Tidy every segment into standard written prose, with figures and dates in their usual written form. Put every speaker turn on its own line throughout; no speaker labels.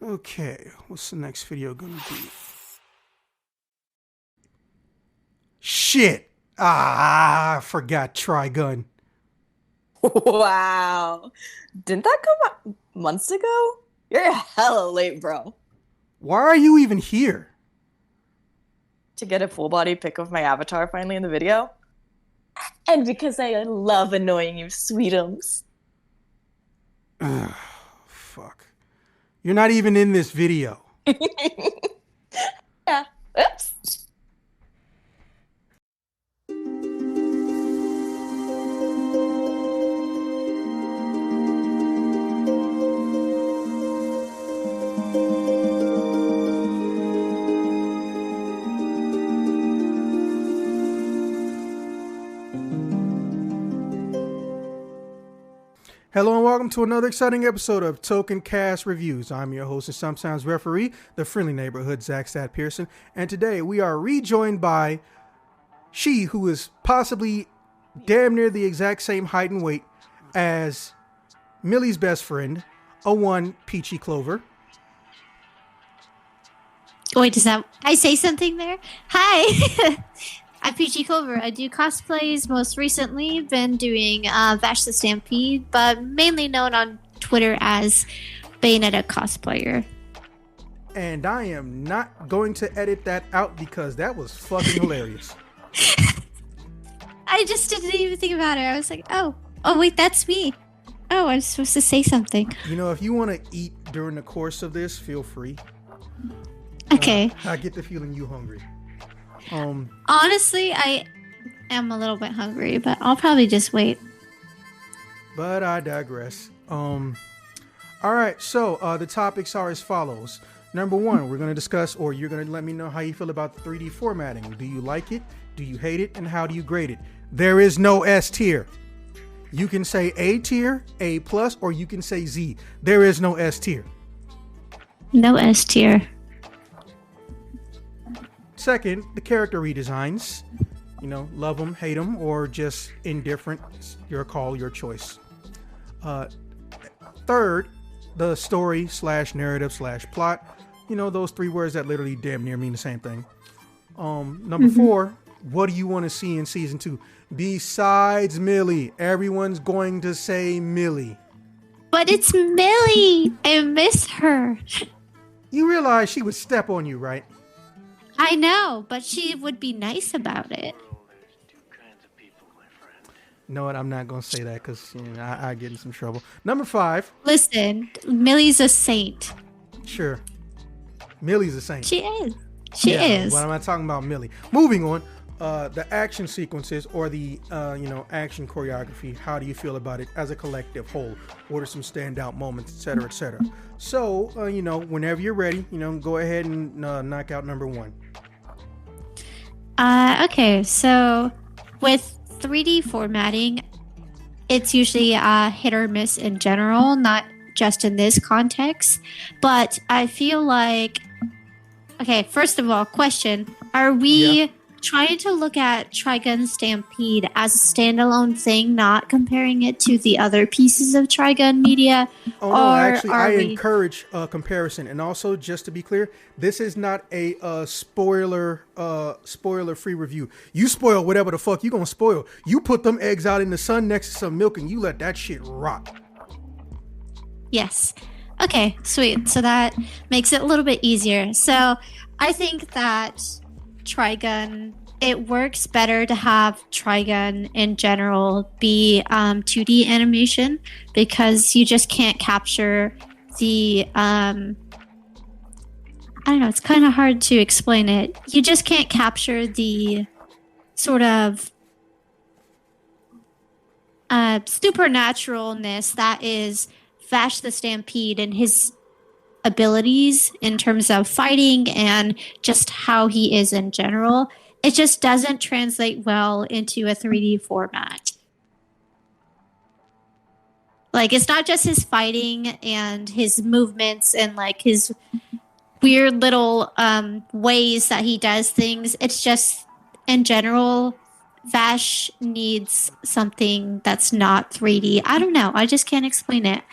Okay, what's the next video gonna be? Shit! I forgot Trigun.
Wow. Didn't that come out months ago? You're hella late, bro.
Why are you even here?
To get a full body pic of my avatar finally in the video. And because I love annoying you, sweetums.
Fuck. You're not even in this video.
Yeah. Oops.
Hello and welcome to another exciting episode of Token Cast Reviews. I'm your host and sometimes referee, the friendly neighborhood zaxpear, and today we are rejoined by she who is possibly damn near the exact same height and weight as Millie's best friend, a Peachy Clover.
Wait, does that I say something there? Hi, I'm Peachy Clover. I do cosplays. Most recently, been doing Vash the Stampede, but mainly known on Twitter as Bayonetta cosplayer.
And I am not going to edit that out because that was fucking hilarious.
I just didn't even think about it. I was like, oh wait, that's me. Oh, I'm supposed to say something.
You know, if you want to eat during the course of this, feel free.
Okay.
I get the feeling you hungry.
Honestly, I am a little bit hungry, but I'll probably just wait.
But I digress. All right, so the topics are as follows. Number one, we're going to discuss, or you're going to let me know how you feel about the 3D formatting. Do you like it? Do you hate it? And how do you grade it? There is no S tier. You can say A tier, A plus, or you can say Z. There is no S tier.
No S tier.
Second, the character redesigns. You know, love them, hate them, or just indifferent. It's your call, your choice. Third, the story / narrative / plot. You know, those three words that literally damn near mean the same thing. Number four, what do you want to see in season 2? Besides Millie, everyone's going to say Millie.
But it's Millie. I miss her.
You realize she would step on you, right?
I know, but she would be nice about it.
No, I'm not going to say that because I get in some trouble. Number 5.
Listen, Millie's a saint.
Sure. Millie's a saint.
She is. She is.
But I'm not talking about Millie. Moving on. The action sequences or the action choreography. How do you feel about it as a collective whole? What are some standout moments, etc., etc.? So, whenever you're ready, go ahead and knock out number 1.
Okay, so with 3D formatting, it's usually hit or miss in general, not just in this context. But I feel like, okay, first of all, question: are we trying to look at Trigun Stampede as a standalone thing, not comparing it to the other pieces of Trigun media?
Oh no, actually, I encourage comparison. And also, just to be clear, this is not a spoiler-free review. You spoil whatever the fuck you gonna spoil. You put them eggs out in the sun next to some milk, and you let that shit rot.
Yes. Okay, sweet. So that makes it a little bit easier. So I think that Trigun, it works better to have Trigun in general be 2D animation because you just can't capture the I don't know, it's kind of hard to explain it. You just can't capture the sort of supernaturalness that is Vash the Stampede and his abilities in terms of fighting and just how he is in general. It just doesn't translate well into a 3D format. Like, it's not just his fighting and his movements and like his weird little ways that he does things. It's just, in general, Vash needs something that's not 3D. I don't know. I just can't explain it.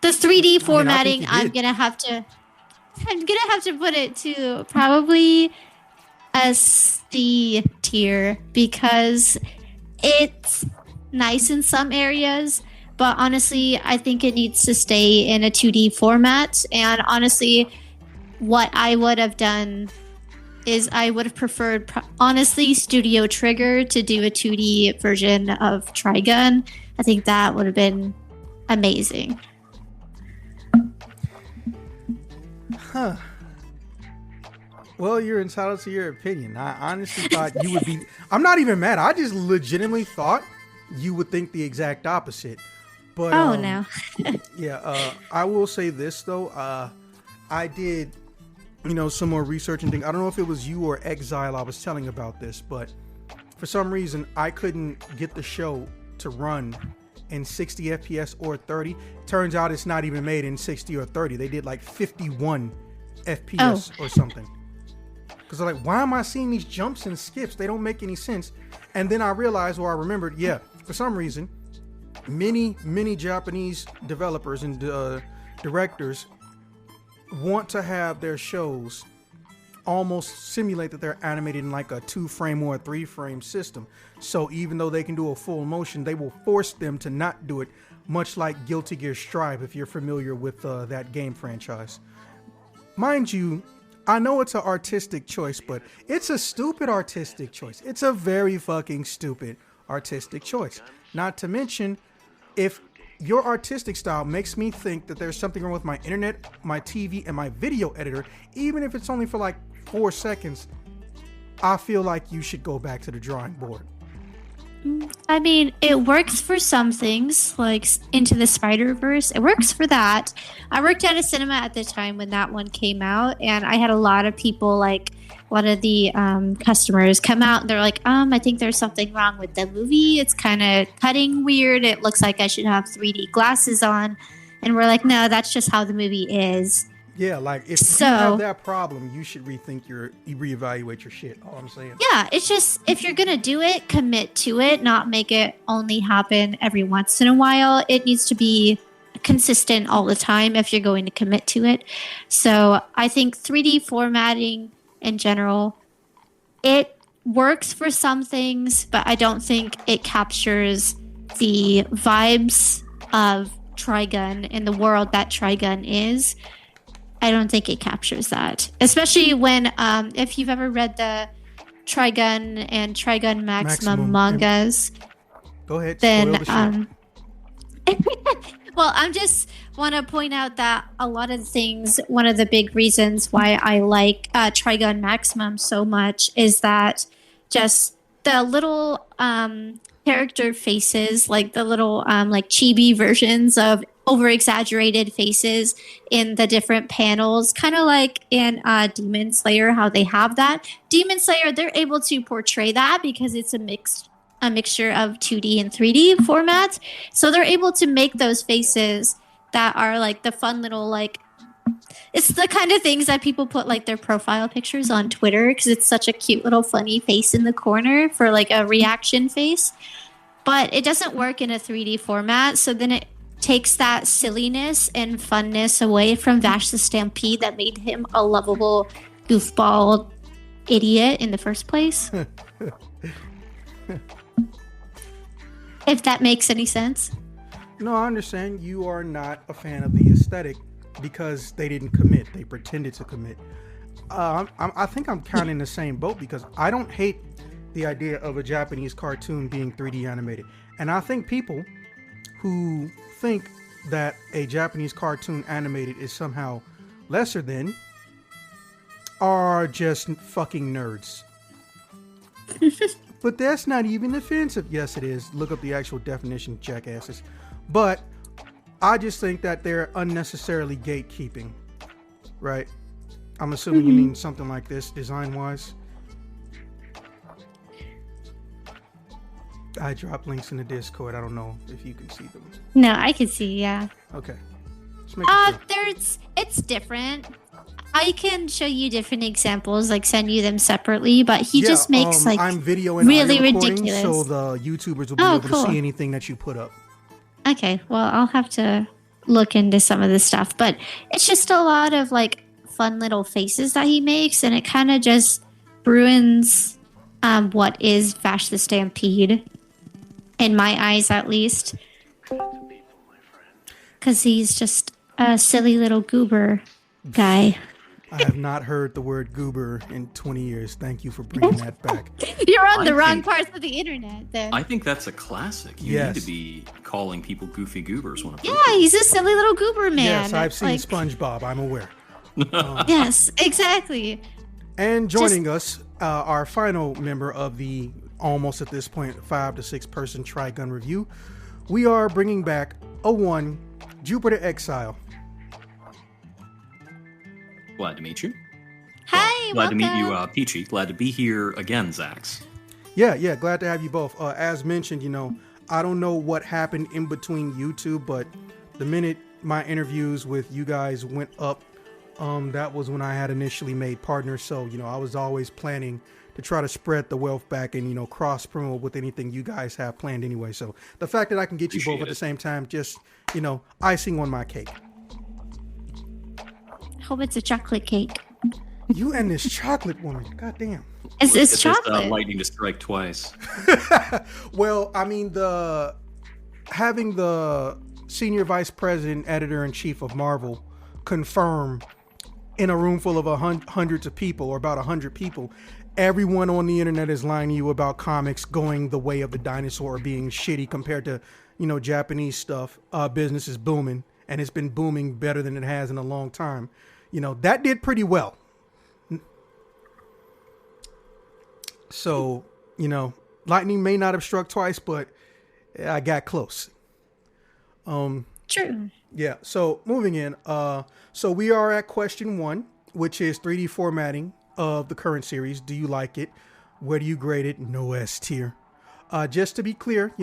The 3D formatting, I'm going to have to... I'm gonna have to put it to probably a C tier because it's nice in some areas, but honestly, I think it needs to stay in a 2D format. And honestly, what I would have done is I would have preferred, honestly, Studio Trigger to do a 2D version of Trigun. I think that would have been amazing.
Huh. Well, you're entitled to your opinion. I honestly thought you would be... I'm not even mad. I just legitimately thought you would think the exact opposite. But
no.
Yeah, I will say this, though. I did, some more research and things. I don't know if it was you or Exile I was telling about this, but for some reason, I couldn't get the show to run in 60 FPS or 30. Turns out it's not even made in 60 or 30. They did like 51 FPS or something. Because I'm like, why am I seeing these jumps and skips? They don't make any sense. And then I realized, or I remembered, for some reason, many Japanese developers and directors want to have their shows almost simulate that they're animated in like a 2-frame or a 3-frame system. So even though they can do a full motion, they will force them to not do it, much like Guilty Gear Strive, if you're familiar with that game franchise. Mind you, I know it's an artistic choice, but it's a stupid artistic choice. It's a very fucking stupid artistic choice. Not to mention, if your artistic style makes me think that there's something wrong with my internet, my TV, and my video editor, even if it's only for like 4 seconds, I feel like you should go back to the drawing board.
I mean, it works for some things, like Into the Spider-Verse. It works for that. I worked at a cinema at the time when that one came out, and I had a lot of people, like, one of the customers come out, and they're like, I think there's something wrong with the movie. It's kind of cutting weird. It looks like I should have 3D glasses on. And we're like, no, that's just how the movie is.
Yeah, like, if you have that problem, you should reevaluate your shit, all I'm saying.
Yeah, it's just, if you're going to do it, commit to it, not make it only happen every once in a while. It needs to be consistent all the time if you're going to commit to it. So I think 3D formatting in general, it works for some things, but I don't think it captures the vibes of Trigun in the world that Trigun is. I don't think it captures that, especially when if you've ever read the Trigun and Trigun Maximum mangas.
Go ahead.
Then well, I just want to point out that a lot of things, one of the big reasons why I like Trigun Maximum so much is that just the little character faces, like the little like chibi versions of over-exaggerated faces in the different panels, kind of like in Demon Slayer, how they have that. Demon Slayer, they're able to portray that because it's a mixture of 2D and 3D formats. So they're able to make those faces that are like the fun little, like, it's the kind of things that people put like their profile pictures on Twitter because it's such a cute little funny face in the corner for like a reaction face. But it doesn't work in a 3D format. So then it takes that silliness and funness away from Vash the Stampede that made him a lovable goofball idiot in the first place. If that makes any sense.
No, I understand. You are not a fan of the aesthetic because they didn't commit. They pretended to commit. I think I'm kind of in the same boat because I don't hate the idea of a Japanese cartoon being 3D animated. And I think people who think that a Japanese cartoon animated is somehow lesser than are just fucking nerds. But that's not even offensive. Yes, it is. Look up the actual definition, jackasses. But I just think that they're unnecessarily gatekeeping, right? I'm assuming you mean something like this, design-wise. I dropped links in the Discord. I don't know if you can see them.
No, I can see, yeah.
Okay.
It's different. I can show you different examples, like send you them separately, but he just makes like
I'm video and
really
audio
ridiculous.
So the YouTubers will be able to see anything that you put up.
Okay, well, I'll have to look into some of this stuff, but it's just a lot of like fun little faces that he makes, and it kind of just ruins what is Vash the Stampede, in my eyes at least. Because he's just a silly little goober guy.
I have not heard the word goober in 20 years. Thank you for bringing that back.
You're on the wrong parts of the internet, then.
I think that's a classic. You need to be calling people goofy goobers when
yeah, he's a silly little goober man.
Yes, I've seen SpongeBob. I'm aware.
Yes, exactly.
And joining us, our final member of the almost at this point 5 to 6 person Trigun review, we are bringing back a one, Jupiter Exile.
Glad to meet you.
Hi,
glad
welcome.
to meet you, Peachy. Glad to be here again, Zax.
Yeah, glad to have you both. As mentioned, I don't know what happened in between you two, but the minute my interviews with you guys went up, that was when I had initially made partners. So, I was always planning to try to spread the wealth back and, cross promote with anything you guys have planned anyway. So the fact that I can get you both at the same time, just, icing on my cake.
Hope it's a chocolate cake.
You and this chocolate woman. God damn.
It's chocolate.
Lightning to strike twice.
Well, I mean, having the senior vice president, editor-in-chief of Marvel confirm in a room full of hundreds of people, or about 100 people, everyone on the internet is lying to you about comics going the way of the dinosaur, or being shitty compared to, Japanese stuff. Business is booming, and it's been booming better than it has in a long time. That did pretty well. So, lightning may not have struck twice, but I got close.
True.
Yeah. So moving in. So we are at question 1, which is 3D formatting of the current series. Do you like it? Where do you grade it? No S tier. Just to be clear,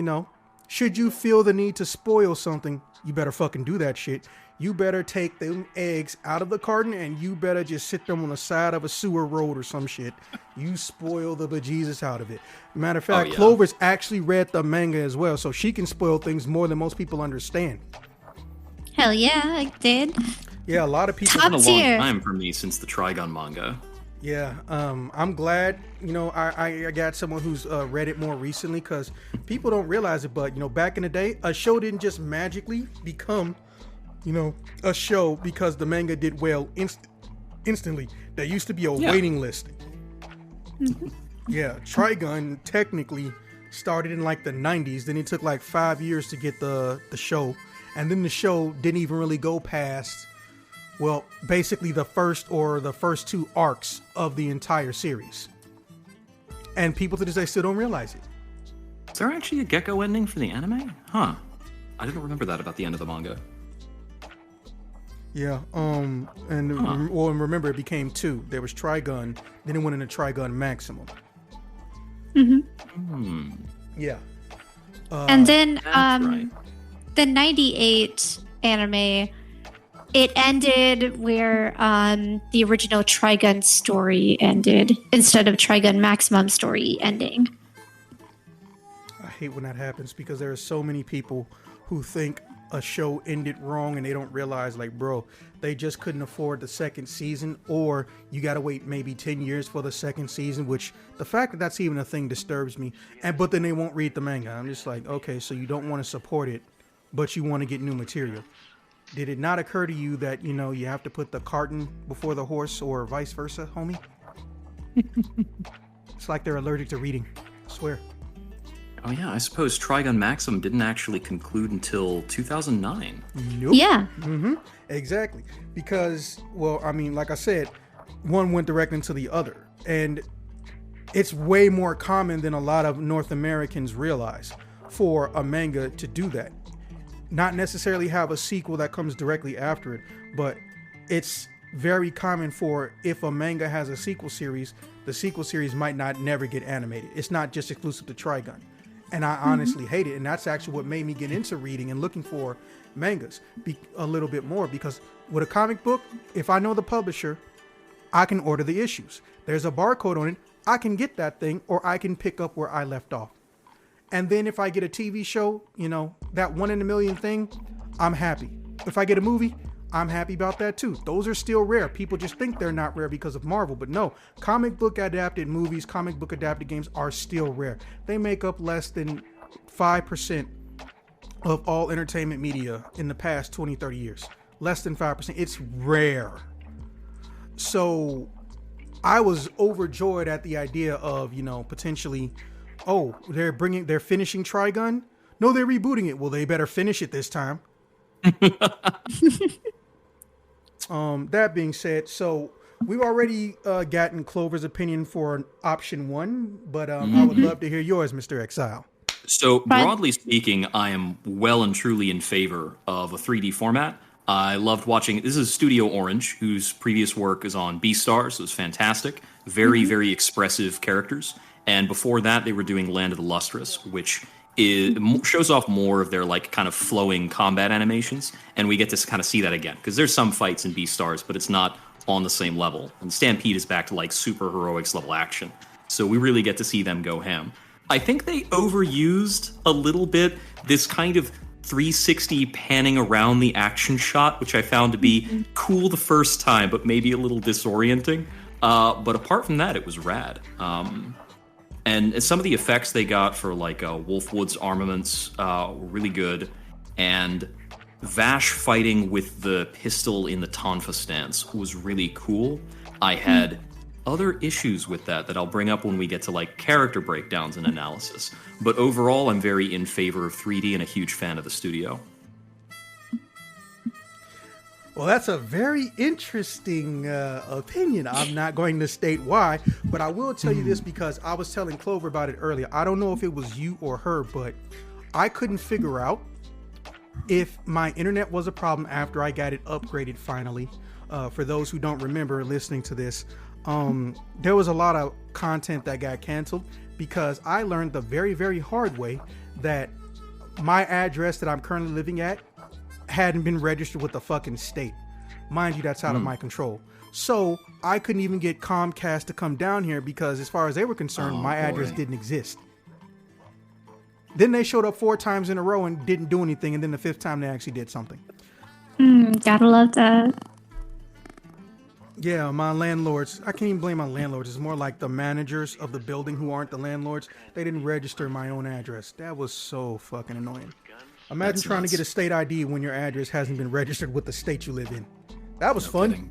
should you feel the need to spoil something, you better fucking do that shit. You better take them eggs out of the carton and you better just sit them on the side of a sewer road or some shit. You spoil the bejesus out of it. Matter of fact, Clover's actually read the manga as well, so she can spoil things more than most people understand.
Hell yeah, I did.
Yeah, a lot of people.
It's been a long time for me since the Trigun manga.
Yeah, I'm glad, I got someone who's read it more recently, because people don't realize it, but, back in the day, a show didn't just magically become, a show because the manga did well instantly. There used to be a waiting list. Yeah, Trigun technically started in like the 90s, then it took like 5 years to get the show, and then the show didn't even really go past, well, basically the first 2 arcs of the entire series. And people to this day still don't realize it.
Is there actually a Gecko ending for the anime? Huh. I didn't remember that about the end of the manga.
Yeah, and remember it became 2. There was Trigun, then it went into Trigun Maximum. Yeah.
And then
right.
the 98 anime, it ended where the original Trigun story ended instead of Trigun Maximum story ending.
I hate when that happens, because there are so many people who think a show ended wrong and they don't realize, like, bro, they just couldn't afford the second season, or you gotta wait maybe 10 years for the second season, which the fact that that's even a thing disturbs me. But then they won't read the manga. I'm just like, okay, so you don't want to support it, but you want to get new material. Did it not occur to you that, you have to put the carton before the horse, or vice versa, homie? It's like they're allergic to reading. I swear.
Oh yeah, I suppose Trigun Maximum didn't actually conclude until 2009.
Nope.
Yeah.
Exactly. Because, well, I mean, like I said, one went direct into the other. And it's way more common than a lot of North Americans realize for a manga to do that. Not necessarily have a sequel that comes directly after it, but it's very common for, if a manga has a sequel series, the sequel series might not never get animated. It's not just exclusive to Trigun. And I honestly hate it. And that's actually what made me get into reading and looking for mangas a little bit more. Because with a comic book, if I know the publisher, I can order the issues. There's a barcode on it. I can get that thing, or I can pick up where I left off. And then if I get a TV show, that 1 in a million thing, I'm happy. If I get a movie, I'm happy about that too. Those are still rare. People just think they're not rare because of Marvel, but no, comic book adapted movies, comic book adapted games are still rare. They make up less than 5% of all entertainment media in the past 20, 30 years. Less than 5%. It's rare. So I was overjoyed at the idea of, potentially, they're finishing Trigun. No, they're rebooting it. Well, they better finish it this time. That being said, so we've already gotten Clover's opinion for option 1, but I would love to hear yours, Mr. Exile.
So broadly speaking, I am well and truly in favor of a 3D format. I loved watching. This is Studio Orange, whose previous work is on Beastars. So it was fantastic. Very, very expressive characters. And before that, they were doing Land of the Lustrous, which shows off more of their like kind of flowing combat animations. And we get to kind of see that again, because there's some fights in Beastars, but it's not on the same level. And Stampede is back to like super heroics level action. So we really get to see them go ham. I think they overused a little bit this kind of 360 panning around the action shot, which I found to be cool the first time, but maybe a little disorienting. But apart from that, it was rad. And some of the effects they got for like Wolfwood's armaments were really good. And Vash fighting with the pistol in the Tonfa stance was really cool. I had other issues with that I'll bring up when we get to like character breakdowns and analysis. But overall, I'm very in favor of 3D and a huge fan of the studio.
Well, that's a very interesting opinion. I'm not going to state why, but I will tell you this because I was telling Clover about it earlier. I don't know if it was you or her, but I couldn't figure out if my internet was a problem after I got it upgraded finally. For those who don't remember listening to this, there was a lot of content that got canceled because I learned the very, very hard way that my address that I'm currently living at hadn't been registered with the fucking state. Mind you, that's out of my control. So I couldn't even get Comcast to come down here because as far as they were concerned, my address didn't exist. Then they showed up 4 times in a row and didn't do anything. And then the 5th time they actually did something.
Gotta love that.
Yeah, my landlords, I can't even blame my landlords. It's more like the managers of the building who aren't the landlords. They didn't register my own address. That was so fucking annoying. Imagine trying to get a state ID when your address hasn't been registered with the state you live in. That was fun.
Kidding.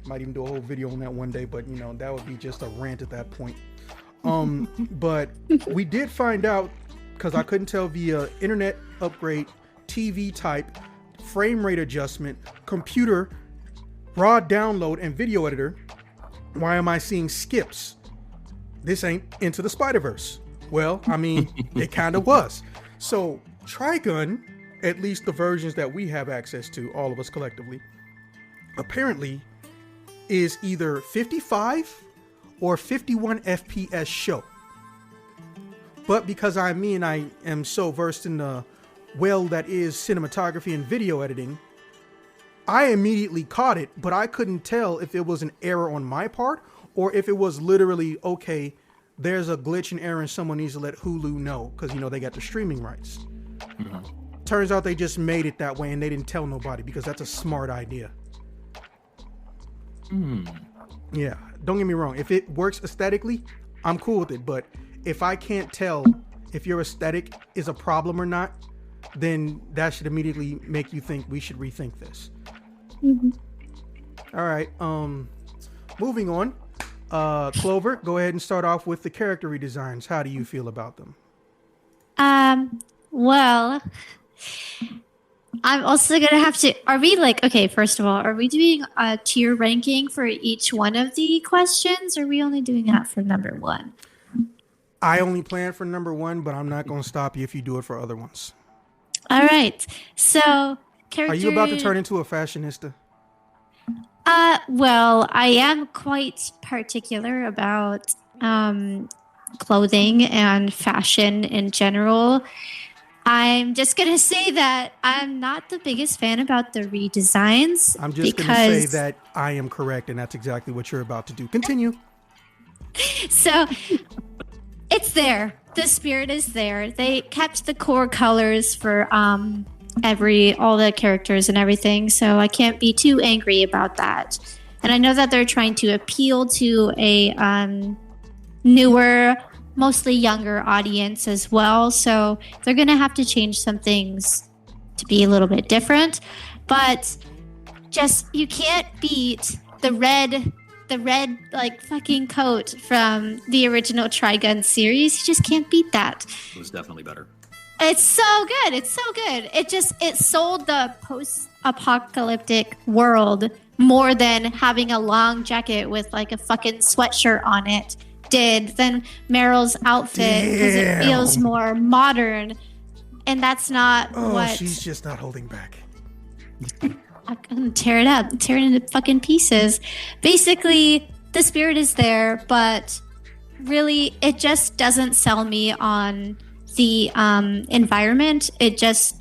Might even do a whole video on that one day, but that would be just a rant at that point. But we did find out, because I couldn't tell via internet upgrade, TV type, frame rate adjustment, computer, raw download, and video editor, why am I seeing skips? This ain't Into the Spider-Verse. Well, I mean, it kind of was. So Trigun, at least the versions that we have access to, all of us collectively, apparently is either 55 or 51 FPS show. But because I am so versed in the well that is cinematography and video editing, I immediately caught it, but I couldn't tell if it was an error on my part or if it was literally, okay, there's a glitch and error and someone needs to let Hulu know because, they got the streaming rights. Turns out they just made it that way and they didn't tell nobody because that's a smart idea. Yeah, don't get me wrong. If it works aesthetically, I'm cool with it. But if I can't tell if your aesthetic is a problem or not, then that should immediately make you think we should rethink this. All right. Moving on. Clover, go ahead and start off with the character redesigns. How do you feel about them?
Well, I'm also gonna have to. Are we first of all, are we doing a tier ranking for each one of the questions? Or are we only doing that for number 1?
I only plan for number 1, but I'm not going to stop you if you do it for other ones.
All right. So, character.
Are you about to turn into a fashionista?
Well, I am quite particular about clothing and fashion in general. I'm just going to say that I'm not the biggest fan about the redesigns.
I'm just going to say that I am correct, and that's exactly what you're about to do. Continue.
So, it's there. The spirit is there. They kept the core colors for all the characters and everything, so I can't be too angry about that. And I know that they're trying to appeal to a newer, mostly younger audience as well, so they're gonna have to change some things to be a little bit different. But just, you can't beat the red like fucking coat from the original Trigun series. You just can't beat that.
It was definitely better.
It's so good. It's so good. It sold the post-apocalyptic world more than having a long jacket with like a fucking sweatshirt on it did than Meryl's outfit, because it feels more modern. And that's not what...
she's just not holding back.
I'm gonna tear it up, tear it into fucking pieces. Basically, the spirit is there, but really, it just doesn't sell me on the environment. It just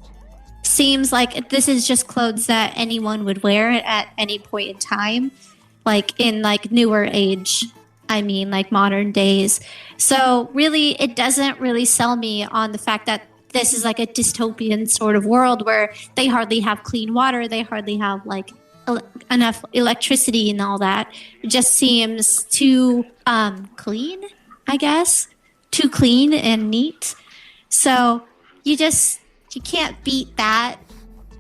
seems like this is just clothes that anyone would wear at any point in time, like in like newer age. I mean, like modern days. So really, it doesn't really sell me on the fact that this is like a dystopian sort of world where they hardly have clean water. They hardly have like enough electricity and all that. It just seems too clean, I guess. Too clean and neat. So you can't beat that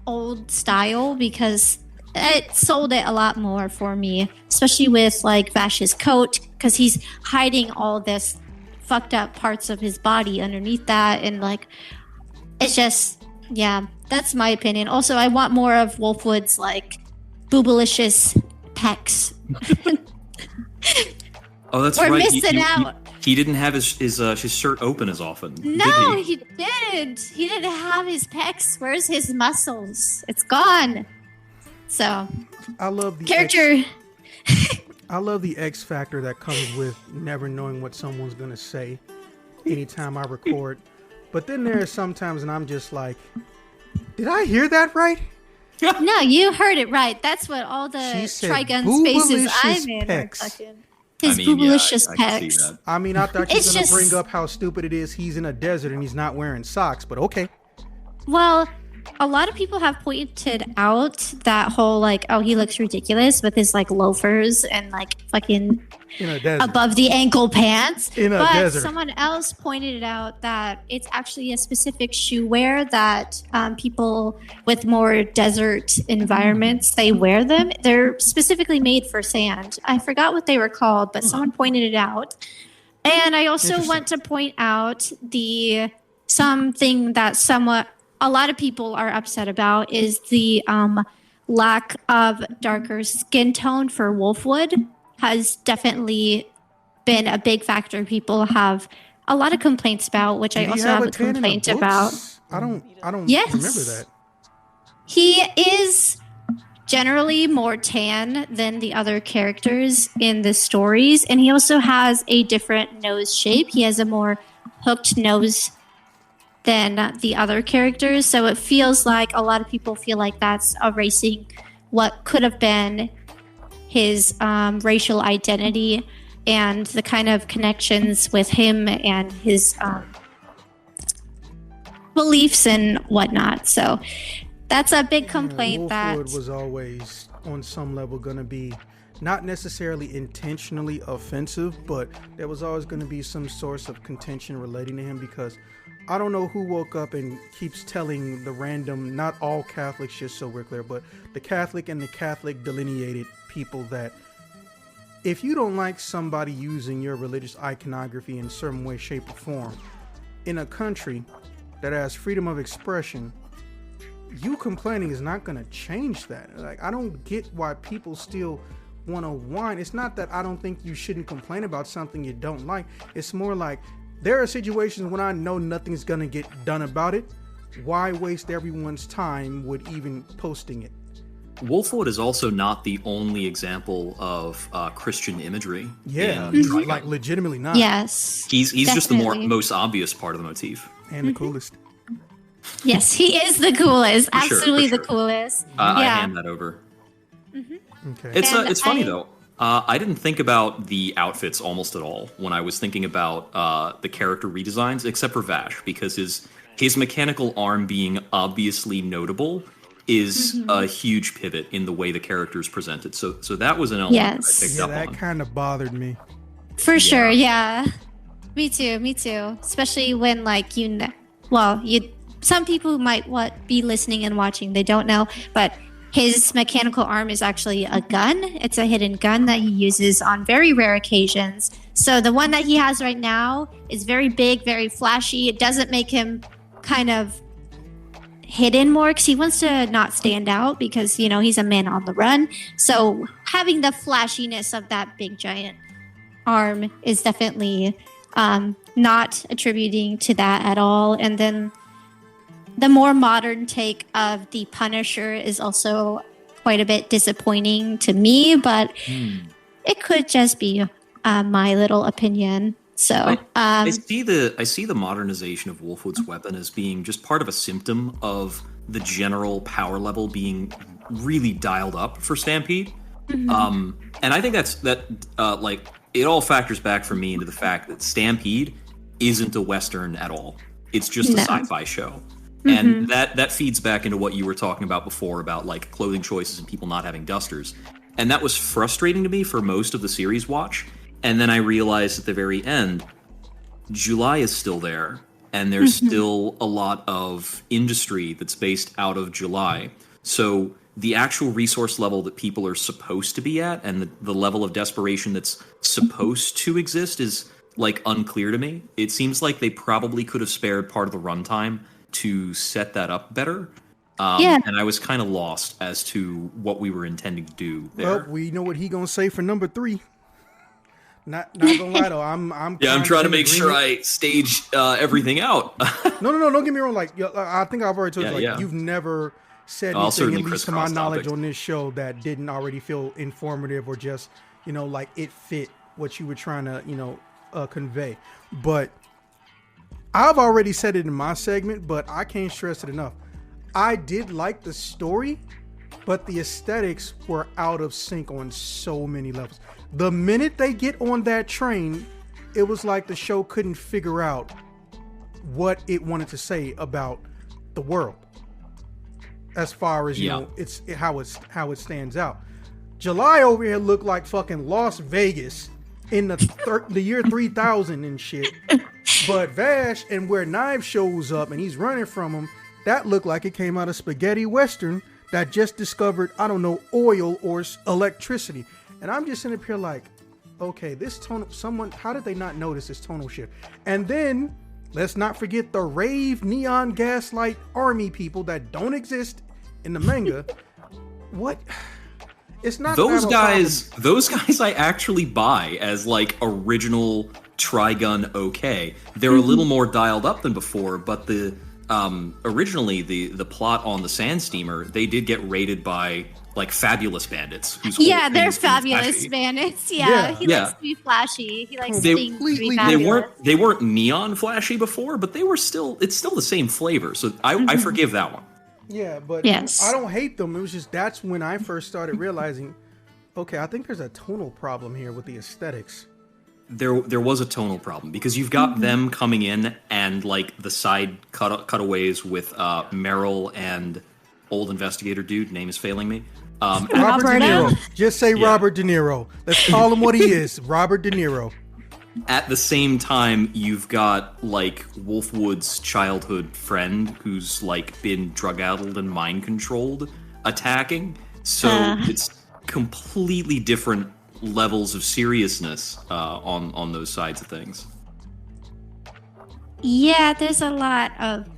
old style, because it sold it a lot more for me, especially with like Vash's coat, because he's hiding all this fucked up parts of his body underneath that, and like it's just, yeah, that's my opinion. Also, I want more of Wolfwood's like boobalicious pecs.
Oh, that's
We're
right.
missing out.
He didn't have his shirt open as often.
No,
did he?
he didn't. He didn't have his pecs. Where's his muscles? It's gone. So,
I love the
character.
I love the X factor that comes with never knowing what someone's gonna say anytime I record. But then there are some times and I'm just like, did I hear that right?
No, you heard it right. That's what all the Trigun spaces I'm in are fucking. His boobalicious pecs.
I mean, I thought you were going to bring up how stupid it is he's in a desert and he's not wearing socks, but okay.
Well, a lot of people have pointed out that whole, like, oh, he looks ridiculous with his, like, loafers and, like, fucking above the ankle pants. But someone else pointed it out that it's actually a specific shoe wear that people with more desert environments, they wear them. They're specifically made for sand. I forgot what they were called, but someone pointed it out. And I also want to point out something that a lot of people are upset about is the lack of darker skin tone for Wolfwood has definitely been a big factor people have a lot of complaints about, which I also have a complaint about.
I don't remember that.
He is generally more tan than the other characters in the stories, and he also has a different nose shape. He has a more hooked nose than the other characters, so it feels like a lot of people feel like that's erasing what could have been his racial identity and the kind of connections with him and his beliefs and whatnot. So that's a big complaint.
Wolfwood was always on some level going to be not necessarily intentionally offensive, but there was always going to be some source of contention relating to him, because I don't know who woke up and keeps telling the random, not all Catholics, just so we're clear, but the Catholic and the Catholic delineated people that if you don't like somebody using your religious iconography in some way, shape, or form in a country that has freedom of expression, you complaining is not going to change that. Like, I don't get why people still want to whine. It's not that I don't think you shouldn't complain about something you don't like. It's more like there are situations when I know nothing's going to get done about it. Why waste everyone's time with even posting it?
Wolfwood is also not the only example of Christian imagery.
Yeah, like legitimately not.
Yes,
he's just the most obvious part of the motif.
And the coolest.
Yes, he is the coolest.
For
Absolutely
sure.
the coolest.
I hand that over.
Mm-hmm.
Okay.
It's funny though. I didn't think about the outfits almost at all when I was thinking about the character redesigns, except for Vash, because his his mechanical arm being obviously notable is a huge pivot in the way the character is presented. So that was an element that I picked up
that
on.
kind of bothered me.
For sure, yeah. Me too. Especially when, like, some people might be listening and watching, they don't know, but his mechanical arm is actually a gun. It's a hidden gun that he uses on very rare occasions. So the one that he has right now is very big, very flashy. It doesn't make him kind of hidden more because he wants to not stand out because, he's a man on the run. So having the flashiness of that big giant arm is definitely not attributing to that at all. And then the more modern take of the Punisher is also quite a bit disappointing to me, but it could just be my little opinion. So
I see the modernization of Wolfwood's weapon as being just part of a symptom of the general power level being really dialed up for Stampede. And I think that it all factors back for me into the fact that Stampede isn't a Western at all. It's just a sci-fi show. And that feeds back into what you were talking about before about like clothing choices and people not having dusters. And that was frustrating to me for most of the series watch. And then I realized at the very end, July is still there. And there's still a lot of industry that's based out of July. So the actual resource level that people are supposed to be at and the level of desperation that's supposed to exist is like unclear to me. It seems like they probably could have spared part of the runtime to set that up better. And I was kind of lost as to what we were intending to do there.
Well, we know what he gonna say for number 3. Not gonna lie though, I'm
trying to make sure I stage everything out.
No, don't get me wrong. Like, I think I've already told you, you've never said anything, at least to my knowledge, on this show that didn't already feel informative or just, like it fit what you were trying to, convey. But I've already said it in my segment, but I can't stress it enough. I did like the story, but the aesthetics were out of sync on so many levels. The minute they get on that train, it was like the show couldn't figure out what it wanted to say about the world. As far as, it's how it stands out. July over here looked like fucking Las Vegas in the year 3000 and shit. But Vash and where Knives shows up and he's running from him, that looked like it came out of spaghetti western that just discovered, I don't know, oil or electricity. And I'm just sitting up here like, okay, this tonal, how did they not notice this tonal shift? And then let's not forget the rave neon gaslight army people that don't exist in the manga. What? It's not
those guys. Those guys I actually buy as like original Trigun. Okay, they're a little more dialed up than before, but the originally the plot on the Sand Steamer, they did get raided by like fabulous bandits.
They're fabulous bandits. He likes to be flashy. He likes being fabulous.
They weren't neon flashy before, but it's still the same flavor. So I forgive that one.
Yeah, but I don't hate them. It was just that's when I first started realizing, okay, I think there's a tonal problem here with the aesthetics.
There was a tonal problem because you've got them coming in and like the side cutaways with Meryl and old investigator dude, name is failing me.
Robert De Niro. Just say Robert De Niro. Let's call him what he is, Robert De Niro.
At the same time, you've got like Wolfwood's childhood friend who's like been drug-addled and mind-controlled attacking. So it's completely different levels of seriousness on those sides of things.
Yeah, there's a lot of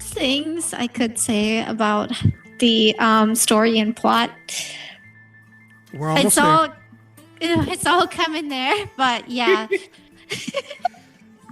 things I could say about the story and plot.
We're almost there.
It's all coming there, but yeah.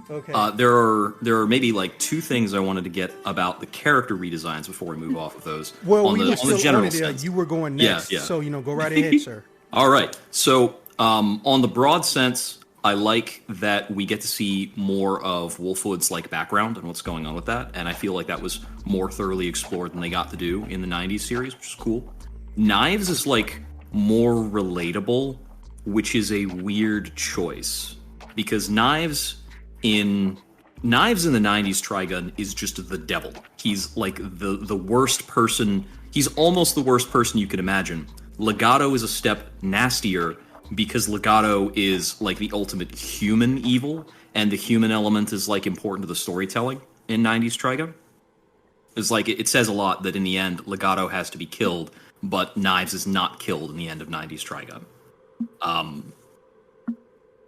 Okay.
There are maybe like 2 things I wanted to get about the character redesigns before we move off of those.
Well,
on the general sense.
You were going next, so go right ahead, sir.
All right. So on the broad sense, I like that we get to see more of Wolfwood's like background and what's going on with that, and I feel like that was more thoroughly explored than they got to do in the 90s series, which is cool. Knives is like more relatable, which is a weird choice because Knives in Knives in the 90s Trigun is just the devil. He's like the worst person. He's almost the worst person you could imagine. Legato is a step nastier because Legato is like the ultimate human evil, and the human element is like important to the storytelling in 90s Trigun. It's like it says a lot that in the end Legato has to be killed, but Knives is not killed in the end of 90s Trigun.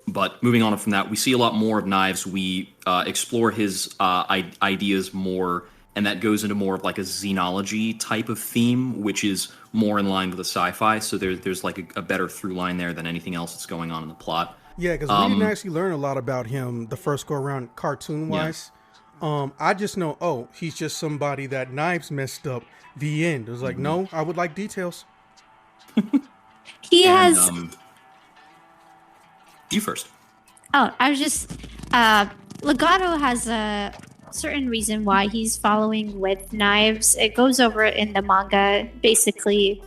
But moving on from that, we see a lot more of Knives. We explore his ideas more, and that goes into more of like a xenology type of theme, which is more in line with the sci-fi. So there's like a better through line there than anything else that's going on in the plot.
Yeah, because we didn't actually learn a lot about him the first go around cartoon-wise. Yeah. I just know, he's just somebody that Knives messed up. The end. It was like, no, I would like details.
He has...
you first.
Oh, I was just... Legato has a certain reason why he's following with Knives. It goes over in the manga. Basically,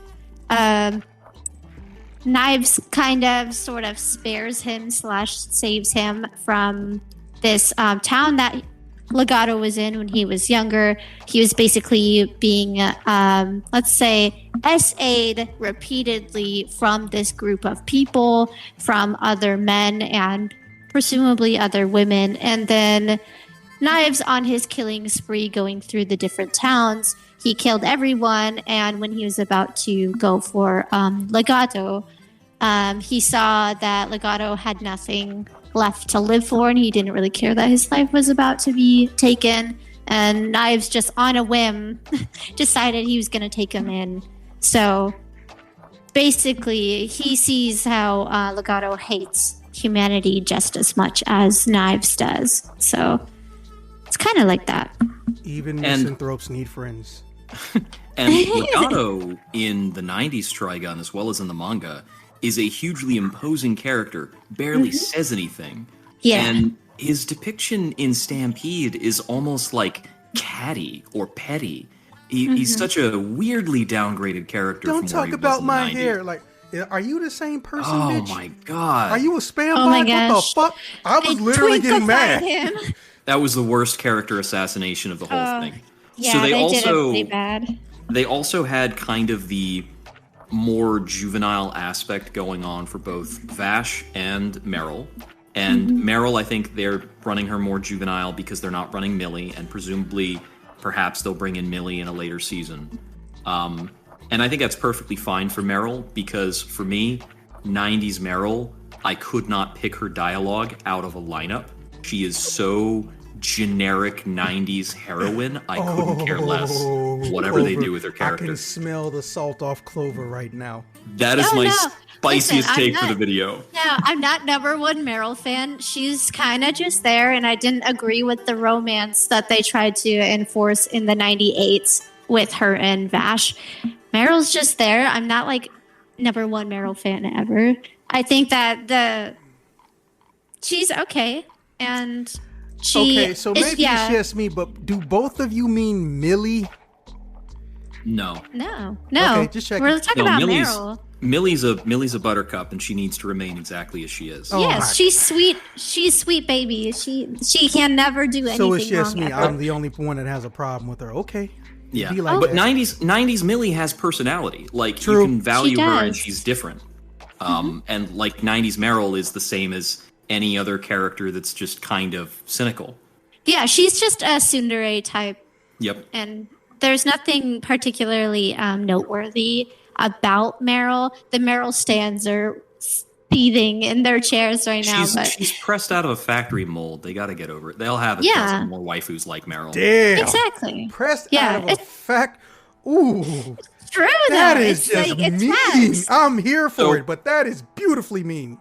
Knives kind of sort of spares him / saves him from this town that Legato was in when he was younger. He was basically being, let's say, SA'd repeatedly from this group of people, from other men and presumably other women. And then Knives, on his killing spree going through the different towns, he killed everyone. And when he was about to go for Legato, he saw that Legato had nothing left to live for, and he didn't really care that his life was about to be taken. And Knives, just on a whim, decided he was going to take him in. So basically, he sees how Legato hates humanity just as much as Knives does. So it's kind of like that.
Even misanthropes need friends.
And Legato in the 90s Trigun, as well as in the manga, is a hugely imposing character, barely says anything.
Yeah.
And his depiction in Stampede is almost like catty or petty. He's such a weirdly downgraded character.
Don't
from where
talk
he was
about
in the
my
90s.
hair. Like, are you the same person,
Oh
bitch?
my god.
Are you a spam
Oh my
bot? What the
gosh.
fuck? I was literally getting mad.
Him.
That was the worst character assassination of the whole thing.
Yeah,
So
they did it
also
pretty bad.
They also had kind of the more juvenile aspect going on for both Vash and Meryl. And Meryl, I think they're running her more juvenile because they're not running Millie, and presumably, perhaps they'll bring in Millie in a later season. And I think that's perfectly fine for Meryl, because for me, 90s Meryl, I could not pick her dialogue out of a lineup. She is so generic 90s heroine, I couldn't care less whatever they do with her
I
character.
can smell the salt off Clover right now.
That is
Oh,
my
no.
spiciest
Listen,
take
I'm
for the
not-
video.
No, I'm not number one Meryl fan. She's kind of just there, and I didn't agree with the romance that they tried to enforce in the 98s with her and Vash. Meryl's just there. I'm not like number one Meryl fan ever. I think that she's okay, and
Okay, so maybe it's
yeah.
just me, but do both of you mean Millie?
No.
No.
Okay, just checking.
We're talking
No,
about
Millie's-
Meryl.
Millie's a buttercup, and she needs to remain exactly as she is.
Oh my-
Yes, she's sweet. She's sweet, baby. She can never do anything
So it's just
wrong
me.
ever.
I'm the only one that has a problem with her. Okay.
Yeah,
Be like
but
that.
90s Millie has personality. Like,
True.
you can value
She
her, and
does.
she's different. And like 90s Meryl is the same as any other character that's just kind of cynical.
Yeah, she's just a tsundere type,
Yep.
and there's nothing particularly noteworthy about Meryl. The Meryl stands are seething in their chairs right now, but
She's pressed out of a factory mold. They got to get over it. They'll have a
Yeah.
dozen more waifus like Meryl.
Damn.
exactly.
Pressed
Yeah,
out of a
it's-
fact. Ooh.
True though.
That is
it's
just
like, it's
mean.
facts.
I'm here for
So-
it, but that is beautifully mean.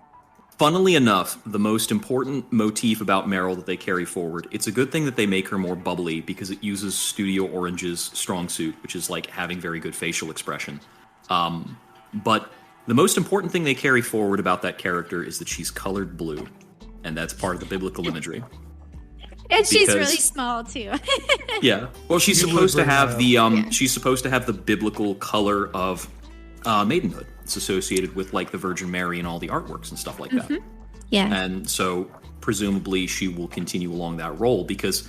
Funnily enough, the most important motif about Meryl that they carry forward, it's a good thing that they make her more bubbly because it uses Studio Orange's strong suit, which is like having very good facial expression. But the most important thing they carry forward about that character is that she's colored blue, and that's part of the biblical imagery.
And she's
because-
really small too.
Yeah. Well, she's
You
supposed to
look
have
really
the she's supposed to have the biblical color of maidenhood. It's associated with like the Virgin Mary and all the artworks and stuff like that.
Yeah.
And so presumably she will continue along that role, because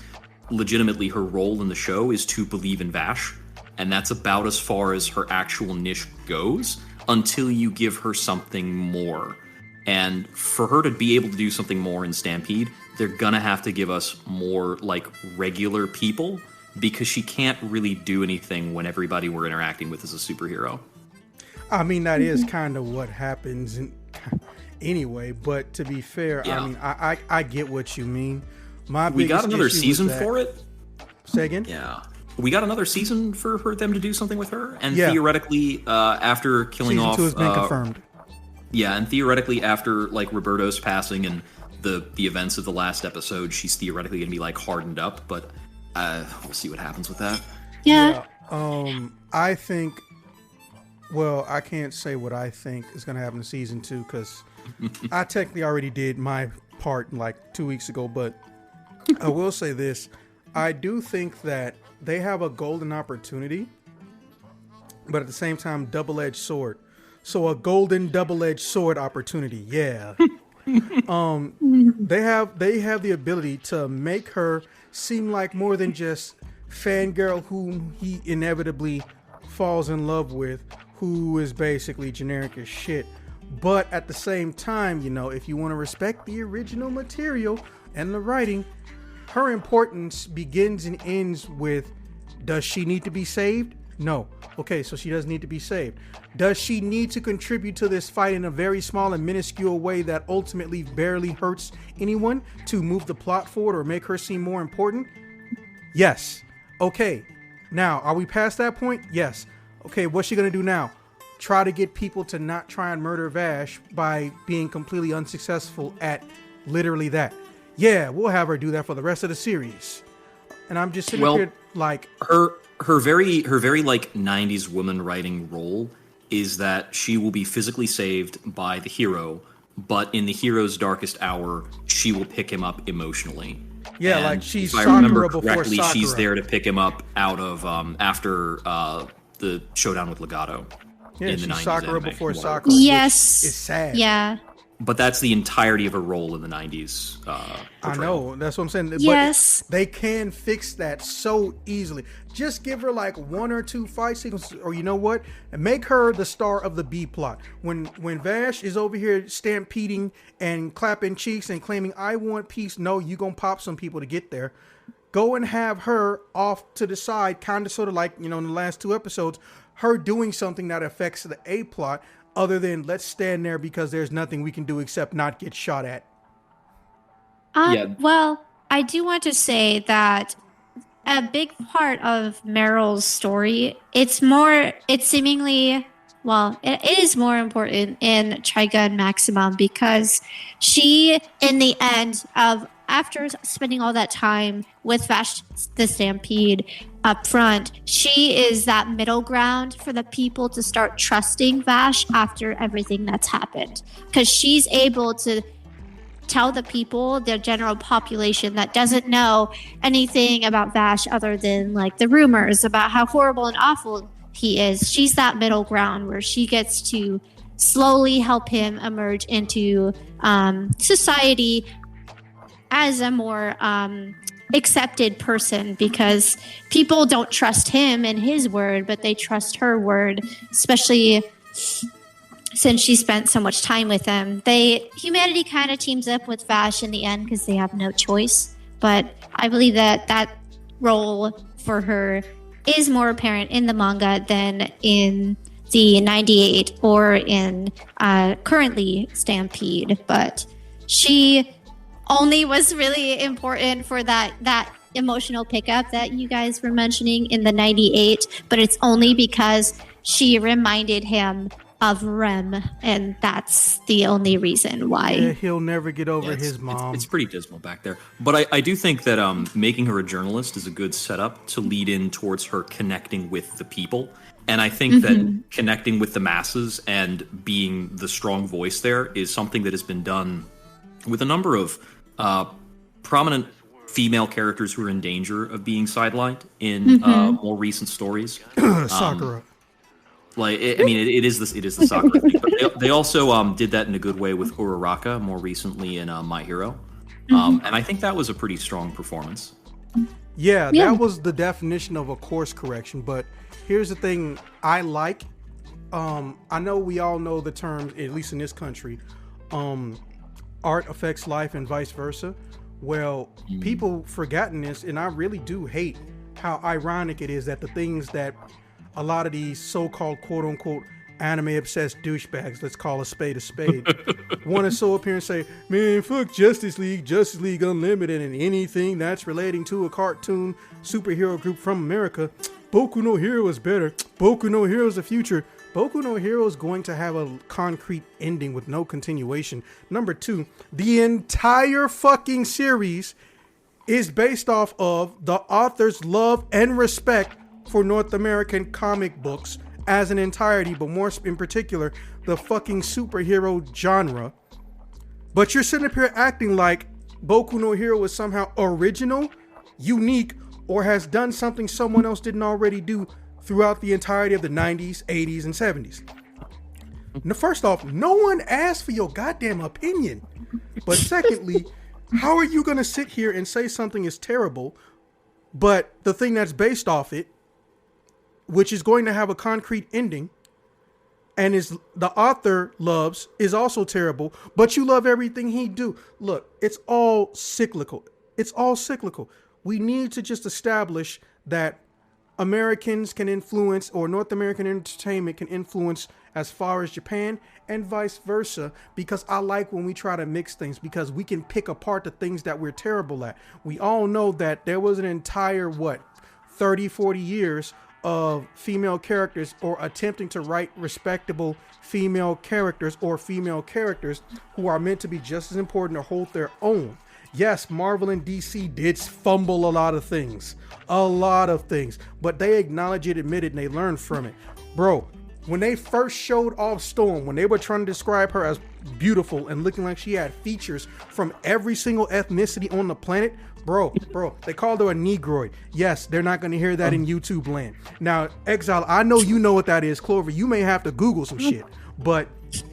legitimately her role in the show is to believe in Vash, and that's about as far as her actual niche goes until you give her something more. And for her to be able to do something more in Stampede, they're gonna have to give us more like regular people, because she can't really do anything when everybody we're interacting with is a superhero.
I mean, that is kind of what happens anyway, but to be fair,
Yeah.
I mean, I get what you mean.
We got another season for it.
Say again?
Yeah. We got another season for them to do something with her, and
Yeah.
theoretically, after killing
Season
off,
2 has been confirmed.
Yeah, and theoretically, after like Roberto's passing and the events of the last episode, she's theoretically gonna be like hardened up. But we'll see what happens with that.
Yeah.
I think. Well, I can't say what I think is going to happen in season 2 because I technically already did my part like 2 weeks ago. But I will say this: I do think that they have a golden opportunity, but at the same time, double-edged sword. So a golden double-edged sword opportunity. Yeah. They have the ability to make her seem like more than just fangirl whom he inevitably falls in love with, who is basically generic as shit. But at the same time, you know, if you want to respect the original material and the writing, her importance begins and ends with, does she need to be saved? No. Okay, so she doesn't need to be saved. Does she need to contribute to this fight in a very small and minuscule way that ultimately barely hurts anyone to move the plot forward or make her seem more important? Yes. Okay. Now, are we past that point? Yes. Okay, what's she gonna do now? Try to get people to not try and murder Vash by being completely unsuccessful at literally that. Yeah, we'll have her do that for the rest of the series. And I'm just sitting here like
her very like 90s woman writing role is that she will be physically saved by the hero, but in the hero's darkest hour, she will pick him up emotionally.
Yeah,
and
like she's
if I remember
Sakura
correctly,
before Sakura.
she's there to pick him up out of after the showdown with Legato.
Yeah,
in the
she's
90s
Sakura
anime.
before Sakura.
Yes.
Which is sad.
Yeah.
But that's the entirety of her role in the 90s.
I
portrayal.
know, that's what I'm saying.
Yes.
But they can fix that so easily. Just give her like 1 or 2 fight sequences, or you know what? And make her the star of the B plot. When Vash is over here stampeding and clapping cheeks and claiming, I want peace, no, you gonna pop some people to get there. Go and have her off to the side, kind of sort of like, you know, in the last 2 episodes, her doing something that affects the A plot, other than let's stand there because there's nothing we can do except not get shot at.
Well, I do want to say that a big part of Meryl's story, it is more important in Trigun Maximum because she, in the end of, after spending all that time with Vash the Stampede up front, she is that middle ground for the people to start trusting Vash after everything that's happened. Because she's able to tell the people, the general population that doesn't know anything about Vash other than like the rumors about how horrible and awful he is. She's that middle ground where she gets to slowly help him emerge into society as a more accepted person, because people don't trust him and his word, but they trust her word, especially since she spent so much time with him. Humanity kind of teams up with Vash in the end because they have no choice. But I believe that role for her is more apparent in the manga than in the 98 or in currently Stampede. But she only was really important for that emotional pickup that you guys were mentioning in the 98, but it's only because she reminded him of Rem, and that's the only reason why.
Yeah, he'll never get over his mom.
It's pretty dismal back there. But I do think that making her a journalist is a good setup to lead in towards her connecting with the people. And I think that connecting with the masses and being the strong voice there is something that has been done with a number of prominent female characters who are in danger of being sidelined in more recent stories.
Sakura.
It is the Sakura thing. But they also did that in a good way with Uraraka more recently in My Hero. And I think that was a pretty strong performance.
Yeah, that was the definition of a course correction. But here's the thing I like. I know we all know the term, at least in this country, art affects life and vice versa. Well, people forgotten this, and I really do hate how ironic it is that the things that a lot of these so-called quote-unquote anime obsessed douchebags, let's call a spade, want to so up here and say, man, fuck Justice League Unlimited, and anything that's relating to a cartoon superhero group from America. Boku no Hero is better. Boku no Hero is the future. Boku no Hero is going to have a concrete ending with no continuation. Number two, the entire fucking series is based off of the author's love and respect for North American comic books as an entirety, but more in particular, the fucking superhero genre. But you're sitting up here acting like Boku no Hero is somehow original, unique, or has done something someone else didn't already do throughout the entirety of the 90s, 80s, and 70s. Now, first off, no one asked for your goddamn opinion. But secondly, how are you going to sit here and say something is terrible, but the thing that's based off it, which is going to have a concrete ending, and is the author loves, is also terrible, but you love everything he do? Look, it's all cyclical. It's all cyclical. We need to just establish that Americans can influence, or North American entertainment can influence as far as Japan, and vice versa, because I like when we try to mix things, because we can pick apart the things that we're terrible at. We all know that there was an entire, 30, 40 years of female characters, or attempting to write respectable female characters, or female characters who are meant to be just as important or hold their own. Yes, Marvel and DC did fumble a lot of things, but they acknowledge it, admit it, and they learn from it. Bro, when they first showed off Storm, when they were trying to describe her as beautiful and looking like she had features from every single ethnicity on the planet, bro, they called her a Negroid. Yes, they're not going to hear that in YouTube land. Now, Exile, I know you know what that is. Clover, you may have to Google some shit, but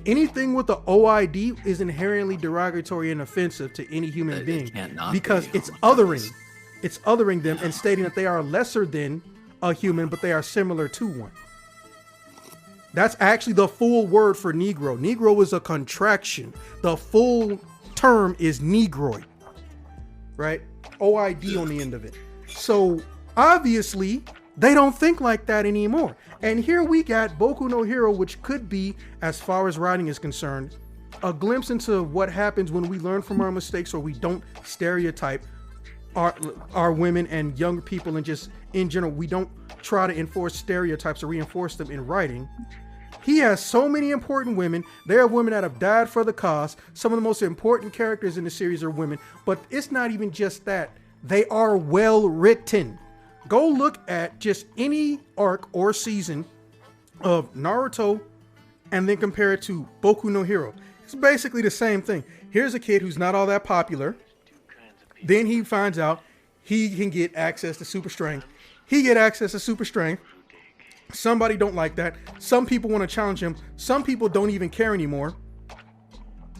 anything with the OID is inherently derogatory and offensive to any human being, because it's othering them and stating that they are lesser than a human, but they are similar to one. That's actually the full word for Negro. Negro is a contraction. The full term is Negroid, right? OID on the end of it. So obviously they don't think like that anymore. And here we got Boku no Hero, which could be, as far as writing is concerned, a glimpse into what happens when we learn from our mistakes, or we don't stereotype our women and younger people, and just in general, we don't try to enforce stereotypes or reinforce them in writing. He has so many important women. There are women that have died for the cause. Some of the most important characters in the series are women, but it's not even just that. They are well written. Go look at just any arc or season of Naruto and then compare it to Boku no Hero. It's basically the same thing. Here's a kid who's not all that popular. Then he finds out he can get access to super strength. He get access to super strength. Somebody don't like that. Some people want to challenge him. Some people don't even care anymore.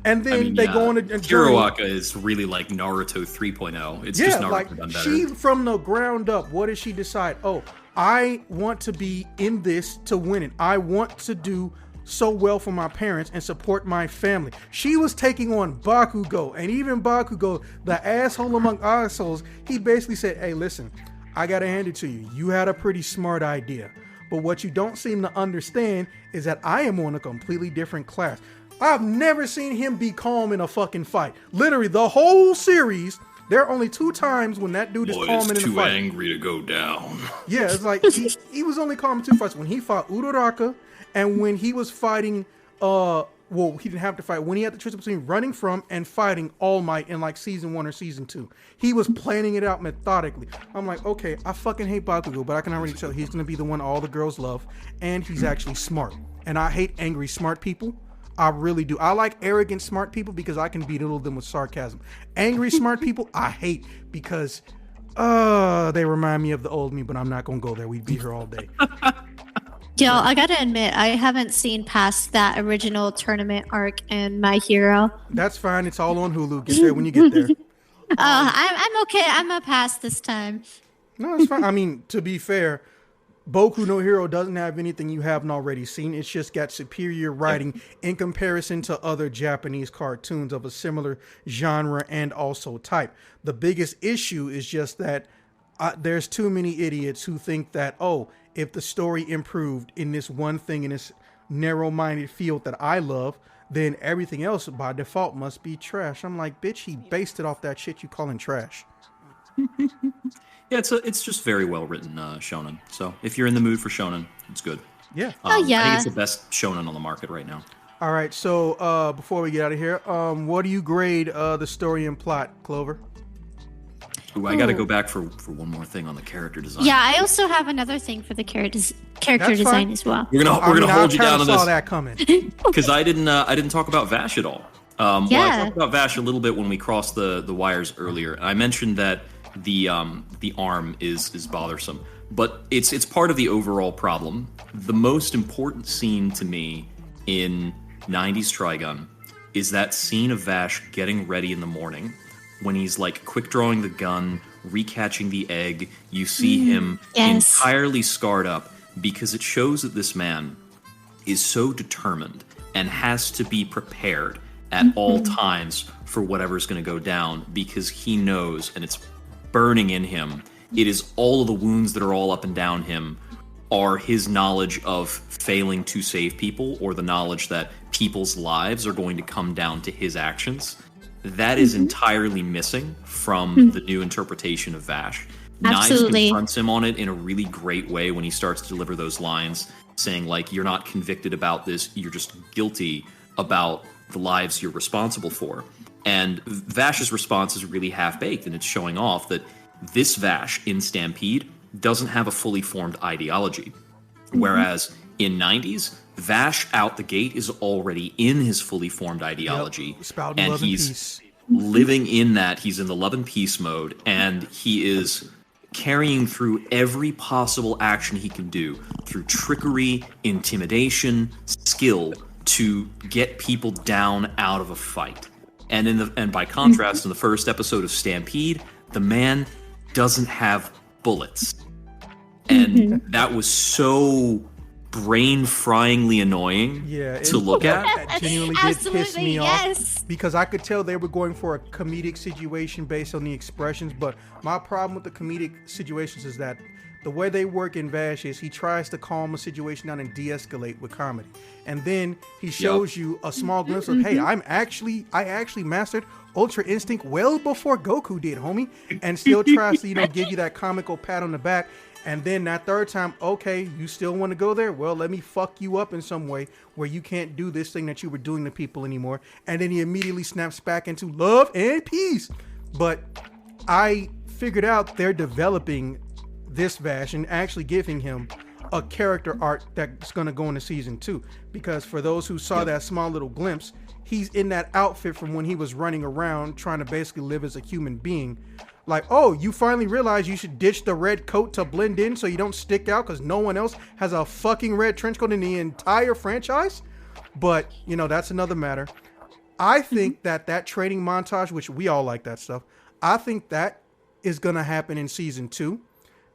And then they go on a journey.
Hiroaka is really like Naruto 3.0. It's just Naruto done better.
She, from the ground up, what does she decide? Oh, I want to be in this to win it. I want to do so well for my parents and support my family. She was taking on Bakugo, and even Bakugo, the asshole among assholes, he basically said, hey, listen, I gotta hand it to you. You had a pretty smart idea. But what you don't seem to understand is that I am on a completely different class. I've never seen him be calm in a fucking fight. Literally, the whole series, there are only 2 times when that dude is calm in a fight.
Too angry to go down.
Yeah, it's like he was only calm in 2 fights. When he fought Uraraka, and when he was fighting, he didn't have to fight. When he had the choice between running from and fighting All Might in like season 1 or season 2, he was planning it out methodically. I'm like, okay, I fucking hate Bakugo, but I can already tell he's gonna be the one all the girls love, and he's actually smart. And I hate angry smart people. I really do. I like arrogant smart people because I can belittle them with sarcasm. Angry smart people, I hate because they remind me of the old me, but I'm not gonna go there. We'd be here all day.
Yo, I gotta admit, I haven't seen past that original tournament arc in My Hero.
That's fine. It's all on Hulu. Get there when you get there.
I'm okay. I'm a pass this time.
No, it's fine. I mean, to be fair, Boku no Hero doesn't have anything you haven't already seen. It's just got superior writing in comparison to other Japanese cartoons of a similar genre and also type. The biggest issue is just that there's too many idiots who think that, oh, if the story improved in this one thing, in this narrow-minded field that I love, then everything else by default must be trash. I'm like, bitch, he based it off that shit you calling trash.
Yeah, it's just very well written shonen. So if you're in the mood for shonen, it's good.
Yeah.
Oh, yeah.
I think it's the best shonen on the market right now.
All right, so before we get out of here, what do you grade the story and plot, Clover?
Ooh, I got to go back for one more thing on the character design.
Yeah, I also have another thing for the character design as well.
We're gonna hold you down on this.
I saw that coming.
Because I didn't talk about Vash at all. Well, I talked about Vash a little bit when we crossed the wires earlier. I mentioned that the arm is bothersome, but it's part of the overall problem. The most important scene to me in 90s Trigun is that scene of Vash getting ready in the morning when he's like quick drawing the gun, recatching the egg. You see him entirely scarred up because it shows that this man is so determined and has to be prepared at all times for whatever's going to go down, because he knows, and it's burning in him, it is all of the wounds that are all up and down him are his knowledge of failing to save people, or the knowledge that people's lives are going to come down to his actions. That is entirely missing from the new interpretation of Vash. Knives confronts him on it in a really great way when he starts to deliver those lines, saying, like, you're not convicted about this, you're just guilty about the lives you're responsible for. And Vash's response is really half-baked, and it's showing off that this Vash in Stampede doesn't have a fully formed ideology. Whereas in 90s, Vash out the gate is already in his fully formed ideology.
Yep.
And he's living in that. He's in the love and peace mode, and he is carrying through every possible action he can do through trickery, intimidation, skill to get people down out of a fight. And by contrast, in the first episode of Stampede, the man doesn't have bullets. And that was so brain-fryingly annoying to look at.
That genuinely did piss me off, because I could tell they were going for a comedic situation based on the expressions, but my problem with the comedic situations is that the way they work in Vash is he tries to calm a situation down and de-escalate with comedy. And then he shows you a small glimpse of, hey, I actually mastered Ultra Instinct well before Goku did, homie. And still tries to, give you that comical pat on the back. And then that third time, okay, you still want to go there? Well, let me fuck you up in some way where you can't do this thing that you were doing to people anymore. And then he immediately snaps back into love and peace. But I figured out they're developing this Vash and actually giving him a character arc that's going to go into season 2. Because for those who saw that small little glimpse, he's in that outfit from when he was running around trying to basically live as a human being. Like, oh, you finally realize you should ditch the red coat to blend in so you don't stick out because no one else has a fucking red trench coat in the entire franchise? But, that's another matter. I think that training montage, which we all like that stuff, I think that is going to happen in season 2.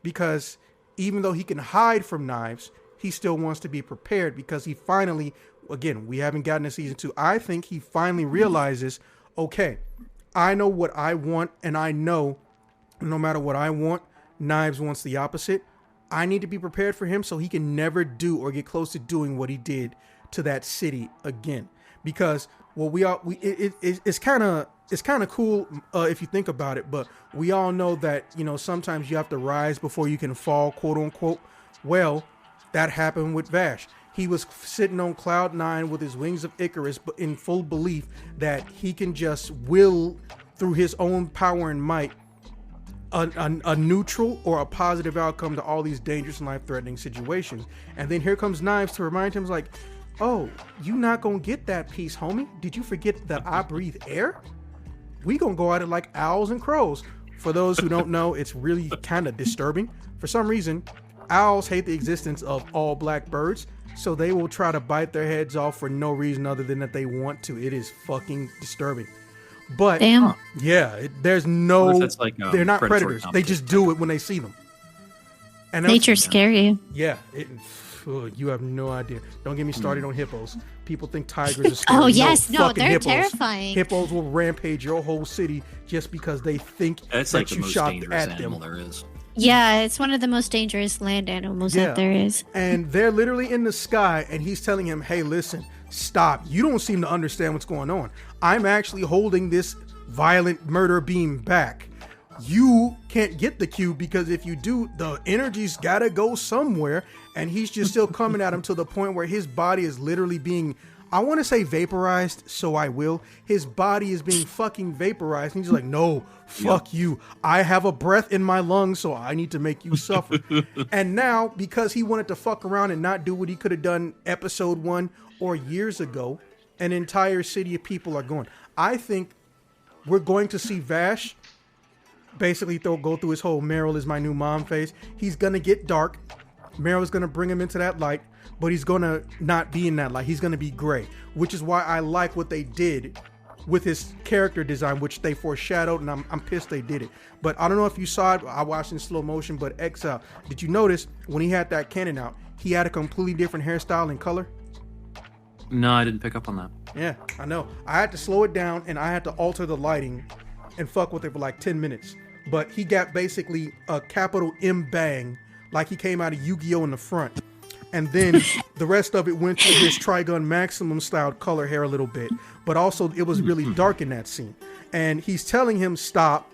Because even though he can hide from Knives, he still wants to be prepared, because he finally, again, we haven't gotten to season 2. I think he finally realizes, okay, I know what I want, and I know no matter what I want, Knives wants the opposite. I need to be prepared for him so he can never do or get close to doing what he did to that city again. Because it's kind of cool if you think about it, but we all know that, sometimes you have to rise before you can fall, quote unquote. Well, that happened with Vash. He was sitting on cloud 9 with his wings of Icarus, but in full belief that he can just will through his own power and might a neutral or a positive outcome to all these dangerous and life-threatening situations. And then here comes Knives to remind him, like, oh, you not gonna get that piece, homie. Did you forget that I breathe air? We gonna go at it like owls and crows. For those who don't know, it's really kind of disturbing. For some reason, owls hate the existence of all black birds, so they will try to bite their heads off for no reason other than that they want to. It is fucking disturbing. But
Damn.
there's
What
no.
if that's like,
they're not
predatory
predators. They just do it when they see them. And that's-
Nature's scary.
Yeah, you have no idea. Don't get me started on hippos. People think tigers are scary.
Oh yes, no,
fucking
they're
hippos.
terrifying.
Hippos will rampage your whole city just because they think
That's
that
like the
you
most
shot
dangerous
at
animal
them.
there is.
Yeah, it's one of the most dangerous land animals
Yeah.
that there is.
And they're literally in the sky, and he's telling him, "Hey, listen, stop. You don't seem to understand what's going on. I'm actually holding this violent murder beam back. You can't get the cube because if you do, the energy's gotta go somewhere." And he's just still coming at him to the point where his body is literally being, I want to say vaporized, so I will. His body is being fucking vaporized. And he's like, "No, fuck you. I have a breath in my lungs, so I need to make you suffer." And now, because he wanted to fuck around and not do what he could have done episode 1 or years ago, an entire city of people are going. I think we're going to see Vash basically go through his whole Meryl is my new mom phase. He's going to get dark. Meryl's going to bring him into that light, but he's going to not be in that light. He's going to be gray, which is why I like what they did with his character design, which they foreshadowed, and I'm pissed they did it. But I don't know if you saw it. I watched in slow motion, but Exile, did you notice when he had that cannon out, he had a completely different hairstyle and color?
No, I didn't pick up on that.
Yeah, I know. I had to slow it down, and I had to alter the lighting and fuck with it for like 10 minutes. But he got basically a capital M bang, like he came out of Yu-Gi-Oh! In the front. And then the rest of it went to his Trigun Maximum styled color hair a little bit. But also it was really dark in that scene. And he's telling him, stop,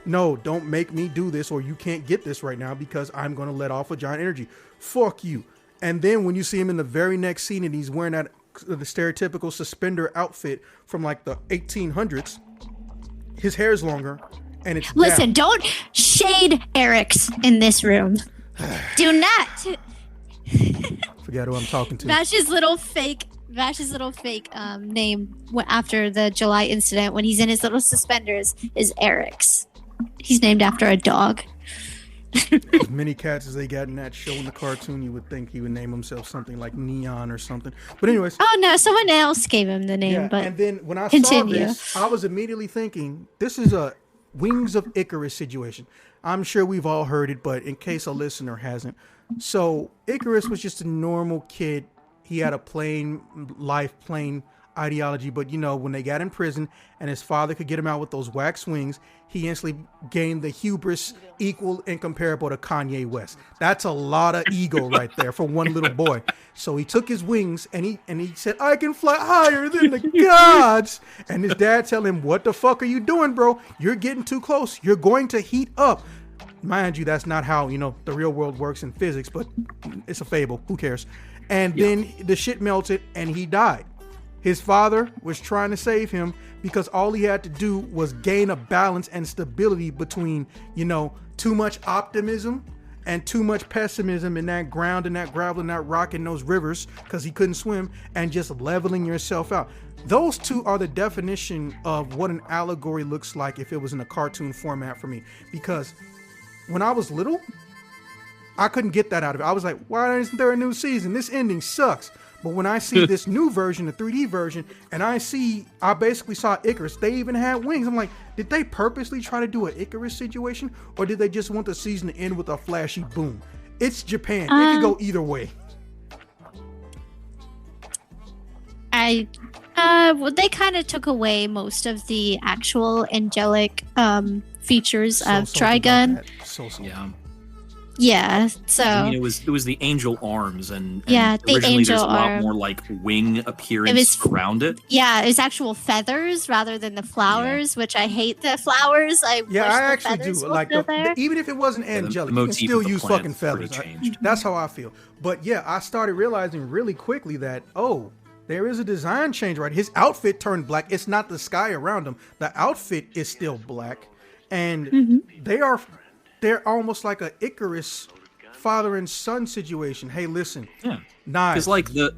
no, don't make me do this, or you can't get this right now because I'm going to let off a giant energy. Fuck you. And then when you see him in the very next scene and he's wearing the stereotypical suspender outfit from like the 1800s, his hair's longer. And it's
Listen, don't shade Eric's in this room. Do not.
Forget who I'm talking to.
Vash's little fake name after the July incident when he's in his little suspenders is Eric's. He's named after a dog.
As many cats as they got in that show in the cartoon, you would think he would name himself something like Neon or something. But anyways.
Oh no, someone else gave him the name.
Yeah,
but
and then when I
continue.
saw this, I was immediately thinking, this is a Wings of Icarus situation. I'm sure we've all heard it, but in case a listener hasn't. So Icarus was just a normal kid. He had a plain ideology, but when they got in prison and his father could get him out with those wax wings, he instantly gained the hubris equal and comparable to Kanye West. That's a lot of ego right there for one little boy. So he took his wings and he said, "I can fly higher than the gods." And his dad tell him, "What the fuck are you doing, bro? You're getting too close. You're going to heat up." Mind you, that's not how the real world works in physics, but it's a fable. Who cares? And then the shit melted and he died. His father was trying to save him because all he had to do was gain a balance and stability between, too much optimism and too much pessimism in that ground and that gravel and that rock in those rivers because he couldn't swim, and just leveling yourself out. Those two are the definition of what an allegory looks like if it was in a cartoon format for me. Because when I was little, I couldn't get that out of it. I was like, why isn't there a new season? This ending sucks. But when I see this new version, the 3D version, and I basically saw Icarus, they even had wings. I'm like, did they purposely try to do an Icarus situation? Or did they just want the season to end with a flashy boom? It's Japan. It could go either way.
Well, they kind of took away most of the actual angelic features of Trigun.
Yeah.
Yeah, so
I mean, it was the angel arms, and
the
originally
angel
there's a lot
arm.
more like wing appearance around it.
Yeah, it was actual feathers rather than the flowers, which I hate the flowers. I
actually do like even if it wasn't angelic, you can still use fucking feathers. That's how I feel. But yeah, I started realizing really quickly that there is a design change, right? His outfit turned black. It's not the sky around him. The outfit is still black, and they're almost like a Icarus father and son situation. Hey, listen.
Yeah.
Knives.
Because like the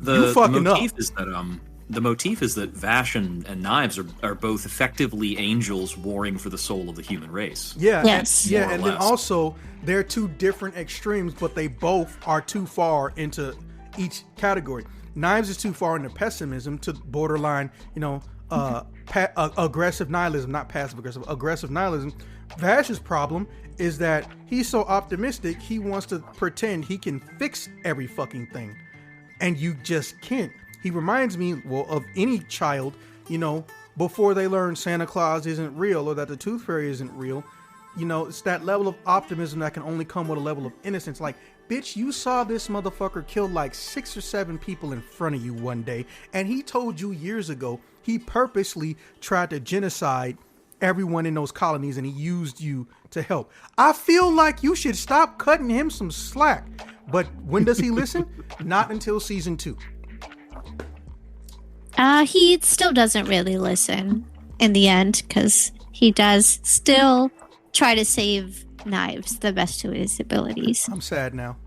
motif is that the motif is that Vash and Knives are both effectively angels warring for the soul of the human race.
Yeah.
Yes.
And then also they're two different extremes, but they both are too far into each category. Knives is too far into pessimism to borderline, aggressive nihilism, not passive aggressive, aggressive nihilism. Vash's problem is that he's so optimistic, he wants to pretend he can fix every fucking thing. And you just can't. He reminds me, well, of any child, you know, before they learn Santa Claus isn't real or that the Tooth Fairy isn't real. You know, it's that level of optimism that can only come with a level of innocence. Like, bitch, you saw this motherfucker kill like 6 or 7 people in front of you one day, and he told you years ago he purposely tried to genocide everyone in those colonies and he used you to help. I feel like you should stop cutting him some slack. But when does he listen? Not until season 2.
He still doesn't really listen in the end, because he does still try to save knives the best to his abilities.
I'm sad now.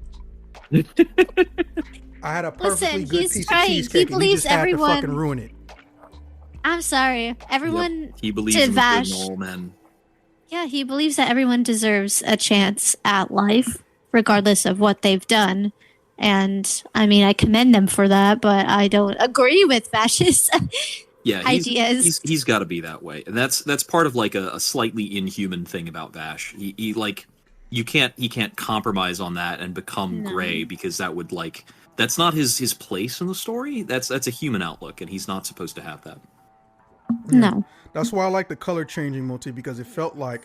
I had a perfectly good piece of cheesecake and he just had to fucking ruin it.
I'm sorry. Everyone.
Yep. He believes in
Vash,
good moral men.
Yeah, he believes that everyone deserves a chance at life, regardless of what they've done. And I mean, I commend them for that, but I don't agree with Vash's ideas.
He's got to be that way, and that's part of like a slightly inhuman thing about Vash. He like he can't compromise on that and become gray, because that would like that's not his place in the story. That's a human outlook, and he's not supposed to have that.
No.
That's why I like the color changing motif, because it felt like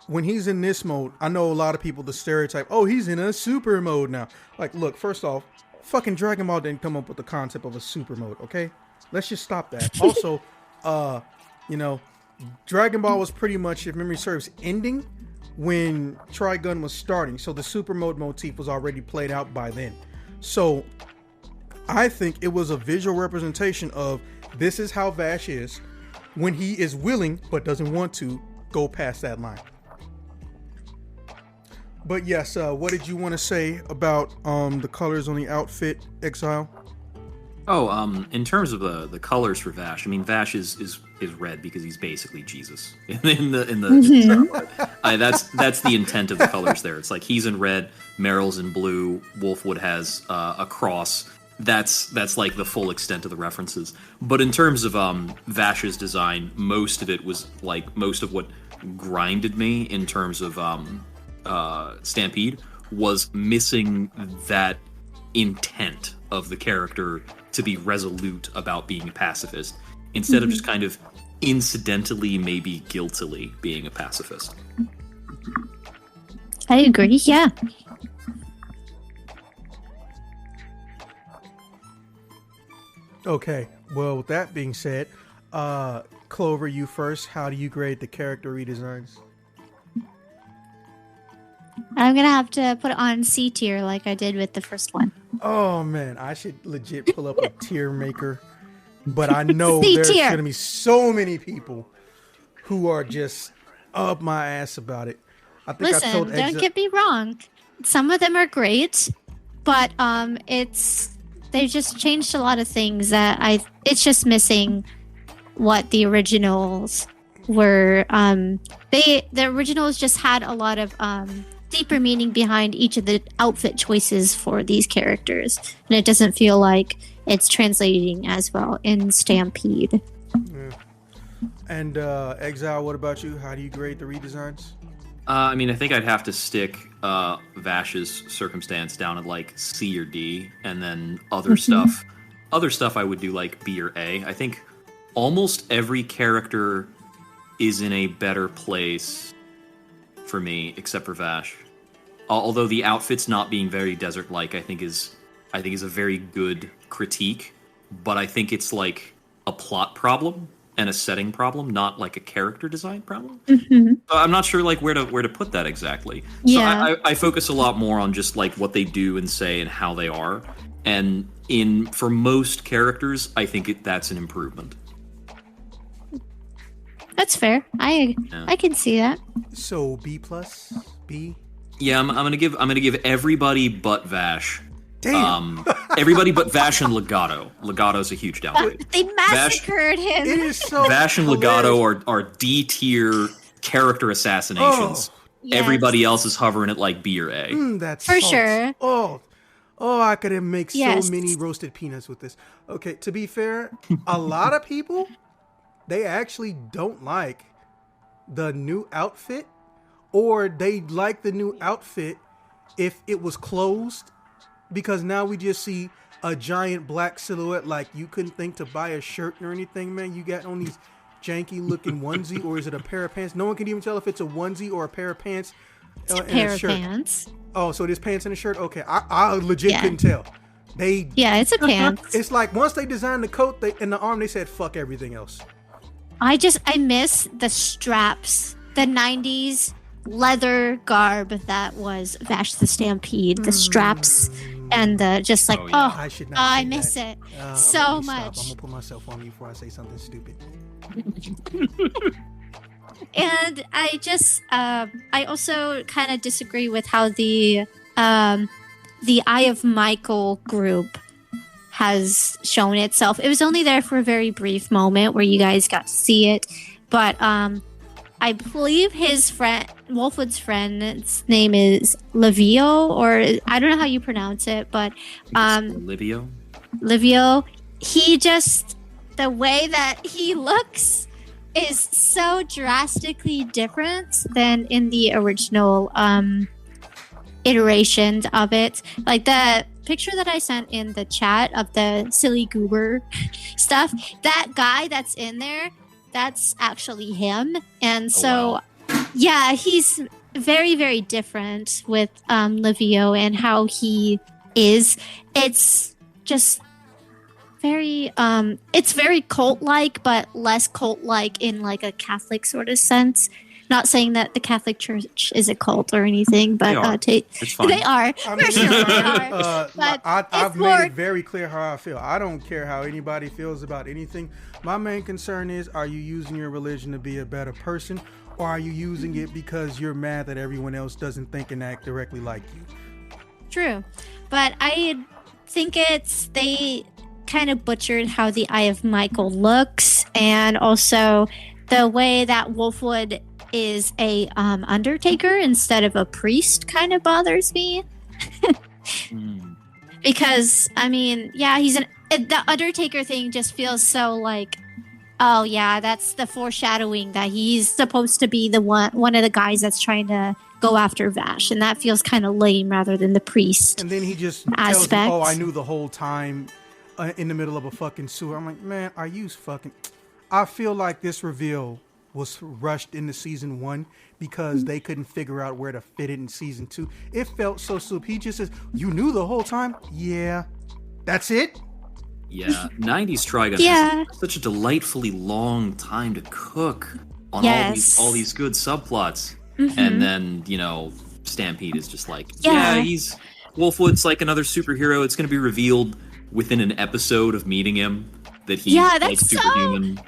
when he's in this mode, I know a lot of people, the stereotype, oh, he's in a super mode now. Like, look, first off, fucking Dragon Ball didn't come up with the concept of a super mode, okay? Let's just stop that. Also, you know, Dragon Ball was pretty much, if memory serves, ending when Trigun was starting. So the super mode motif was already played out by then. So I think it was a visual representation of this is how Vash is when he is willing but doesn't want to go past that line. But yes, what did you want to say about the colors on the outfit, Exile?
Oh, in terms of the colors for Vash, I mean, Vash is red because he's basically Jesus in the that's the intent of the colors there. It's like he's in red, Meryl's in blue, Wolfwood has a cross. That's like the full extent of the references. But in terms of Vash's design, most of it was like most of what grinded me in terms of Stampede was missing that intent of the character to be resolute about being a pacifist, instead of just kind of incidentally, maybe guiltily being a pacifist.
I agree, yeah.
Okay, well, with that being said, Clover, you first. How do you grade the character redesigns?
I'm going to have to put it on C tier like I did with the first one.
Oh, man, I should legit pull up a tier maker. But I know there's going to be so many people who are just up my ass about it. I think
Listen, don't get me wrong. Some of them are great, but they've just changed a lot of things that it's just missing what the originals were. The originals just had a lot of deeper meaning behind each of the outfit choices for these characters, and it doesn't feel like it's translating as well in Stampede.
Yeah. And Exile, what about you? How do you grade the redesigns?
I mean, I think I'd have to stick Vash's circumstance down at like C or D, and then other stuff I would do like B or A. I think almost every character is in a better place for me, except for Vash. Although the outfits not being very desert-like, I think is a very good critique. But I think it's like a plot problem and a setting problem, not like a character design problem.
Mm-hmm.
So I'm not sure like where to put that exactly.
Yeah.
So I focus a lot more on just like what they do and say and how they are. And for most characters, I think that's an improvement.
That's fair. I can see that.
So B plus B.
Yeah, I'm gonna give everybody but Vash.
Damn.
Everybody but Vash and Legato. Legato's a huge downgrade.
They massacred him.
It is so
Vash and Legato are D tier character assassinations.
Yes.
Everybody else is hovering at like B or A.
That's
For
salt.
sure.
Oh, I could make
Yes.
so many roasted peanuts with this. Okay, to be fair, a lot of people they actually don't like the new outfit, or they like the new outfit if it was closed, because now we just see a giant black silhouette. Like, you couldn't think to buy a shirt or anything, man. You got on these janky looking onesie, or is it a pair of pants? No one can even tell if it's a onesie or a pair of pants.
It's a pair of pants.
Oh, so it is pants and a shirt? Okay, I legit couldn't tell.
It's a pants.
It's like once they designed the coat and the arm, they said fuck everything else.
I miss the straps, the 90s leather garb that was Vash the Stampede, the straps and the just like, I miss it so much.
I'm gonna put myself on you before I say something stupid.
And I also kind of disagree with how the Eye of Michael group has shown itself. It was only there for a very brief moment where you guys got to see it, but I believe his friend, Wolfwood's friend's name is Livio, or I don't know how you pronounce it, but
Livio.
He just, the way that he looks is so drastically different than in the original iterations of it. Like the picture that I sent in the chat of the silly goober stuff, that guy that's in there, that's actually him. And so, yeah, he's very, very different with Livio and how he is. It's just very, it's very cult-like, but less cult-like in like a Catholic sort of sense. Not saying that the Catholic Church is a cult or anything, but
it's fine.
They are.
I
For sure they are. But
I've made it very clear how I feel. I don't care how anybody feels about anything. My main concern is, are you using your religion to be a better person, or are you using it because you're mad that everyone else doesn't think and act directly like you?
True. But I think they kind of butchered how the Eye of Michael looks, and also the way that Wolfwood is a undertaker instead of a priest kind of bothers me. Because I mean, yeah, the undertaker thing just feels so like, oh yeah, that's the foreshadowing that he's supposed to be the one of the guys that's trying to go after Vash, and that feels kind of lame rather than the priest.
And then he just tells me, oh, I knew the whole time in the middle of a fucking sewer. I'm like, man, are you fucking... I feel like this reveal was rushed into season 1 because they couldn't figure out where to fit it in season 2. It felt so stupid. He just says, you knew the whole time? Yeah. That's it?
Yeah. 90s Trigun has such a delightfully long time to cook on all these good subplots. And then, Stampede is just like, he's... Wolfwood's like another superhero. It's going to be revealed within an episode of meeting him that he's like superhuman.
So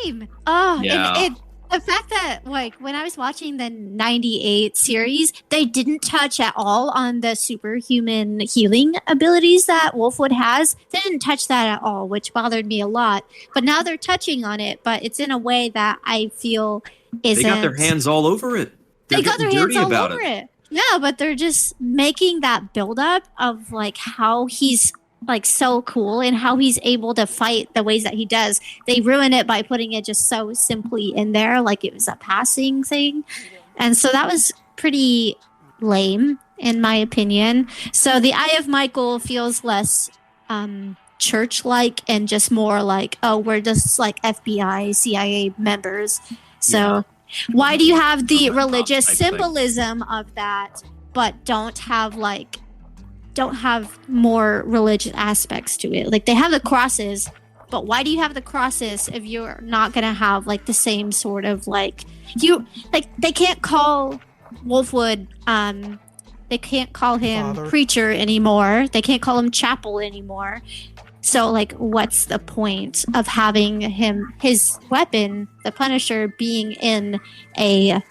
lame. Oh, and the fact that like when I was watching the 98 series, they didn't touch at all on the superhuman healing abilities that Wolfwood has. They didn't touch that at all, which bothered me a lot. But now they're touching on it, but it's in a way that I feel isn't.
They got their hands all over it.
They got their hands all over it. Yeah, but they're just making that buildup of like how he's like so cool and how he's able to fight the ways that he does. They ruin it by putting it just so simply in there, like it was a passing thing. And so that was pretty lame, in my opinion. So the Eye of Michael feels less church-like and just more like, oh, we're just like FBI, CIA members. So why do you have the religious symbolism of that, but don't have more religious aspects to it? Like they have the crosses, but why do you have the crosses if you're not gonna have like the same sort of like they can't call Wolfwood they can't call him Father. Preacher anymore. They can't call him Chapel anymore. So like what's the point of having his weapon, the Punisher, being in a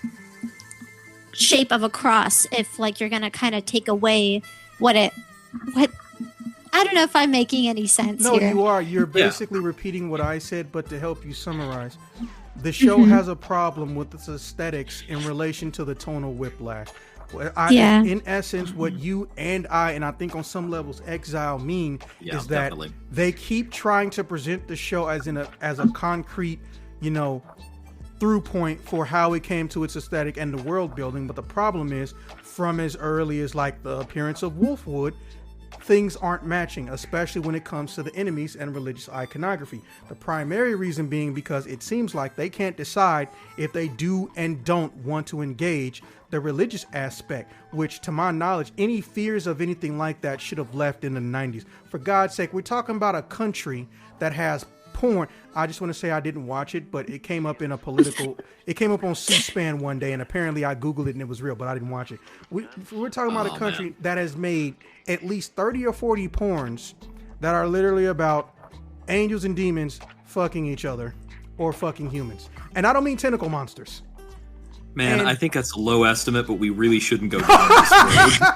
shape of a cross if like you're gonna kind of take away what I don't know if I'm making any sense here.
No, you are. You're basically repeating what I said, but to help you summarize. The show has a problem with its aesthetics in relation to the tonal whiplash. In essence, what you and I think on some levels Exile mean is that they keep trying to present the show as a concrete, through point for how it came to its aesthetic and the world building. But the problem is, from as early as like the appearance of Wolfwood, things aren't matching, especially when it comes to the enemies and religious iconography. The primary reason being because it seems like they can't decide if they do and don't want to engage the religious aspect, which to my knowledge, any fears of anything like that should have left in the 90s. For God's sake, we're talking about a country that has porn. I just want to say I didn't watch it, but it came up in a political, it came up on C-SPAN one day, and apparently I Googled it and it was real, but I didn't watch it. We're talking about a country that has made at least 30 or 40 porns that are literally about angels and demons fucking each other or fucking humans. And I don't mean tentacle monsters.
Man, I think that's a low estimate, but we really shouldn't go down this road.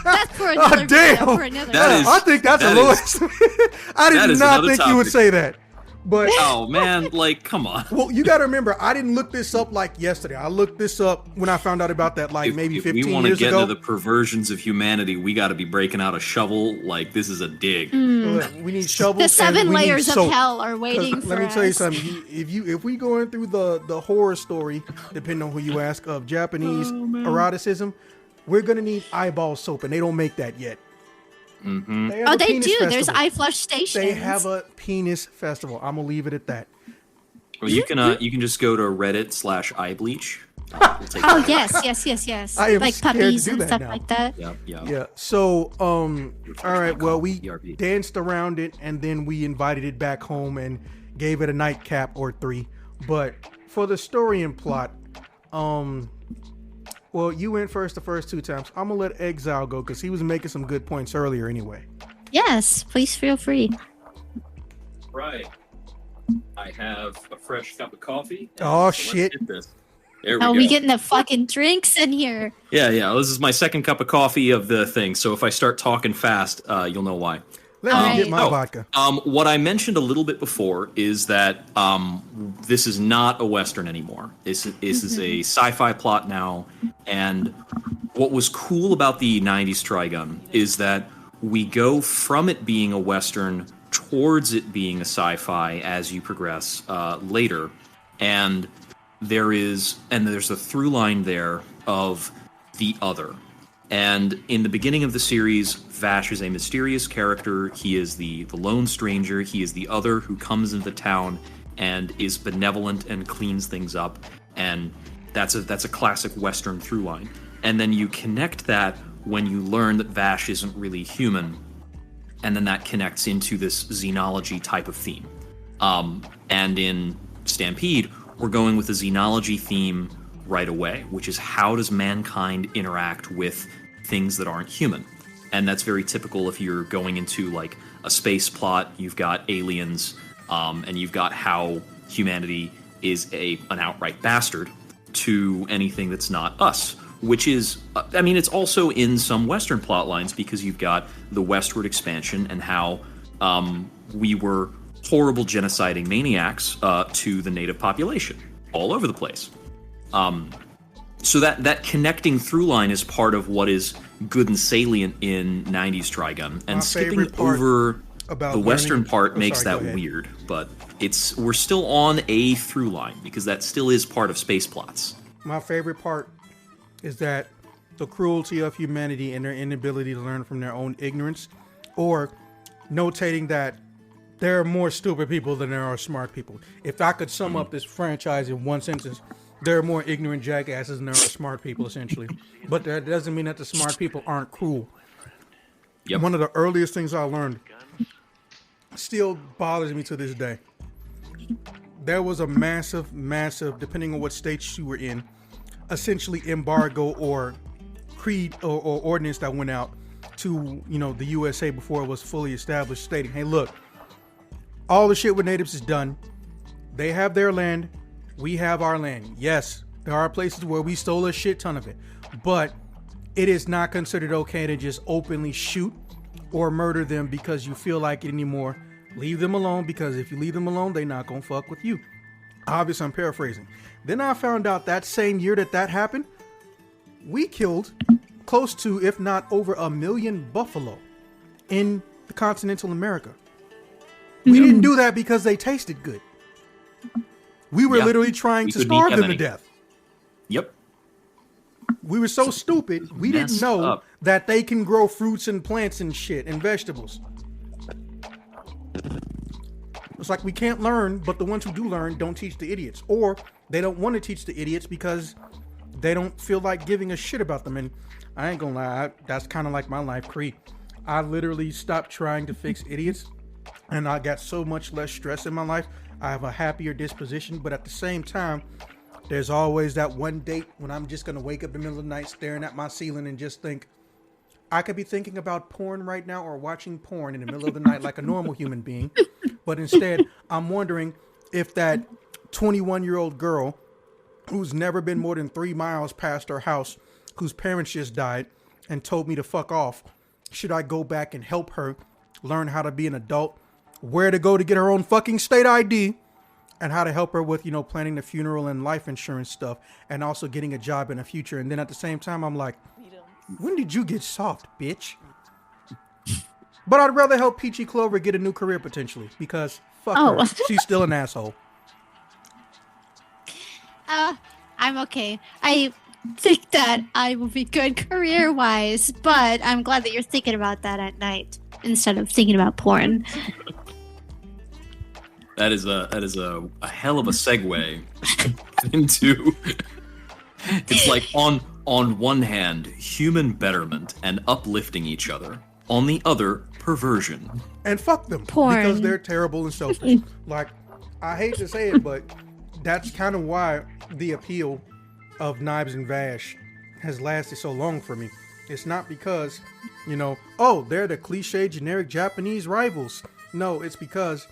That's for another video, for another
I think that's a low estimate. I did not think you would say that. But
oh man, like come on.
Well, you got to remember, I didn't look this up like yesterday. I looked this up when I found out about that maybe 15 years ago. If we want to get into
the perversions of humanity, we got to be breaking out a shovel. Like this is a dig.
We need shovels.
The 7 layers of hell are waiting for us.
Let me tell you something. If we going through the horror story, depending on who you ask, of Japanese eroticism, we're gonna need eyeball soap, and they don't make that yet.
Mm-hmm.
They do. Festival. There's eye flush stations.
They have a penis festival. I'm gonna leave it at that.
Well, you can just go to Reddit/iBleach.
Oh yes.
I am
like
scared
puppies
to do
and
that
stuff
now.
like that.
Yeah.
So, all right. Well, we danced around it, and then we invited it back home and gave it a nightcap or 3. But for the story and plot, well, you went first the first 2 times. I'm gonna let Exile go because he was making some good points earlier anyway.
Yes, please feel free.
Right. I have a fresh cup of coffee.
Oh, shit.
There we go.
We getting the fucking drinks in here.
Yeah. This is my second cup of coffee of the thing. So if I start talking fast, you'll know why.
Let me get my vodka.
What I mentioned a little bit before is that this is not a Western anymore. This is a sci-fi plot now. And what was cool about the 90s Trigun is that we go from it being a Western towards it being a sci-fi as you progress later. And there's a through line there of the other. And in the beginning of the series, Vash is a mysterious character. He is the lone stranger. He is the other who comes into the town and is benevolent and cleans things up. And that's a classic Western through line. And then you connect that when you learn that Vash isn't really human. And then that connects into this xenology type of theme. And in Stampede, we're going with a xenology theme right away, which is how does mankind interact with things that aren't human. And that's very typical if you're going into like a space plot. You've got aliens, and you've got how humanity is an outright bastard to anything that's not us, which is, it's also in some Western plot lines because you've got the westward expansion and how we were horrible genociding maniacs to the native population all over the place. So that connecting through line is part of what is good and salient in 90s Trigun. And skipping over the Western part makes that weird, but we're still on a through line because that still is part of space plots.
My favorite part is that the cruelty of humanity and their inability to learn from their own ignorance, or notating that there are more stupid people than there are smart people. If I could sum up this franchise in one sentence, there are more ignorant jackasses than there are smart people, essentially. But that doesn't mean that the smart people aren't cruel.
Yep.
One of the earliest things I learned still bothers me to this day. There was a massive, depending on what state you were in, essentially embargo or creed or ordinance that went out to, the USA before it was fully established, stating, hey, look, all the shit with natives is done. They have their land. We have our land. Yes, there are places where we stole a shit ton of it, but it is not considered okay to just openly shoot or murder them because you feel like it anymore. Leave them alone, because if you leave them alone, they're not gonna fuck with you. Obviously, I'm paraphrasing. Then I found out that same year that happened, we killed close to, if not over 1 million buffalo in the continental America. We didn't do that because they tasted good. We were
Yeah.
literally trying
We
to
couldn't eat
starve
that
them to
many.
death.
Yep.
We were so stupid. We didn't
Messed
know
up.
that they can grow fruits and plants and shit and vegetables. It's like we can't learn, but the ones who do learn don't teach the idiots. Or they don't want to teach the idiots because they don't feel like giving a shit about them. And I ain't gonna lie, that's kind of like my life creed. I literally stopped trying to fix idiots, and I got so much less stress in my life. I have a happier disposition, but at the same time, there's always that one date when I'm just gonna wake up in the middle of the night staring at my ceiling and just think, I could be thinking about porn right now or watching porn in the middle of the night like a normal human being. But instead, I'm wondering if that 21-year-old girl who's never been more than 3 miles past her house, whose parents just died and told me to fuck off, should I go back and help her learn how to be an adult, where to go to get her own fucking state ID, and how to help her with, planning the funeral and life insurance stuff, and also getting a job in the future. And then at the same time, I'm like, when did you get soft, bitch? But I'd rather help Peachy Clover get a new career potentially, because fuck her. She's still an asshole.
I'm okay. I think that I will be good career-wise, but I'm glad that you're thinking about that at night instead of thinking about porn.
That is a hell of a segue into. It's like on one hand, human betterment and uplifting each other. On the other, perversion.
And fuck them.
Porn.
Because they're terrible and selfish. Like, I hate to say it, but that's kind of why the appeal of Knives and Vash has lasted so long for me. It's not because, they're the cliche generic Japanese rivals. No, it's because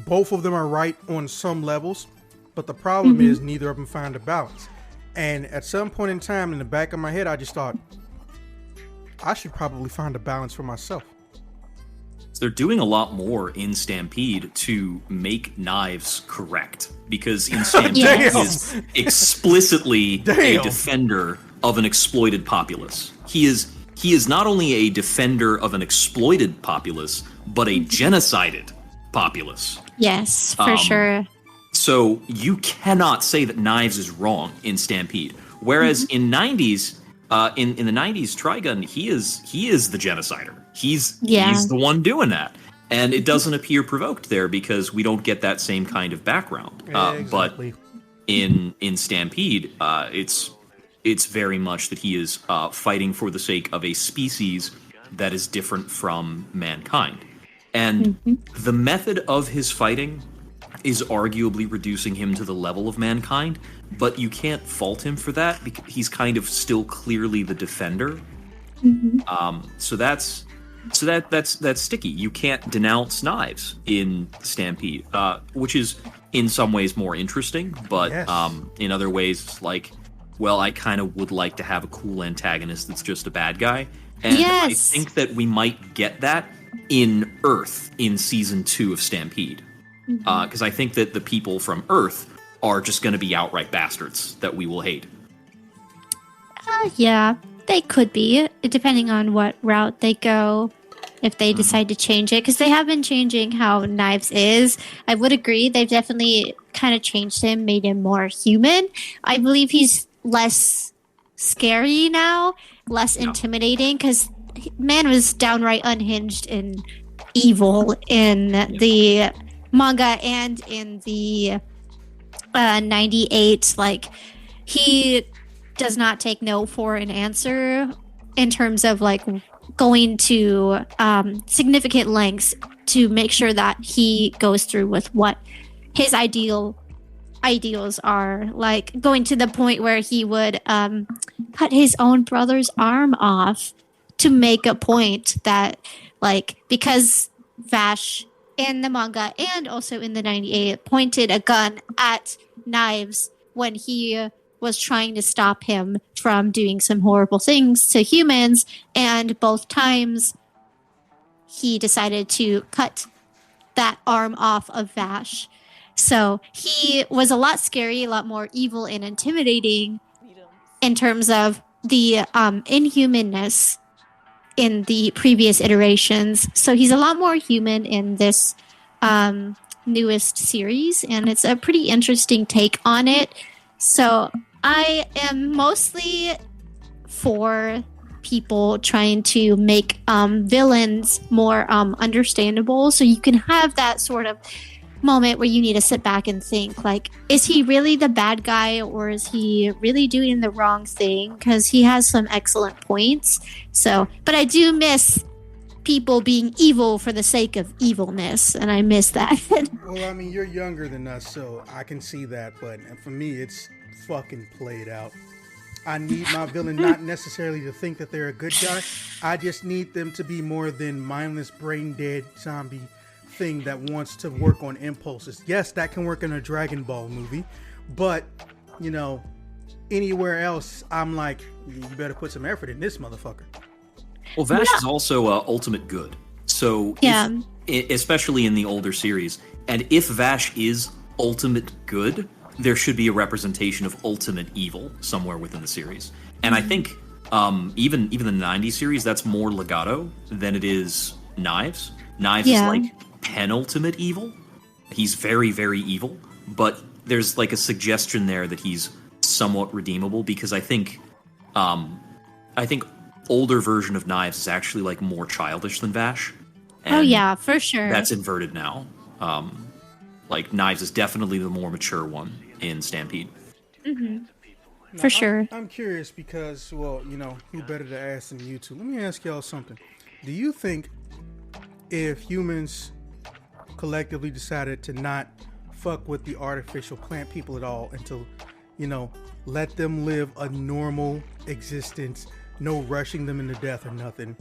both of them are right on some levels, but the problem is neither of them find a balance. And at some point in time, in the back of my head, I just thought, I should probably find a balance for myself.
So they're doing a lot more in Stampede to make Knives correct, because in Stampede
Yes.
he is explicitly a defender of an exploited populace. He is not only a defender of an exploited populace, but a genocided populace.
Yes, for sure.
So you cannot say that Knives is wrong in Stampede. Whereas in 90s, in the 90s, Trigun, he is the genocider. He's the one doing that. And it doesn't appear provoked there because we don't get that same kind of background.
Exactly.
But in Stampede, it's very much that he is fighting for the sake of a species that is different from mankind. And the method of his fighting is arguably reducing him to the level of mankind, but you can't fault him for that because he's kind of still clearly the defender. So that's sticky. You can't denounce Knives in Stampede, which is in some ways more interesting, but in other ways it's like, well, I kind of would like to have a cool antagonist that's just a bad guy. And I think that we might get that in Earth in season 2 of Stampede. Because I think that the people from Earth are just going to be outright bastards that we will hate.
Yeah, they could be, depending on what route they go, if they decide to change it. Because they have been changing how Knives is. I would agree, they've definitely kind of changed him, made him more human. I believe he's less scary now, less intimidating, because man was downright unhinged and evil in the manga and in the 98. Like, he does not take no for an answer in terms of like going to significant lengths to make sure that he goes through with what his ideals are, like going to the point where he would cut his own brother's arm off to make a point that, like, because Vash in the manga and also in the 98 pointed a gun at Knives when he was trying to stop him from doing some horrible things to humans, and both times he decided to cut that arm off of Vash. So he was a lot scary, a lot more evil and intimidating in terms of the inhumanness in the previous iterations. So he's a lot more human in this newest series, and it's a pretty interesting take on it. So I am mostly for people trying to make villains more understandable, so you can have that sort of moment where you need to sit back and think, like, is he really the bad guy, or is he really doing the wrong thing? Because he has some excellent points. So, but I do miss people being evil for the sake of evilness, and I miss that.
Well, I mean, you're younger than us, so I can see that, but for me, it's fucking played out. I need my villain not necessarily to think that they're a good guy. I just need them to be more than mindless, brain-dead zombie thing that wants to work on impulses. Yes, that can work in a Dragon Ball movie, but, you know, anywhere else, I'm like, you better put some effort in this motherfucker.
Well, Vash is also ultimate good. So, especially in the older series, and if Vash is ultimate good, there should be a representation of ultimate evil somewhere within the series. And I think even the 90s series, that's more Legato than it is Knives. Knives is like penultimate evil. He's very, very evil, but there's like a suggestion there that he's somewhat redeemable, because I think older version of Knives is actually like more childish than Vash. And
for sure.
That's inverted now. Like Knives is definitely the more mature one in Stampede.
Mm-hmm. For sure.
I'm curious because, well, you know, who better to ask than you two? Let me ask y'all something. Do you think if humans collectively decided to not fuck with the artificial plant people at all and to, you know, let them live a normal existence, no rushing them into death or nothing,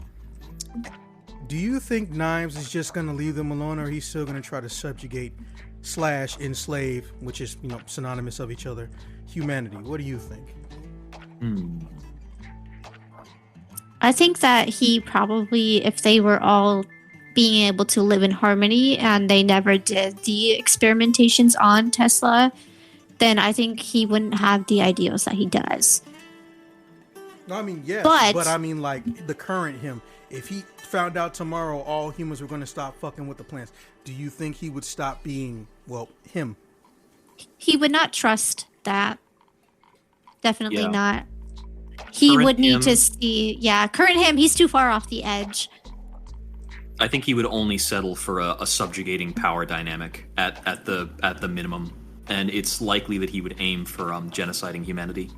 do you think Knives is just going to leave them alone, or he's still going to try to subjugate / enslave, which is, you know, synonymous of each other, humanity? What do you think?
I think that he probably, if they were all being able to live in harmony and they never did the experimentations on Tesla, then I think he wouldn't have the ideals that he does.
No, I mean, yes, but I mean, like, the current him. If he found out tomorrow all humans were going to stop fucking with the plants, do you think he would stop being, well, him?
He would not trust that. Definitely not. He would need to see, current him, he's too far off the edge.
I think he would only settle for a subjugating power dynamic at the minimum, and it's likely that he would aim for genociding humanity.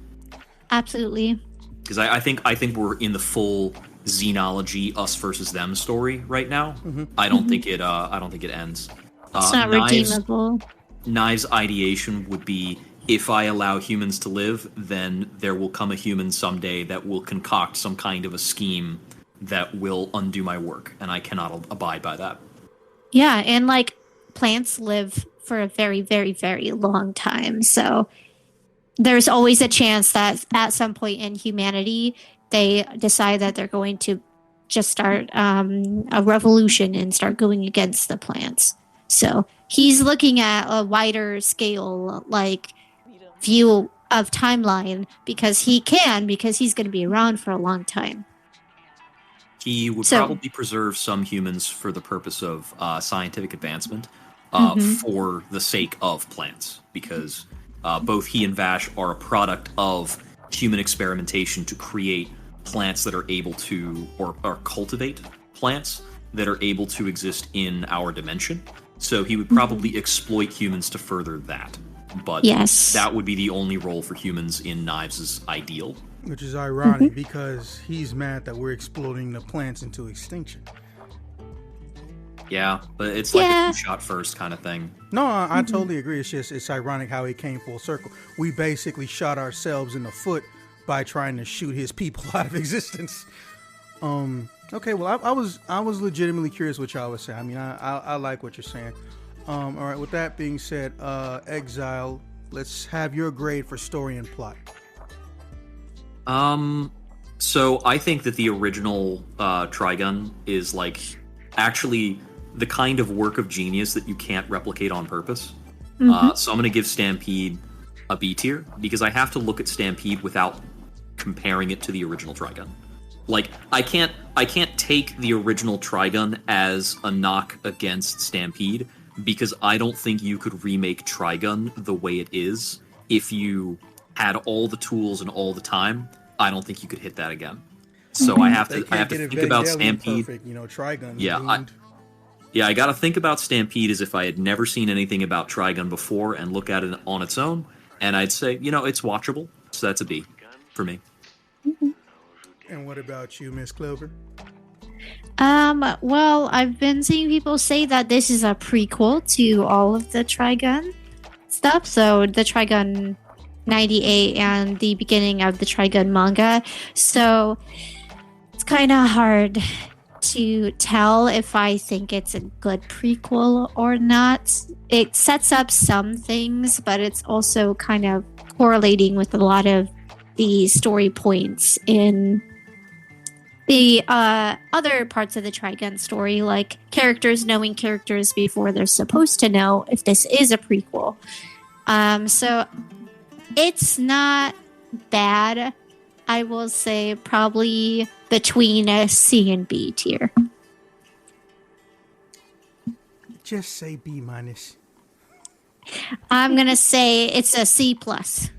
Absolutely.
Because I think we're in the full xenology us versus them story right now. Mm-hmm. I don't think it ends.
It's not redeemable.
Knives' ideation would be, if I allow humans to live, then there will come a human someday that will concoct some kind of a scheme that will undo my work, and I cannot abide by that.
Yeah, and like plants live for a very, very, very long time, so there's always a chance that at some point in humanity they decide that they're going to just start a revolution and start going against the plants. So he's looking at a wider scale, like, view of timeline because he's going to be around for a long time.
He would probably preserve some humans for the purpose of scientific advancement, for the sake of plants, because both he and Vash are a product of human experimentation to create plants that are able to, or cultivate plants that are able to exist in our dimension. So he would probably exploit humans to further that. But that would be the only role for humans in Knives' ideal.
Which is ironic because he's mad that we're exploding the plants into extinction.
Yeah, but it's like a two-shot first kind of thing. No,
I totally agree. It's just, it's ironic how it came full circle. We basically shot ourselves in the foot by trying to shoot his people out of existence. Okay, well, I was legitimately curious what y'all was saying. I mean, I like what you're saying. All right, with that being said, Exile, let's have your grade for story and plot.
So I think that the original Trigun is like actually the kind of work of genius that you can't replicate on purpose. So I'm going to give Stampede a B tier because I have to look at Stampede without comparing it to the original Trigun. Like I can't take the original Trigun as a knock against Stampede because I don't think you could remake Trigun the way it is if you had all the tools and all the time. I don't think you could hit that again. So I have to think about Stampede.
Perfect, Trigun.
Yeah, I got to think about Stampede as if I had never seen anything about Trigun before and look at it on its own, and I'd say, it's watchable. So that's a B for me.
And what about you, Miss Clover?
Well, I've been seeing people say that this is a prequel to all of the Trigun stuff. So the Trigun 98 and the beginning of the Trigun manga. So it's kind of hard to tell if I think it's a good prequel or not. It sets up some things, but it's also kind of correlating with a lot of the story points in the other parts of the Trigun story, like characters knowing characters before they're supposed to know, if this is a prequel. So it's not bad. I will say probably between a C and B tier.
Just say B minus.
I'm going to say it's a C plus.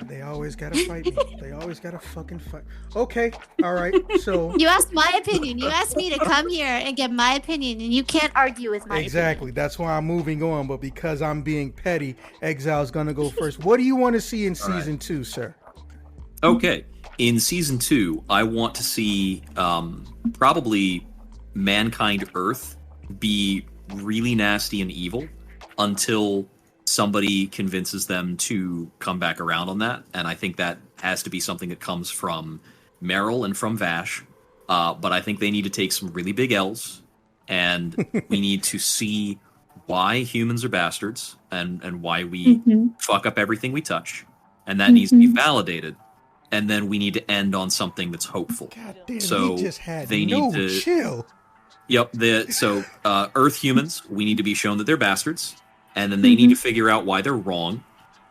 They always gotta fight me. They always gotta fucking fight. Okay, all right. So
you asked my opinion. You asked me to come here and give my opinion, and you can't argue with my
exactly.
opinion.
That's why I'm moving on. But because I'm being petty, Exile's gonna go first. What do you want to see in season 2, sir?
Okay, in season 2, I want to see probably Mankind Earth be really nasty and evil until somebody convinces them to come back around on that, and I think that has to be something that comes from Meryl and from Vash, but I think they need to take some really big L's, and we need to see why humans are bastards, and why we fuck up everything we touch, and that needs to be validated, and then we need to end on something that's hopeful.
God damn,
so
just had
they need to
chill.
Yep, Earth humans, we need to be shown that they're bastards, and then they need to figure out why they're wrong,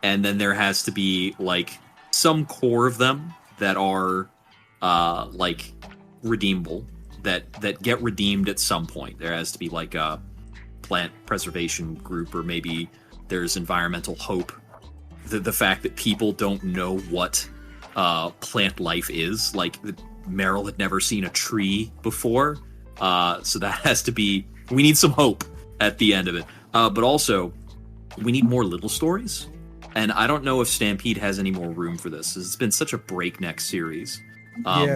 and then there has to be like some core of them that are like redeemable, that get redeemed at some point. There has to be like a plant preservation group, or maybe there's environmental hope. The fact that people don't know what plant life is, like Meryl had never seen a tree before, so that has to be. We need some hope at the end of it. But also, we need more little stories. And I don't know if Stampede has any more room for this. It's been such a breakneck series.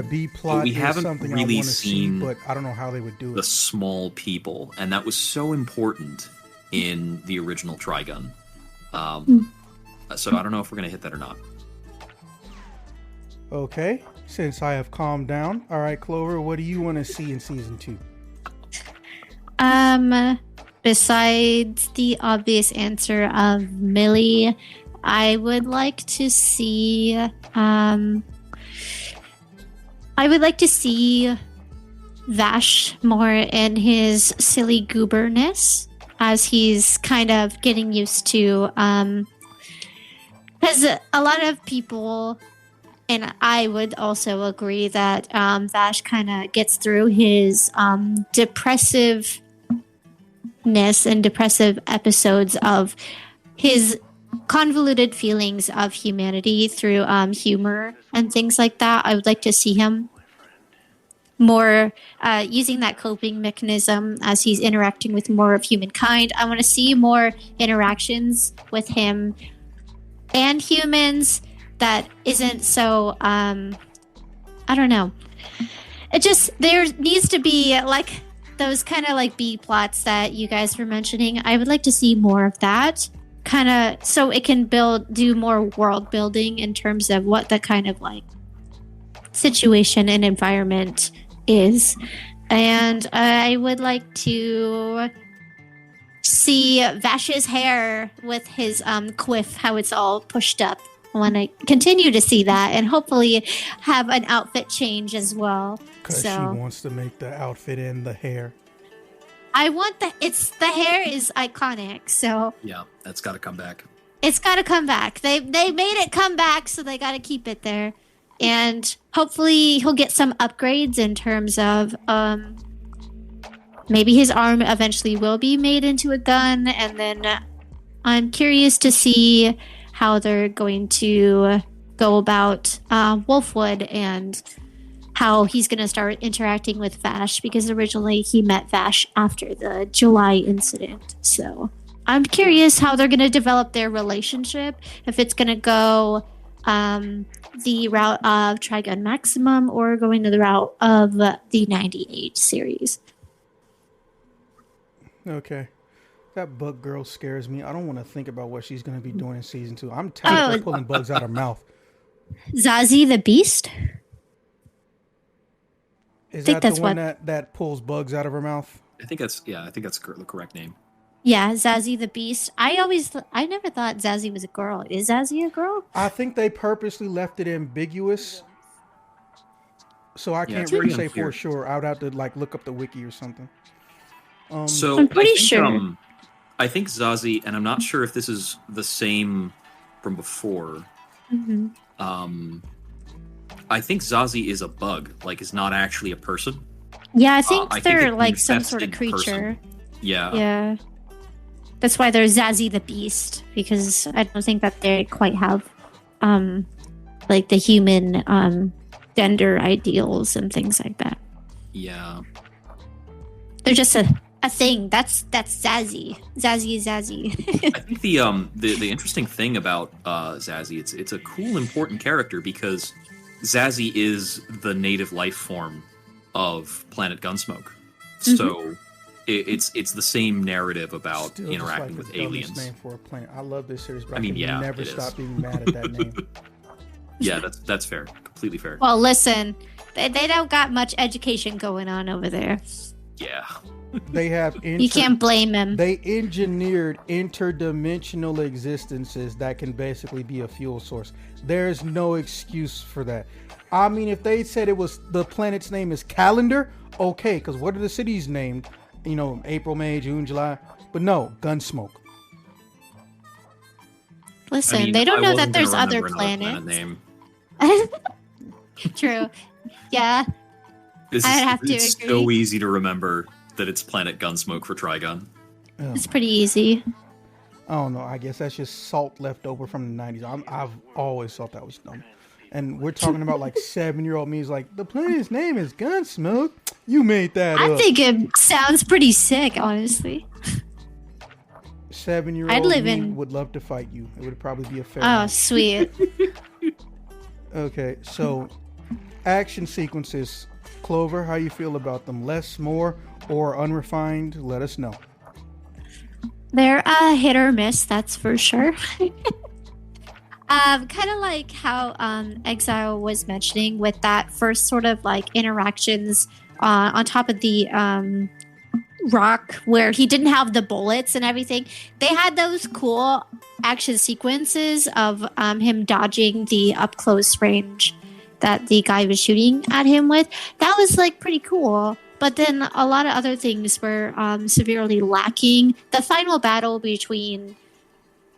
B plot.
We haven't really seen,
but I don't know how they would do it.
The small people, and that was so important in the original Trigun. So I don't know if we're going to hit that or not.
Okay, since I have calmed down. All right, Clover, what do you want to see in season 2?
Besides the obvious answer of Millie, I would like to see Vash more in his silly gooberness, as he's kind of getting used to, because a lot of people, and I would also agree that Vash kind of gets through his depressiveness and depressive episodes of his convoluted feelings of humanity through humor and things like that. I would like to see him more using that coping mechanism as he's interacting with more of humankind. I want to see more interactions with him and humans that isn't so I don't know. It just, there needs to be like those kind of like B plots that you guys were mentioning. I would like to see more of that, kind of, so it can do more world building in terms of what the kind of like situation and environment is. And I would like to see Vash's hair with his quiff, how it's all pushed up. I want to continue to see that, and hopefully have an outfit change as well.
Because she wants to make the outfit and the hair.
I want the hair is iconic, so
yeah, that's got to come back.
It's got to come back. They made it come back, so they got to keep it there, and hopefully he'll get some upgrades in terms of maybe his arm eventually will be made into a gun, and then I'm curious to see how they're going to go about Wolfwood and how he's going to start interacting with Vash, because originally he met Vash after the July incident. So I'm curious how they're going to develop their relationship, if it's going to go the route of Trigun Maximum or going to the route of the 98 series.
Okay. That bug girl scares me. I don't want to think about what she's going to be doing in season 2. I'm tired of pulling bugs out of her mouth.
Zazie the Beast?
Is that the one that pulls bugs out of her mouth?
I think that's the correct name.
Yeah, Zazie the Beast. I never thought Zazie was a girl. Is Zazie a girl?
I think they purposely left it ambiguous. So I can't really say for sure. I would have to look up the wiki or something.
So
I'm pretty sure.
I think Zazie, and I'm not sure if this is the same from before.
Mm-hmm.
I think Zazie is a bug, is not actually a person.
Yeah, I think they're some sort of creature.
Person. Yeah.
Yeah. That's why they're Zazie the Beast, because I don't think that they quite have the human gender ideals and things like that.
Yeah.
They're just a thing. That's Zazie. Zazie is Zazie.
I think the interesting thing about Zazie, it's a cool, important character because Zazie is the native life form of Planet Gunsmoke. Mm-hmm. So it's the same narrative about
Still
interacting with aliens.
Name for a planet. I love this series, but
I mean,
can never stop being mad at that name.
Yeah, that's fair. Completely fair.
Well, listen, they don't got much education going on over there.
Yeah.
They have
you can't blame them.
They engineered interdimensional existences that can basically be a fuel source. There's no excuse for that. I mean, if they said it was the planet's name is Calendar, okay, because what are the cities named? April, May, June, July. But no, Gunsmoke.
Listen, they don't know that there's other planets.
Name.
True. Yeah.
It's
agree.
So easy to remember that it's Planet Gunsmoke for Trigun.
It's pretty easy.
I don't know. I guess that's just salt left over from the 90s. I've always thought that was dumb. And we're talking about 7-year-old me is the planet's name is Gunsmoke. You made that up.
I think it sounds pretty sick, honestly.
7-year-old me would love to fight you. It would probably be a fair
Oh, sweet.
Okay, so action sequences. Clover, how you feel about them? Less, more, or unrefined? Let us know.
They're a hit or miss, that's for sure. Kind of like how Exile was mentioning with that first sort of interactions on top of the rock where he didn't have the bullets and everything. They had those cool action sequences of him dodging the up close range that the guy was shooting at him with. That was pretty cool. But then a lot of other things were severely lacking. The final battle between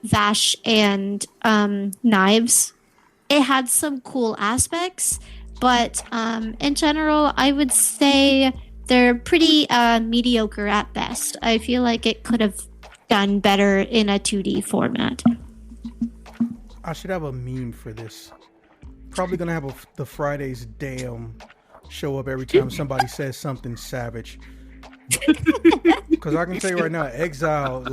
Vash and Knives, it had some cool aspects, but in general, I would say they're pretty mediocre at best. I feel like it could have done better in a 2D format.
I should have a meme for this. Probably gonna have the Friday's damn show up every time somebody says something savage. Because I can tell you right now, Exile,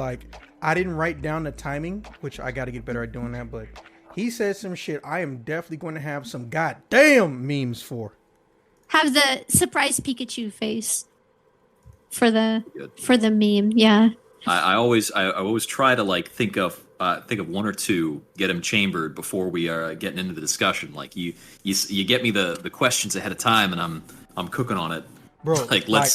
I didn't write down the timing, which I got to get better at doing that, but he said some shit I am definitely going to have some goddamn memes for.
Have the surprise Pikachu face for the meme, yeah.
I always try to think of one or two, get them chambered before we are getting into the discussion. You get me the questions ahead of time, and I'm cooking on it.
Bro,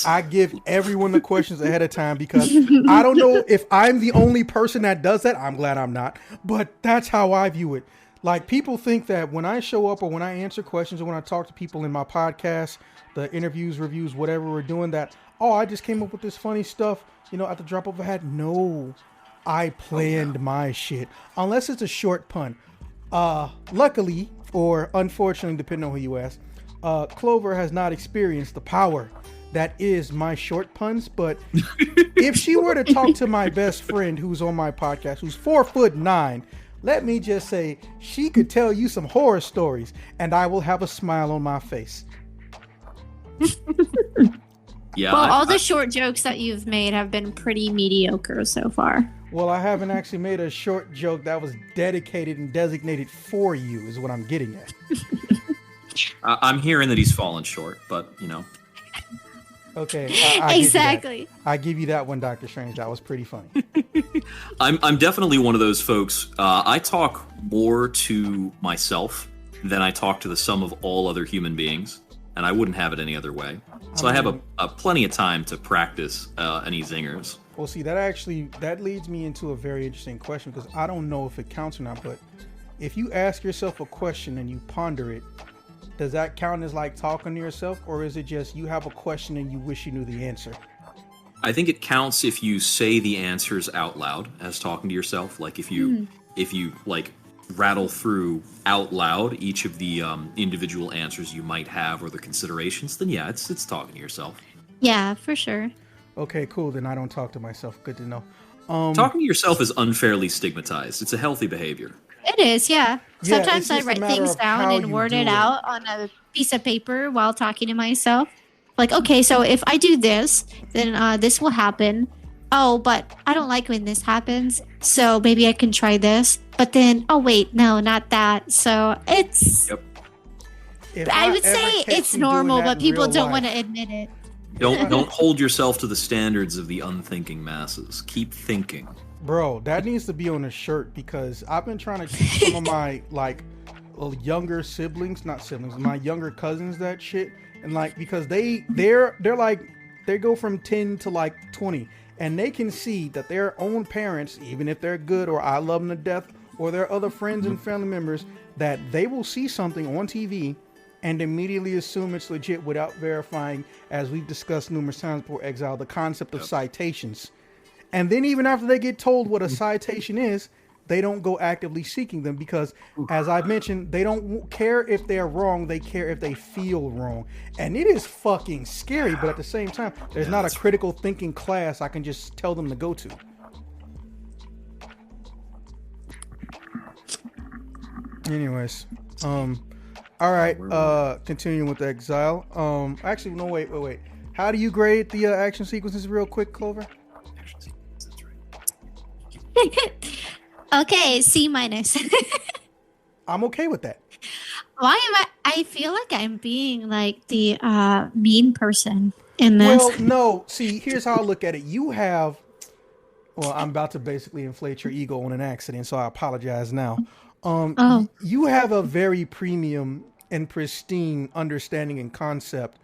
I give everyone the questions ahead of time because I don't know if I'm the only person that does that. I'm glad I'm not, but that's how I view it. People think that when I show up or when I answer questions or when I talk to people in my podcast, the interviews, reviews, whatever we're doing, that, I just came up with this funny stuff, at the drop of a hat. No, I planned my shit. Unless it's a short pun. Luckily, or unfortunately, depending on who you ask, Clover has not experienced the power that is my short puns. But if she were to talk to my best friend who's on my podcast, who's 4'9", let me just say she could tell you some horror stories, and I will have a smile on my face.
Yeah.
Well, all the short jokes that you've made have been pretty mediocre so far.
Well, I haven't actually made a short joke that was dedicated and designated for you, is what I'm getting at.
I'm hearing that he's fallen short, but
Okay.
Exactly.
I give you that one, Dr. Strange. That was pretty funny.
I'm definitely one of those folks. I talk more to myself than I talk to the sum of all other human beings, and I wouldn't have it any other way. So I have a plenty of time to practice any zingers.
Well, see, that leads me into a very interesting question, because I don't know if it counts or not, but if you ask yourself a question and you ponder it, does that count as like talking to yourself, or is it just you have a question and you wish you knew the answer?
I think it counts if you say the answers out loud as talking to yourself. Like if you like rattle through out loud each of the individual answers you might have or the considerations, then yeah, it's talking to yourself.
Yeah, for sure.
Okay, cool. Then I don't talk to myself. Good to know.
Talking to yourself is unfairly stigmatized. It's a healthy behavior.
It is, yeah.
Yeah,
Sometimes
it's
I
just a
write
matter
things
of
down
how
and
you
word
do
it
it.
out on a piece of paper while talking to myself. Like, okay, so if I do this, then this will happen. Oh, but I don't like when this happens, so maybe I can try this. But then, oh wait, no, not that. So it's...
Yep.
If
I would
ever
say
catch
it's
you doing
normal,
that
but
in
people
real
don't
life-
want to admit it.
Don't hold yourself to the standards of the unthinking masses. Keep thinking.
Bro, that needs to be on a shirt, because I've been trying to teach some of my younger siblings, not siblings, my younger cousins that shit, and because they're like they go from 10 to 20, and they can see that their own parents, even if they're good or I love them to death, or their other friends and family members, that they will see something on TV and immediately assume it's legit without verifying, as we've discussed numerous times before, Exile, the concept of citations. And then even after they get told what a citation is, they don't go actively seeking them, because, as I've mentioned, they don't care if they're wrong. They care if they feel wrong. And it is fucking scary, but at the same time, there's not a critical thinking class I can just tell them to go to. Anyways, all right, continuing with Exile. Actually, no, wait. How do you grade the action sequences real quick, Clover?
Okay, C-.
I'm okay with that.
Why am I feel like I'm being like the mean person in this.
Well, no. See, here's how I look at it. I'm about to basically inflate your ego on an accident, so I apologize now. You have a very premium and pristine understanding and concept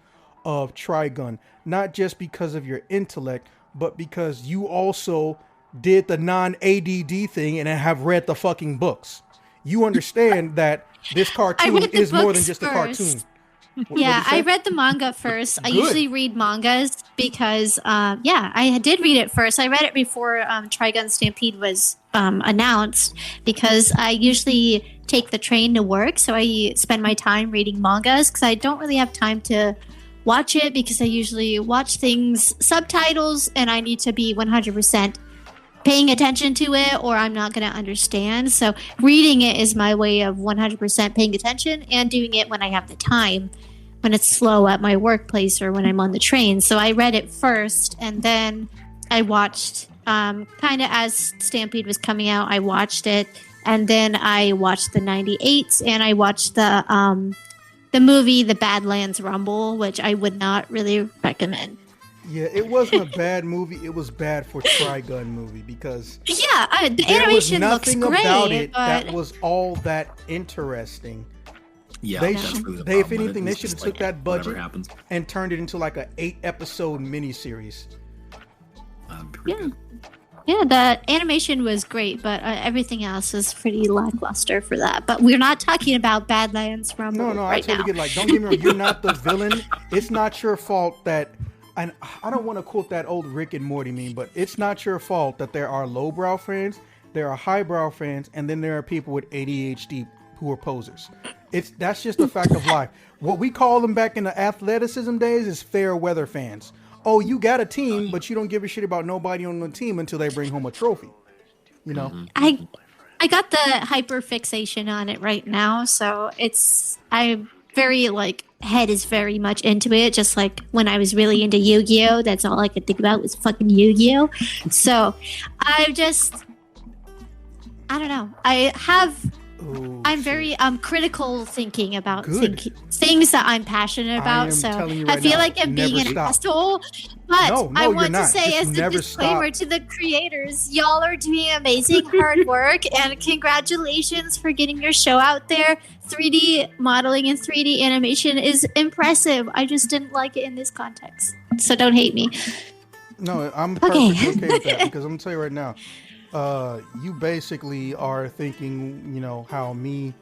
of Trigun, not just because of your intellect, but because you also did the non-ADD thing and have read the fucking books. You understand that this cartoon is more than just a cartoon.
I read the manga first. I usually read mangas because, I did read it first. I read it before Trigun Stampede was announced, because I usually take the train to work, so I spend my time reading mangas because I don't really have time to watch it, because I usually watch things subtitles and I need to be 100% paying attention to it or I'm not going to understand. So reading it is my way of 100% paying attention and doing it when I have the time, when it's slow at my workplace or when I'm on the train. So I read it first, and then I watched kind of as Stampede was coming out, I watched it, and then I watched the 98s, and I watched the movie The Badlands Rumble, which I would not really recommend.
Yeah, it wasn't a bad movie. It was bad for Trigun movie, because
the animation looks great,
about it
but
that was all that interesting.
Yeah,
that's really the problem. If anything, they should have took that budget
happens
and turned it into like an 8-episode miniseries.
Yeah, the animation was great, but everything else was pretty lackluster for that. But we're not talking about Badlands Rumble
I totally get, don't get me wrong, you're not the villain. It's not your fault that, and I don't want to quote that old Rick and Morty meme, but it's not your fault that there are lowbrow fans, there are highbrow fans, and then there are people with ADHD who are posers. That's just a fact of life. What we call them back in the athleticism days is fair weather fans. Oh, you got a team, but you don't give a shit about nobody on the team until they bring home a trophy. You know?
I got the hyper fixation on it right now, so I'm very head is very much into it. Just like when I was really into Yu-Gi-Oh, that's all I could think about was fucking Yu-Gi-Oh. So I don't know. I'm very critical thinking about things that I'm passionate about. So I feel like I'm being an asshole. But I want to say as a disclaimer to the creators, y'all are doing amazing hard work and congratulations for getting your show out there. 3D modeling and 3D animation is impressive. I just didn't like it in this context. So don't hate me.
No, I'm perfectly okay with that because I'm going to tell you right now. You basically are thinking, how me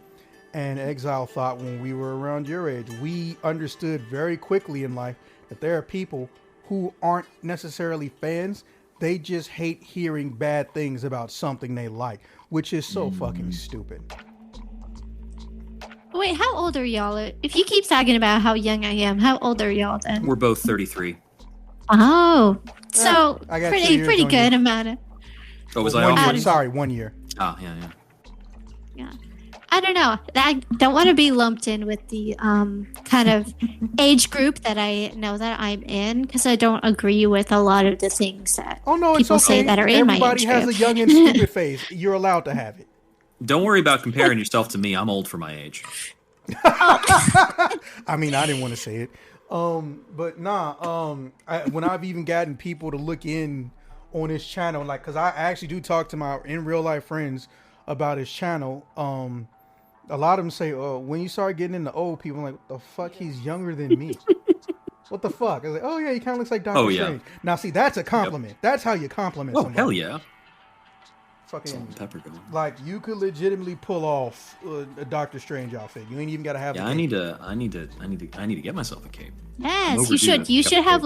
and Exile thought when we were around your age. We understood very quickly in life that there are people who aren't necessarily fans. They just hate hearing bad things about something they like, which is so fucking stupid.
Wait, how old are y'all? If you keep talking about how young I am, how old are y'all then?
We're both 33.
Oh, so
I got
pretty good amount of...
Oh, was I off?
Sorry, 1 year.
Oh, yeah.
I don't know. I don't want to be lumped in with the kind of age group that I know that I'm in because I don't agree with a lot of the things that people say that are in my age
group. Everybody has a young and stupid phase. You're allowed to have it.
Don't worry about comparing yourself to me. I'm old for my age.
I mean, I didn't want to say it. But nah, when I've even gotten people to look in on his channel, because I actually do talk to my in real life friends about his channel. A lot of them say, when you start getting into old people, I'm like, what the fuck? He's younger than me. What the fuck? I was like, oh yeah, he kind of looks like Dr. Strange. Now see, that's a compliment. Yep. That's how you compliment somebody.
Hell yeah.
Fucking
pepper going.
Like you could legitimately pull off a Doctor Strange outfit. You ain't even gotta have.
Yeah, I need to get myself a cape.
Yes, you should. You should have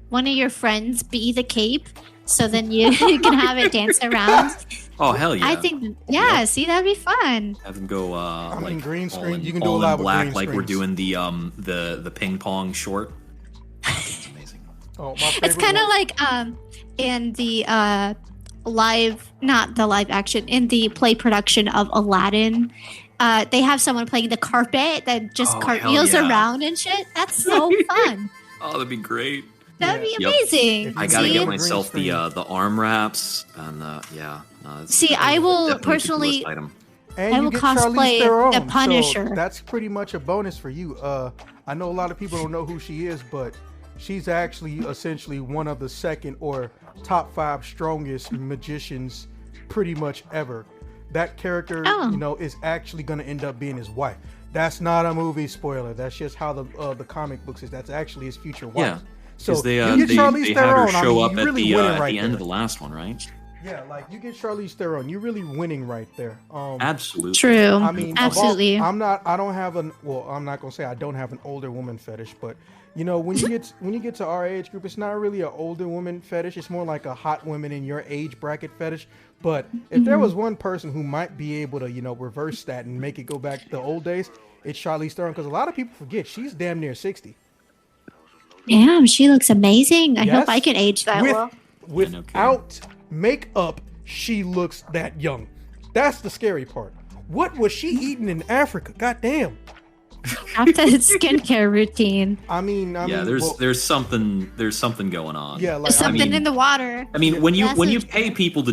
one of your friends be the cape, so then you can have it dance around.
Oh hell yeah!
I think see, that'd be fun.
Have them go
green screen. You can
do a lot
with
black,
green
we're doing the ping pong short. It's amazing.
Oh, my favorite
it's kind of like in the not the live action, in the play production of Aladdin. They have someone playing the carpet that just cartwheels around and shit. That's so fun.
Oh, that'd be great.
That'd be amazing.
I gotta get myself the arm wraps and
see, I will personally.
And
I will cosplay the Punisher.
So that's pretty much a bonus for you. I know a lot of people don't know who she is, but she's actually essentially one of the second or top 5 strongest magicians pretty much ever. That character, is actually going to end up being his wife. That's not a movie spoiler. That's just how the comic books is. That's actually his future wife. Yeah. So
they had her show up at the end of the last one, right?
Yeah, you get Charlize Theron, you're really winning right there.
Absolutely.
True.
I mean,
absolutely.
I'm not gonna say I don't have an older woman fetish, but when you get to our age group, it's not really an older woman fetish. It's more like a hot women in your age bracket fetish. But if there was one person who might be able to, reverse that and make it go back to the old days, it's Charlize Theron, because a lot of people forget she's damn near 60.
Damn, she looks amazing. I hope I can age that well.
Without makeup, she looks that young. That's the scary part. What was she eating in Africa? Goddamn.
After the skincare routine.
I mean,
there's something going on.
Yeah,
there's something in the water.
I mean, when you pay people to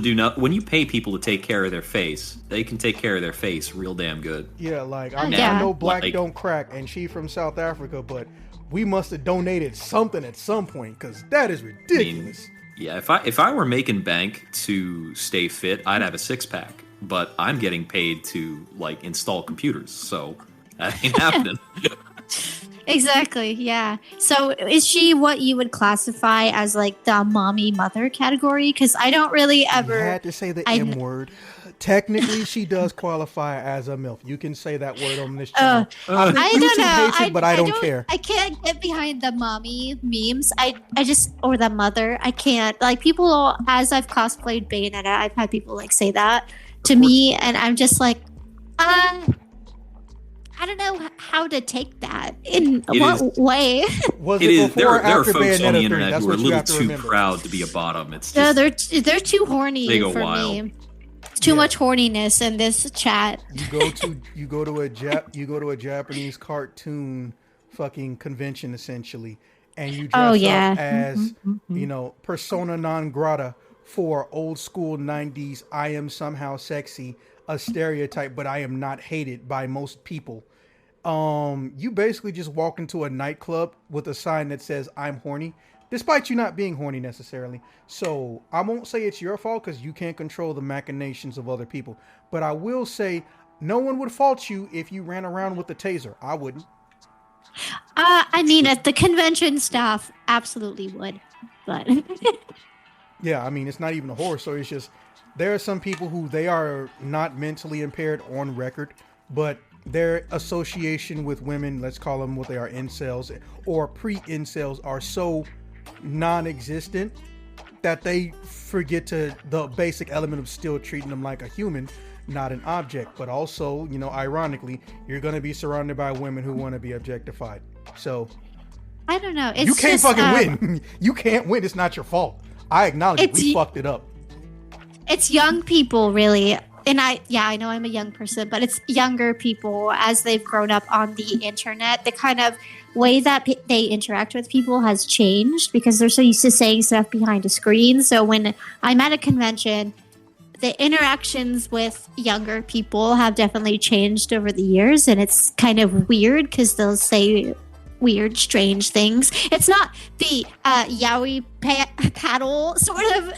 take care of their face, they can take care of their face real damn good.
Yeah, I know black don't crack, and she from South Africa, but we must have donated something at some point because that is ridiculous.
I mean, if I were making bank to stay fit, I'd have a 6-pack. But I'm getting paid to install computers, so that ain't happening.
Exactly. Yeah. So is she what you would classify as the mommy mother category? Because I don't really ever.
You had to say the M word. Technically, she does qualify as a MILF. You can say that word on this channel.
I don't know.
But I don't care.
I can't get behind the mommy memes. I just, or the mother. I can't. People, as I've cosplayed Bayonetta, I've had people say that to me, and I'm just how I don't know how to take that. In
It
what way?
Was
It
it
is.
before or
There are
after
folks on
Bayonetta
the
3?
internet
That's
who are a
what you
little
have to
too
remember.
proud to be a bottom. It's
No,
just
they're too horny
they go
for
wild.
me. Too
Yeah.
much horniness in this chat.
You go to a Japanese cartoon fucking convention essentially, and you
Oh
dress
yeah.
up as
Mhm.
persona non grata for old school 90s I am somehow sexy, a stereotype, but I am not hated by most people. You basically just walk into a nightclub with a sign that says I'm horny, despite you not being horny necessarily. So I won't say it's your fault because you can't control the machinations of other people. But I will say no one would fault you if you ran around with a taser. I wouldn't.
I mean, at the convention staff absolutely would, but
Yeah, I mean, it's not even a horror story. It's just there are some people who they are not mentally impaired on record, but their association with women, let's call them what they are, incels or pre-incels, are so non-existent that they forget to the basic element of still treating them like a human, not an object. But also, ironically, you're going to be surrounded by women who want to be objectified. So
I don't know. It's
you can't
just,
fucking win. You can't win. It's not your fault. I acknowledge it. We fucked it up.
It's young people, really. And I know I'm a young person, but it's younger people as they've grown up on the internet. The kind of way that they interact with people has changed because they're so used to saying stuff behind a screen. So when I'm at a convention, the interactions with younger people have definitely changed over the years. And it's kind of weird because they'll say weird, strange things. It's not the yaoi paddle sort of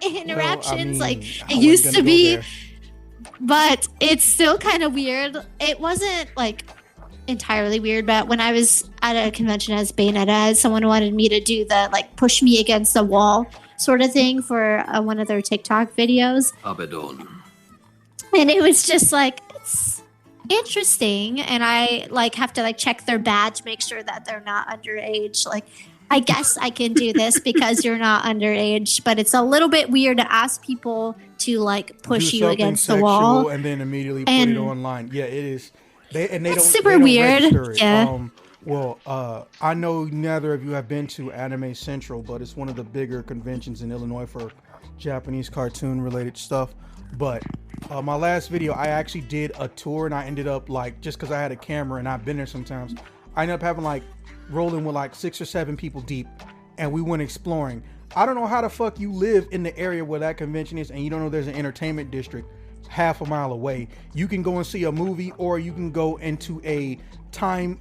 interactions like it used to be. But it's still kind of weird. It wasn't like entirely weird, but when I was at a convention as Bayonetta, someone wanted me to do the like push me against the wall sort of thing for one of their TikTok videos.
Abaddon.
And it was just like, it's interesting. And I like have to like check their badge, make sure that they're not underage. Like, I guess I can do this because you're not underage, but it's a little bit weird to ask people to like push you against the wall
and then immediately put it online. Yeah, it is.
It's super weird. Yeah.
I know neither of you have been to Anime Central, but it's one of the bigger conventions in Illinois for Japanese cartoon related stuff. But my last video, I actually did a tour, and I ended up like, just because I had a camera and I've been there sometimes, I ended up having like rolling with like 6 or 7 people deep, and we went exploring. I don't know how the fuck you live in the area where that convention is and you don't know there's an entertainment district half a mile away. You can go and see a movie, or you can go into a timed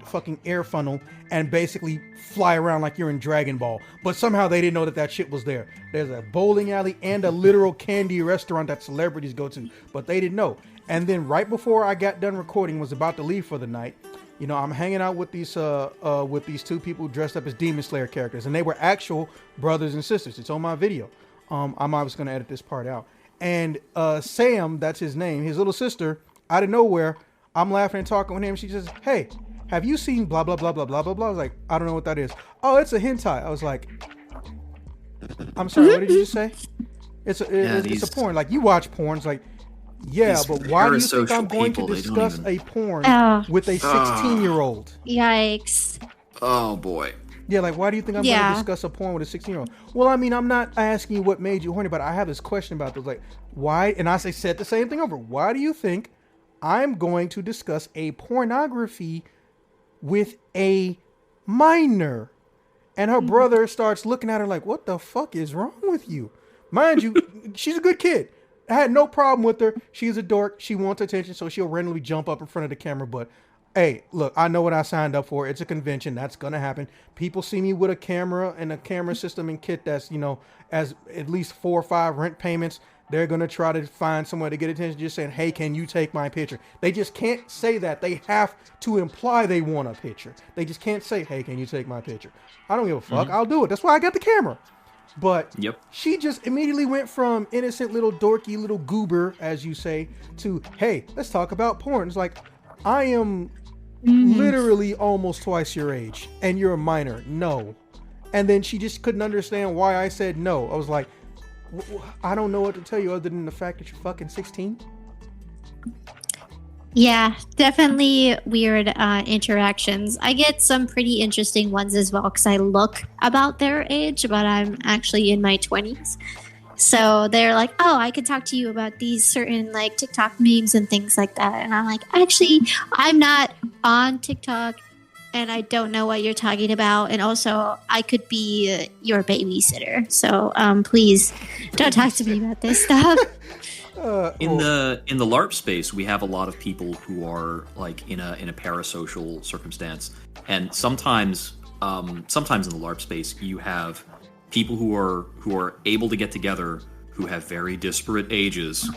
fucking air funnel and basically fly around like you're in Dragon Ball. But somehow they didn't know that shit was there. There's a bowling alley and a literal candy restaurant that celebrities go to, but they didn't know. And then right before I got done recording, was about to leave for the night, I'm hanging out with these 2 people dressed up as Demon Slayer characters, and they were actual brothers and sisters. It's on my video. I'm obviously going to edit this part out. And Sam, that's his name, his little sister, out of nowhere, I'm laughing and talking with him. She says, "Hey, have you seen blah, blah, blah, blah, blah, blah, blah?" I was like, "I don't know what that is." "Oh, it's a hentai." I was like, "I'm sorry, what did you just say?" It's a porn. Like, you watch porns, like, yeah, but why do you think I'm going to discuss a porn with a 16-year-old?
Yikes.
Oh, boy.
Yeah, like, why do you think I'm going to discuss a porn with a 16-year-old? Well, I mean, I'm not asking you what made you horny, but I have this question about this. Like, why? And I said the same thing over. Why do you think I'm going to discuss a pornography with a minor? And her brother starts looking at her like, what the fuck is wrong with you? Mind you, she's a good kid. I had no problem with her. She's a dork. She wants attention, so she'll randomly jump up in front of the camera. But, hey, look, I know what I signed up for. It's a convention. That's going to happen. People see me with a camera and a camera system and kit that's, as at least 4 or 5 rent payments. They're going to try to find somewhere to get attention, just saying, "Hey, can you take my picture?" They just can't say that. They have to imply they want a picture. They just can't say, "Hey, can you take my picture?" I don't give a fuck. I'll do it. That's why I got the camera. But she just immediately went from innocent little dorky little goober, as you say, to, "Hey, let's talk about porn." It's like, I am literally almost twice your age and you're a minor. No. And then she just couldn't understand why I said no. I was like, I don't know what to tell you other than the fact that you're fucking 16.
Yeah, definitely weird interactions. I get some pretty interesting ones as well because I look about their age, but I'm actually in my 20s. So they're like, oh, I could talk to you about these certain like TikTok memes and things like that. And I'm like, actually, I'm not on TikTok and I don't know what you're talking about. And also, I could be your babysitter. So please don't talk to me about this stuff.
In the LARP space, we have a lot of people who are like in a parasocial circumstance, and sometimes in the LARP space, you have people who are able to get together who have very disparate ages,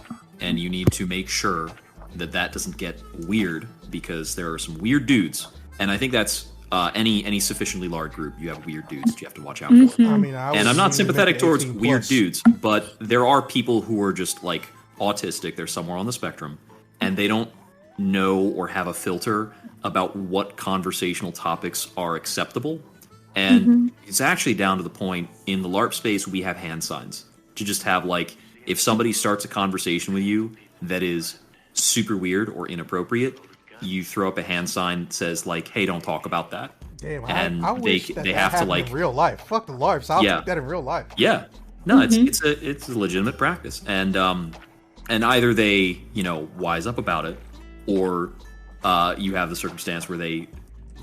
and you need to make sure that doesn't get weird because there are some weird dudes, and I think that's any sufficiently large group, you have weird dudes that you have to watch out for.
I mean,
And I'm not sympathetic towards weird dudes, but there are people who are just like autistic, they're somewhere on the spectrum, and they don't know or have a filter about what conversational topics are acceptable. And it's actually down to the point in the LARP space, we have hand signs to just have like, if somebody starts a conversation with you that is super weird or inappropriate, you throw up a hand sign that says like, hey, don't talk about that.
Damn,
and
I wish that
they have to like
in real life. Fuck the LARPs. I'll take that in real life.
Yeah. No, it's a legitimate practice. And either they, wise up about it, or you have the circumstance where they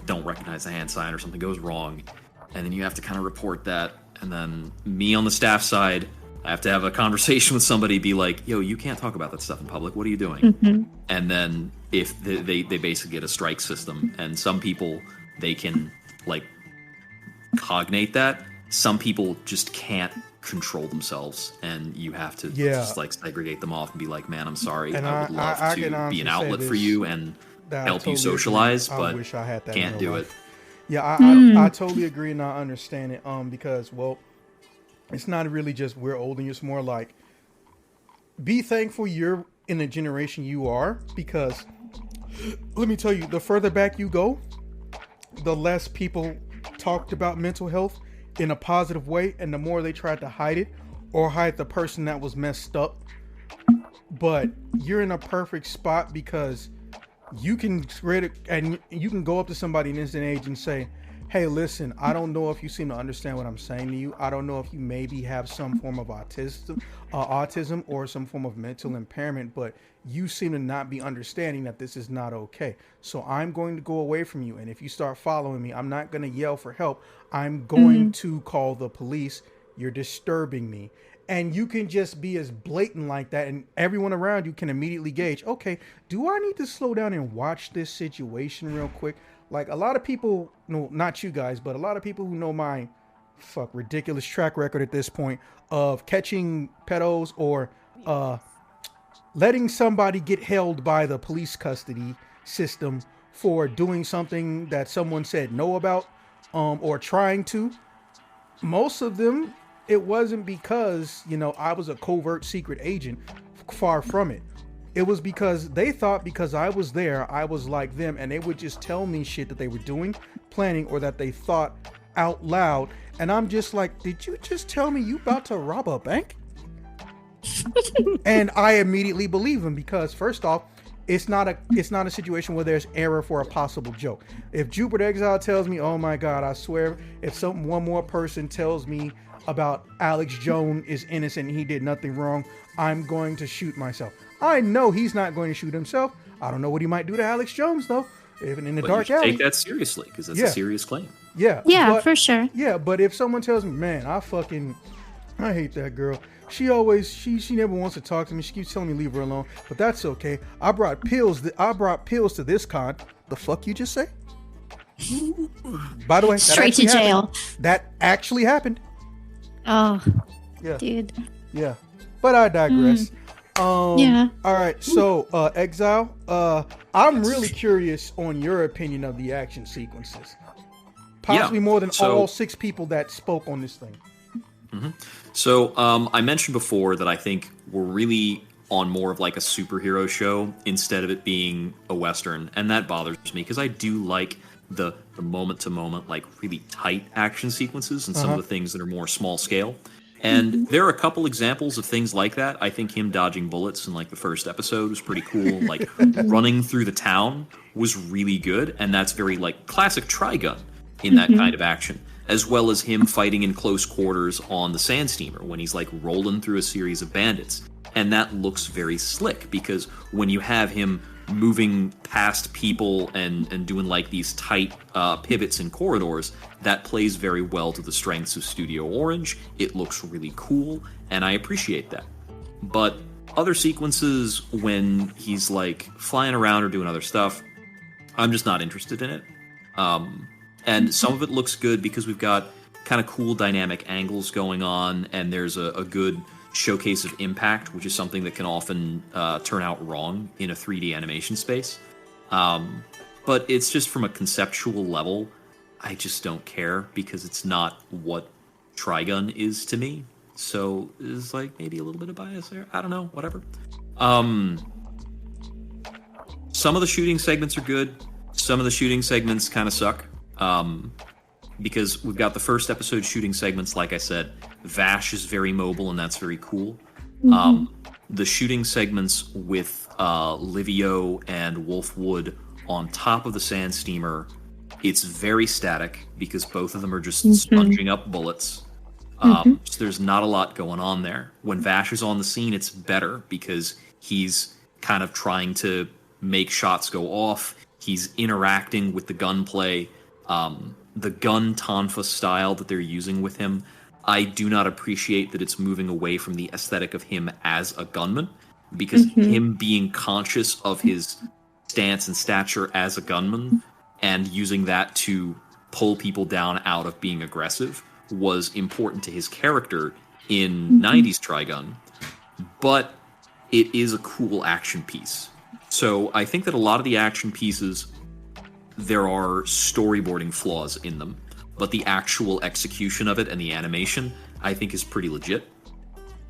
don't recognize the hand sign or something goes wrong, and then you have to kind of report that. And then me on the staff side, I have to have a conversation with somebody, be like, yo, you can't talk about that stuff in public. What are you doing? And then if they basically get a strike system, and some people, they can like cognate that. Some people just can't control themselves, and you have to just like segregate them off and be like, man, I'm sorry,
And
I would love
I
to
can
be an
honestly
outlet
say
for
this,
you and
that I
help you
totally
socialize,
agree. I
but
wish I had that
can't
in
do
real
it.
life. Yeah, I totally agree, and I understand it. Because, well, it's not really just we're old, and it's more like, be thankful you're in the generation you are, because let me tell you, the further back you go, the less people talked about mental health in a positive way, and the more they tried to hide it or hide the person that was messed up. But you're in a perfect spot because you can create it, and you can go up to somebody in this day and age and say, hey, listen, I don't know if you seem to understand what I'm saying to you. I don't know if you maybe have some form of autism or some form of mental impairment, but you seem to not be understanding that this is not okay. So I'm going to go away from you. And if you start following me, I'm not going to yell for help. I'm going to call the police. You're disturbing me. And you can just be as blatant like that, and everyone around you can immediately gauge, okay, do I need to slow down and watch this situation real quick? Like, a lot of people, no, not you guys, but a lot of people who know my ridiculous track record at this point of catching pedos or letting somebody get held by the police custody system for doing something that someone said no about, or trying to. Most of them, it wasn't because, I was a covert secret agent. Far from it. It was because they thought because I was there, I was like them, and they would just tell me shit that they were doing, planning, or that they thought out loud. And I'm just like, did you just tell me you about to rob a bank? And I immediately believe them because, first off, it's not a situation where there's error for a possible joke. If Jupiter Exile tells me, oh my God, I swear, if one more person tells me about Alex Jones is innocent and he did nothing wrong, I'm going to shoot myself. I know he's not going to shoot himself. I don't know what he might do to Alex Jones, though, even in the dark alley.
Take that seriously, because that's a serious claim.
Yeah, for sure.
Yeah, but if someone tells me, man, I hate that girl. She never wants to talk to me. She keeps telling me leave her alone. But that's okay. I brought pills to this con. The fuck you just say? By the way,
straight to jail.
That actually happened.
Oh,
yeah,
dude.
Yeah, but I digress.
Yeah.
All right. So, Exile, I'm really curious on your opinion of the action sequences. Possibly more than all 6 people that spoke on this thing.
Mm-hmm. So, I mentioned before that I think we're really on more of like a superhero show instead of it being a Western. And that bothers me because I do like the moment to moment, like really tight action sequences and some of the things that are more small scale. And there are a couple examples of things like that. I think him dodging bullets in like the first episode was pretty cool. Like running through the town was really good, and that's very like classic Trigun in that kind of action. As well as him fighting in close quarters on the sand steamer when he's like rolling through a series of bandits. And that looks very slick because when you have him moving past people and doing like these tight pivots and corridors, that plays very well to the strengths of Studio Orange. It looks really cool, and I appreciate that. But other sequences when he's like flying around or doing other stuff, I'm just not interested in it. And some of it looks good because we've got kind of cool dynamic angles going on, and there's a good showcase of impact, which is something that can often turn out wrong in a 3D animation space. But it's just from a conceptual level, I just don't care because it's not what Trigun is to me. So there's like maybe a little bit of bias there. I don't know, whatever. Some of the shooting segments are good. Some of the shooting segments kind of suck. Because we've got the first episode shooting segments, like I said, Vash is very mobile and that's very cool. The shooting segments with Livio and Wolfwood on top of the sand steamer, it's very static because both of them are just sponging up bullets. So there's not a lot going on there. When Vash is on the scene, it's better because he's kind of trying to make shots go off. He's interacting with the gunplay. The gun Tonfa style that they're using with him, I do not appreciate that it's moving away from the aesthetic of him as a gunman, because him being conscious of his stance and stature as a gunman and using that to pull people down out of being aggressive was important to his character in 90s Trigun, but it is a cool action piece. So I think that a lot of the action pieces, there are storyboarding flaws in them, but the actual execution of it and the animation, I think, is pretty legit.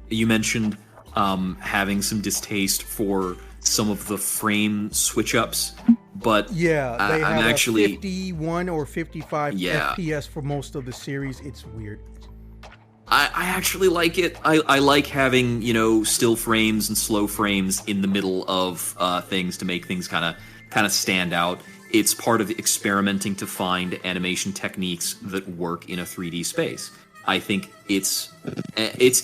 You mentioned having some distaste for some of the frame switch-ups, but
yeah, they
I'm
have
actually
a 51 or 55 FPS for most of the series. It's weird.
I actually like it. I like having, still frames and slow frames in the middle of things to make things kind of stand out. It's part of experimenting to find animation techniques that work in a 3D space. I think it's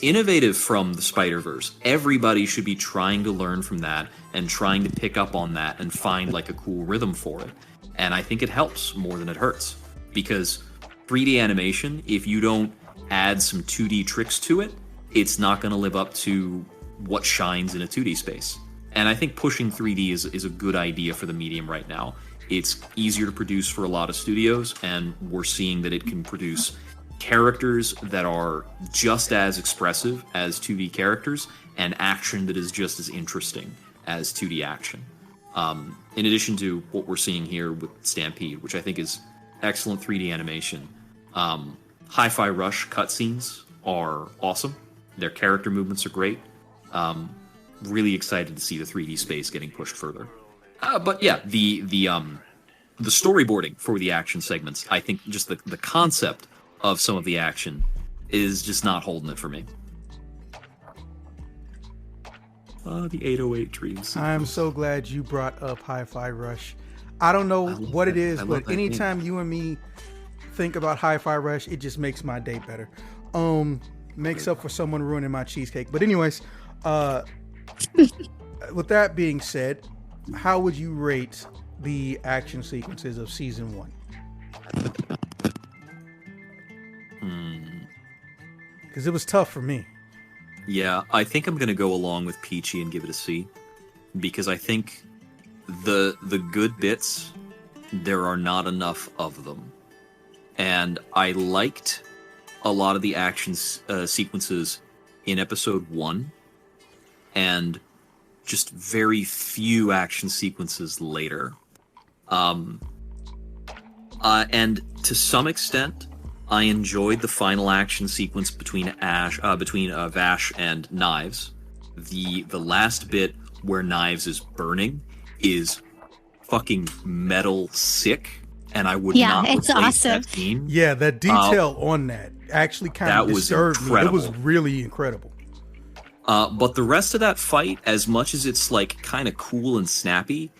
innovative from the Spider-Verse. Everybody should be trying to learn from that and trying to pick up on that and find like a cool rhythm for it. And I think it helps more than it hurts. Because 3D animation, if you don't add some 2D tricks to it, it's not going to live up to what shines in a 2D space. And I think pushing 3D is a good idea for the medium right now. It's easier to produce for a lot of studios, and we're seeing that it can produce characters that are just as expressive as 2D characters, and action that is just as interesting as 2D action. In addition to what we're seeing here with Stampede, which I think is excellent 3D animation. Hi-Fi Rush cutscenes are awesome. Their character movements are great. Really excited to see the 3D space getting pushed further. But yeah, the storyboarding for the action segments, I think just the concept of some of the action is just not holding it for me. The 808 dreams.
I'm so glad you brought up Hi-Fi Rush. I don't know what it is, but anytime you and me think about Hi-Fi Rush, it just makes my day better. Makes up for someone ruining my cheesecake. But anyways, with that being said, how would you rate the action sequences of season 1? Because it was tough for me.
Yeah, I think I'm going to go along with Peachy and give it a C. Because I think the good bits, there are not enough of them. And I liked a lot of the action sequences in episode 1. And just very few action sequences later. And to some extent, I enjoyed the final action sequence between Vash and Knives. The last bit where Knives is burning is fucking metal sick, and I would not
it's
replace
awesome.
that scene.
Yeah, that detail on that. actually kind
That
of
was
disturbed me. It was
incredible.
really incredible.
But the rest of that fight, as much as it's like kind of cool and snappy,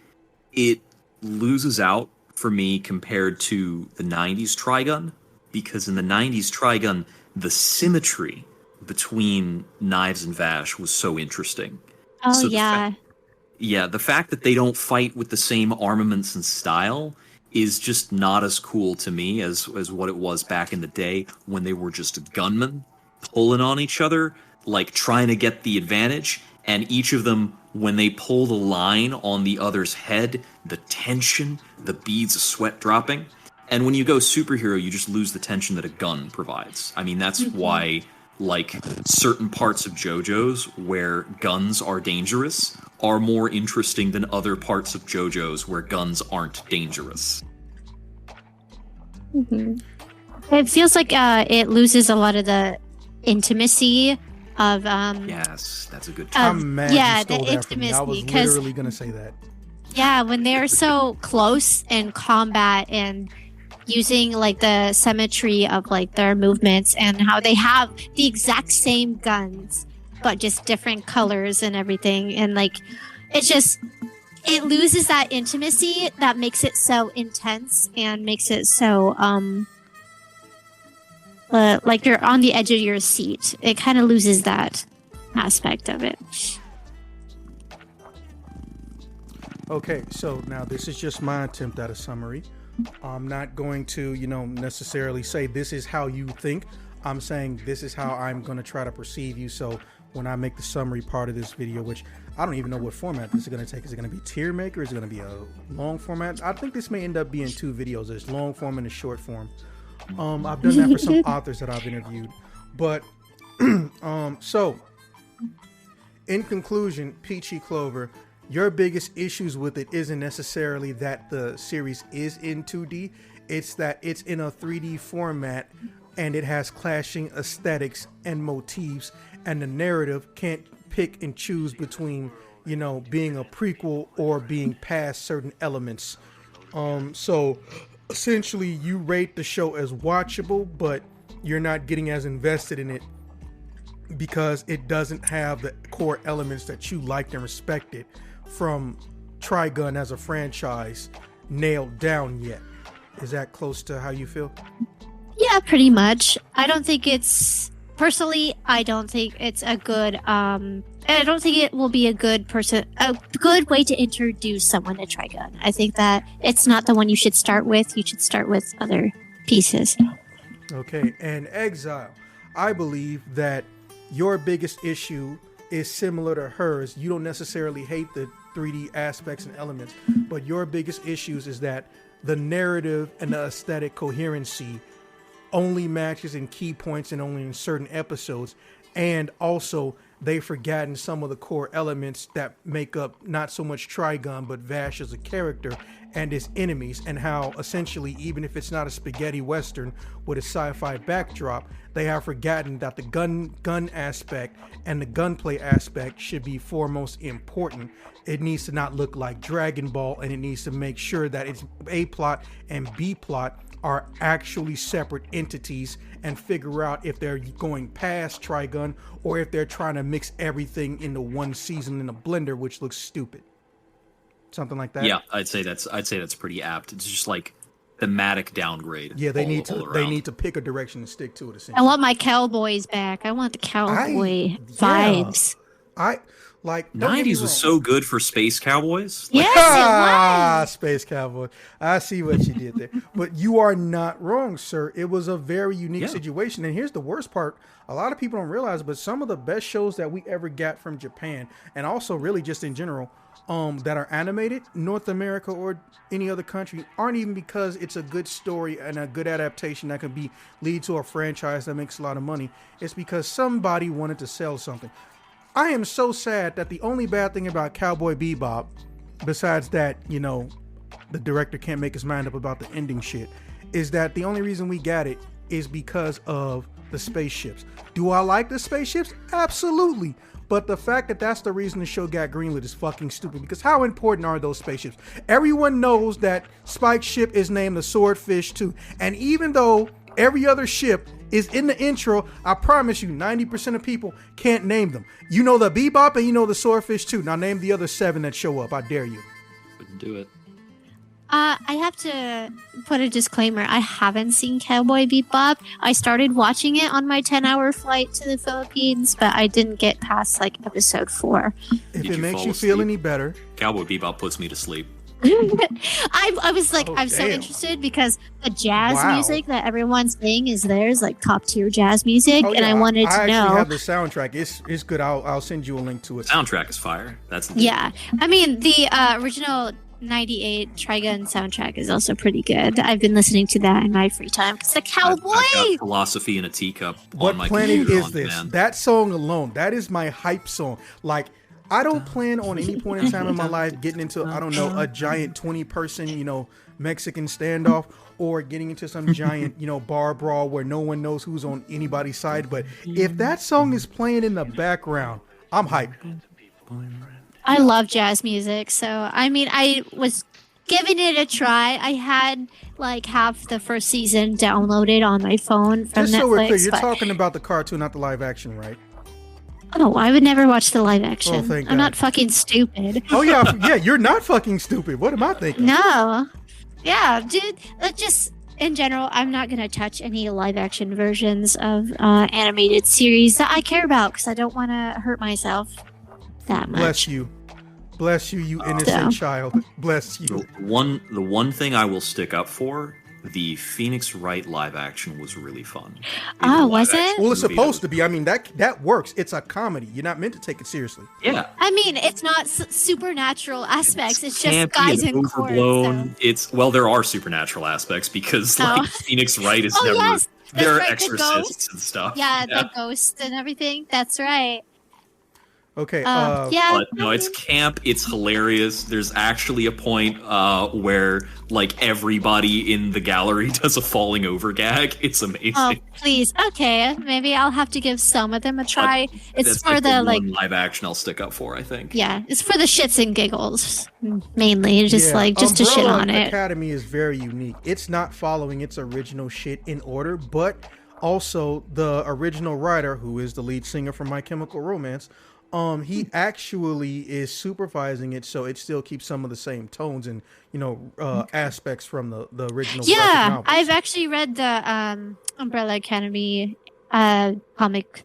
it loses out for me compared to the 90s Trigun, because in the 90s Trigun, the symmetry between Knives and Vash was so interesting.
Oh
So
yeah.
the fact that they don't fight with the same armaments and style is just not as cool to me as what it was back in the day when they were just gunmen pulling on each other, like trying to get the advantage, and each of them, when they pull the line on the other's head, the tension, the beads of sweat dropping. And when you go superhero, you just lose the tension that a gun provides. I mean, that's why, like, certain parts of JoJo's where guns are dangerous are more interesting than other parts of JoJo's where guns aren't dangerous.
It feels like it loses a lot of the intimacy of
Yes, that's a good
I'm
term.
mad
yeah,
you stole
the
that from me. I was
intimacy, 'cause-
literally going to say that.
yeah, when they're so close in combat and using like the symmetry of like their movements and how they have the exact same guns but just different colors and everything, and like it loses that intimacy that makes it so intense and makes it so like you're on the edge of your seat. It kind of loses that aspect of it.
Okay, so now this is just my attempt at a summary. I'm not going to, necessarily say this is how you think. I'm saying this is how I'm going to try to perceive you. So when I make the summary part of this video, which I don't even know what format this is going to take. Is it going to be tier maker? Is it going to be a long format? I think this may end up being 2 videos. There's long form and a short form. I've done that for some authors that I've interviewed. But so in conclusion, Peachy Clover, your biggest issues with it isn't necessarily that the series is in 2D. It's that it's in a 3D format and it has clashing aesthetics and motifs, and the narrative can't pick and choose between, being a prequel or being past certain elements. So essentially you rate the show as watchable, but you're not getting as invested in it because it doesn't have the core elements that you liked and respected from Trigun as a franchise nailed down yet. Is that close to how you feel?
Yeah, pretty much. I don't think it's a good I don't think it will be a good way to introduce someone to Trigun. I think that it's not the one you should start with. You should start with other pieces.
Okay, and Exile, I believe that your biggest issue is similar to hers. You don't necessarily hate the 3D aspects and elements, but your biggest issues is that the narrative and the aesthetic coherency only matches in key points and only in certain episodes, and also they've forgotten some of the core elements that make up not so much Trigun but Vash as a character and his enemies, and how essentially, even if it's not a spaghetti western with a sci-fi backdrop, they have forgotten that the gun aspect and the gunplay aspect should be foremost important. It needs to not look like Dragon Ball, and it needs to make sure that its A plot and B plot are actually separate entities, and figure out if they're going past Trigun or if they're trying to mix everything into one season in a blender, which looks stupid. Something like that.
Yeah, I'd say that's pretty apt. It's just like thematic downgrade.
Yeah, they
all
need
around.
to pick a direction and stick to it.
I
Essentially.
want my cowboys back. I want the cowboy vibes.
I like don't get me
90s was
wrong.
so good for space cowboys.
Yes,
Space Cowboy. I see what you did there. But you are not wrong, sir. It was a very unique situation. And here's the worst part. A lot of people don't realize, but some of the best shows that we ever got from Japan, and also really just in general, that are animated, North America or any other country, aren't even because it's a good story and a good adaptation that can lead to a franchise that makes a lot of money. It's because somebody wanted to sell something. I am so sad that the only bad thing about Cowboy Bebop, besides that, the director can't make his mind up about the ending shit, is that the only reason we got it is because of the spaceships. Do I like the spaceships? Absolutely. But the fact that that's the reason the show got greenlit is fucking stupid, because how important are those spaceships? Everyone knows that Spike's ship is named the Swordfish too. And even though Every other ship is in the intro. I promise you, 90% of people can't name them. You know the Bebop and you know the Swordfish too. Now name the other 7 that show up. I dare you.
Couldn't do it.
I have to put a disclaimer. I haven't seen Cowboy Bebop. I started watching it on my 10-hour flight to the Philippines, but I didn't get past like episode 4.
If it makes you feel any better.
Cowboy Bebop puts me to sleep.
I was like, I'm so interested because the jazz music that everyone's saying is theirs, like top tier jazz music, and I wanted to know. I
actually have the soundtrack. It's good. I'll send you a link to it.
Soundtrack is fire. That's
yeah. I mean, the original 98 Trigun soundtrack is also pretty good. I've been listening to that in my free time. It's the cowboy.
I've got Philosophy in a Teacup on my
planet
computer
is this?
demand.
That song alone, that is my hype song. Like, I don't plan on any point in time in my life getting into, I don't know, a giant 20-person, Mexican standoff, or getting into some giant, bar brawl where no one knows who's on anybody's side. But if that song is playing in the background, I'm hyped.
I love jazz music, so I mean, I was giving it a try. I had like half the first season downloaded on my phone from
Just
Netflix.
So we're clear, you're talking about the cartoon, not the live action, right?
Oh, I would never watch the live action.
Oh, thank God.
I'm not fucking stupid.
Oh yeah, you're not fucking stupid. What am I thinking?
No. Yeah, dude, just in general, I'm not going to touch any live action versions of animated series that I care about because I don't want to hurt myself that much.
Bless you, you innocent child. Bless you.
The one thing I will stick up for, the Phoenix Wright live action was really fun.
Oh, was it?
Well, it's supposed to be. I mean, that works. It's a comedy. You're not meant to take it seriously.
Yeah.
I mean, it's not supernatural aspects. It's just guys in
overblown.
So.
There are supernatural aspects because Phoenix Wright is never.
Yes,
there are
right,
exorcists and stuff.
Yeah, the ghosts and everything. That's right.
Okay.
But no, it's camp. It's hilarious. There's actually a point where like everybody in the gallery does a falling over gag. It's amazing.
Oh, please. Okay, maybe I'll have to give some of them a try. It's for the
one live action I'll stick up for, I think.
Yeah, it's for the shits and giggles mainly. Just to shit on it.
Academy is very unique. It's not following its original shit in order, but also the original writer, who is the lead singer from My Chemical Romance. He actually is supervising it, so it still keeps some of the same tones and aspects from the original.
Yeah, I've actually read the Umbrella Academy comic.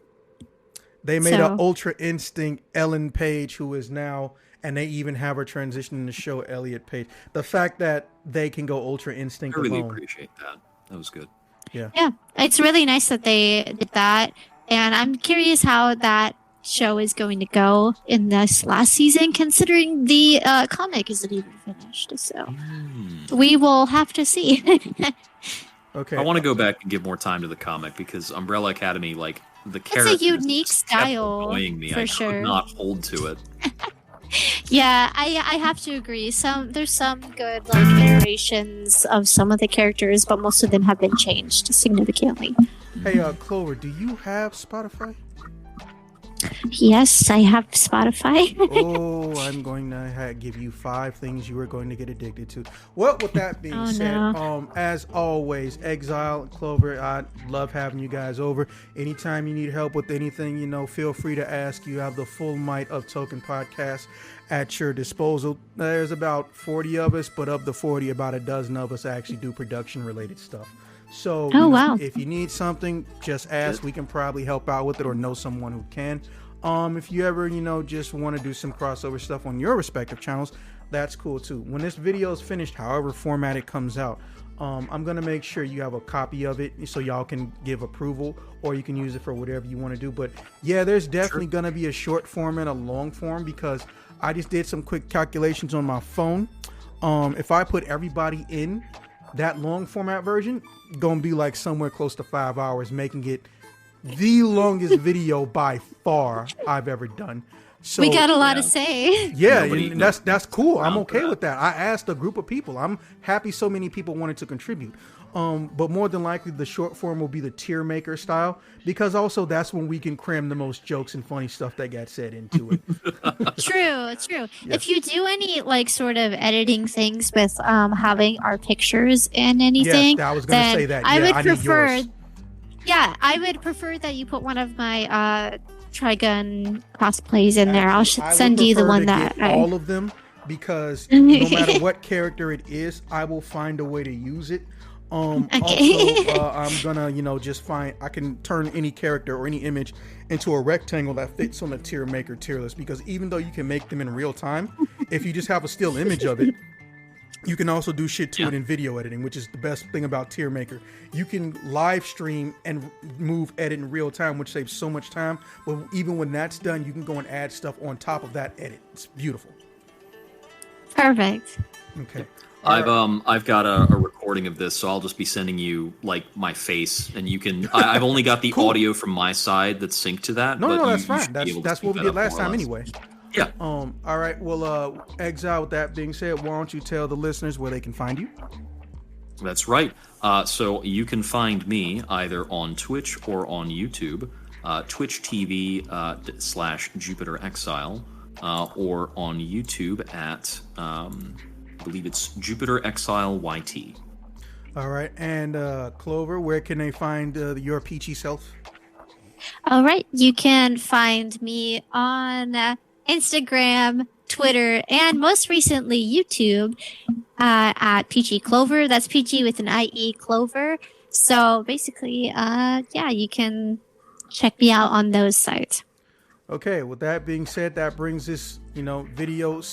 They made an Ultra Instinct Ellen Page, who is now, and they even have her transition in the show Elliot Page. The fact that they can go Ultra Instinct
I really
alone,
appreciate that. That was good.
Yeah,
it's really nice that they did that, and I'm curious how that show is going to go in this last season, considering the comic isn't even finished. So we will have to see.
Okay.
I want to go back and give more time to the comic because Umbrella Academy, like the characters,
it's a unique style.
Annoying me.
For
I
sure.
could not hold to it.
Yeah, I have to agree. There's some good iterations of some of the characters, but most of them have been changed significantly.
Hey, Clover, do you have Spotify?
Yes, I have Spotify.
Oh, I'm going to give you 5 things you are going to get addicted to. Well, with that being said, as always, Exile and Clover, I love having you guys over. Anytime you need help with anything, feel free to ask. You have the full might of Token Podcast at your disposal. There's about 40 of us, but of the 40, about a dozen of us actually do production-related stuff. So if you need something, just ask. We can probably help out with it or know someone who can. If you ever, just want to do some crossover stuff on your respective channels, that's cool too. When this video is finished, however format it comes out, I'm going to make sure you have a copy of it so y'all can give approval, or you can use it for whatever you want to do. But yeah, there's definitely going to be a short form and a long form because I just did some quick calculations on my phone. If I put everybody in that long format version, gonna be like somewhere close to 5 hours, making it the longest video by far I've ever done. So
we got a lot to say.
Yeah, and that's cool. I'm okay with that. I asked a group of people. I'm happy so many people wanted to contribute. But more than likely the short form will be the tier maker style, because also that's when we can cram the most jokes and funny stuff that got said into it.
True.
Yeah.
If you do any like sort of editing things with having our pictures and anything,
Yes, I was gonna say
then
that.
I
Yeah,
would
I need
prefer.
yours.
Yeah, I would prefer that you put one of my Trigun cosplays in there. I'll
Actually, I would
send you the
prefer
one
to
that
get
I.
all of them because no matter what character it is, I will find a way to use it.
Okay.
Also, I'm gonna, just find I can turn any character or any image into a rectangle that fits on the tier maker tier list because even though you can make them in real time, if you just have a still image of it, you can also do shit to it in video editing, which is the best thing about tier maker. You can live stream and move edit in real time, which saves so much time. But even when that's done, you can go and add stuff on top of that edit. It's beautiful.
Perfect.
Okay.
I've got a recording of this, so I'll just be sending you like my face, and you can. I've only got the audio from my side that's synced to that.
No,
but
that's
you
fine.
should be able to
That's
sync
what we
that
did
up
last
more or
time
less.
anyway.
Yeah.
All right. Well, Exile. With that being said, why don't you tell the listeners where they can find you?
That's right. So you can find me either on Twitch or on YouTube, Twitch TV / Jupiter Exile, or on YouTube at I believe it's Jupiter Exile YT.
All right. And Clover, where can they find your peachy self?
All right. You can find me on Instagram, Twitter, and most recently YouTube at Peachy Clover. That's Peachy with an IE Clover. So basically, you can check me out on those sites.
Okay, with that being said, that brings this, video /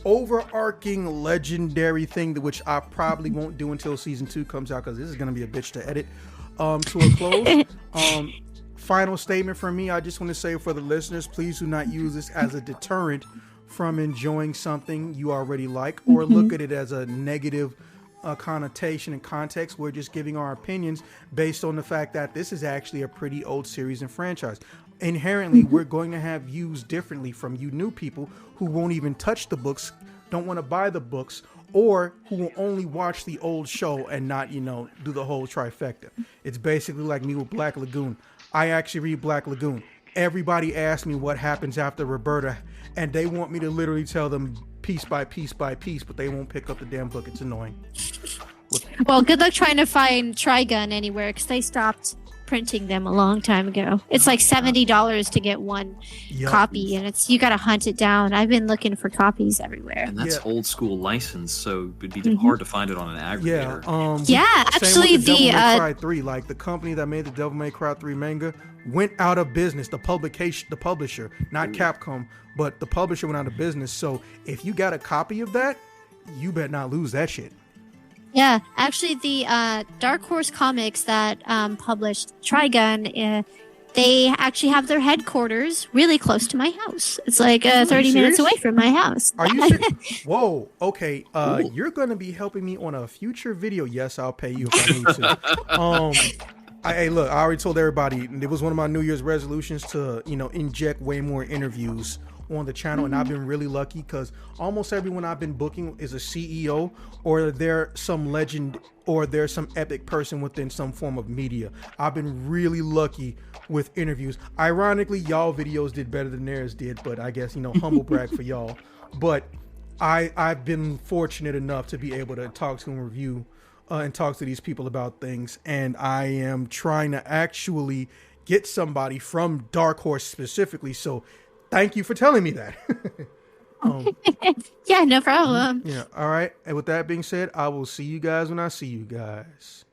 overarching legendary thing, which I probably won't do until season 2 comes out because this is going to be a bitch to edit, to a close. Final statement from me, I just want to say for the listeners, please do not use this as a deterrent from enjoying something you already like or look at it as a negative connotation and context. We're just giving our opinions based on the fact that this is actually a pretty old series and franchise. Inherently, we're going to have views differently from you new people who won't even touch the books, don't want to buy the books, or who will only watch the old show and not, do the whole trifecta. It's basically like me with Black Lagoon. I actually read Black Lagoon. Everybody asks me what happens after Roberta, and they want me to literally tell them piece by piece by piece, but they won't pick up the damn book. It's annoying.
Well, good luck trying to find Trigun anywhere because they stopped printing them a long time ago. It's like $70 to get one copy, and you got to hunt it down. I've been looking for copies everywhere.
And that's old school license, so it'd be hard to find it on an aggregator.
Actually,
the Devil May Cry 3, like the company that made the Devil May Cry 3 manga went out of business. The publisher, not Capcom, but the publisher went out of business. So if you got a copy of that, you better not lose that shit.
Yeah, actually, the Dark Horse Comics that published Trigun, they actually have their headquarters really close to my house. It's like 30 minutes away from my house.
Are you serious? Whoa, okay. You're going to be helping me on a future video. Yes, I'll pay you if I need to. Hey, look, I already told everybody, it was one of my New Year's resolutions to, inject way more interviews on the channel, and I've been really lucky because almost everyone I've been booking is a CEO or they're some legend or they're some epic person within some form of media. I've been really lucky with interviews. Ironically, y'all videos did better than theirs did, but I guess, humble brag for y'all. But I've been fortunate enough to be able to talk to and review and talk to these people about things, and I am trying to actually get somebody from Dark Horse specifically, so thank you for telling me that.
Yeah, no problem.
Yeah, all right. And with that being said, I will see you guys when I see you guys.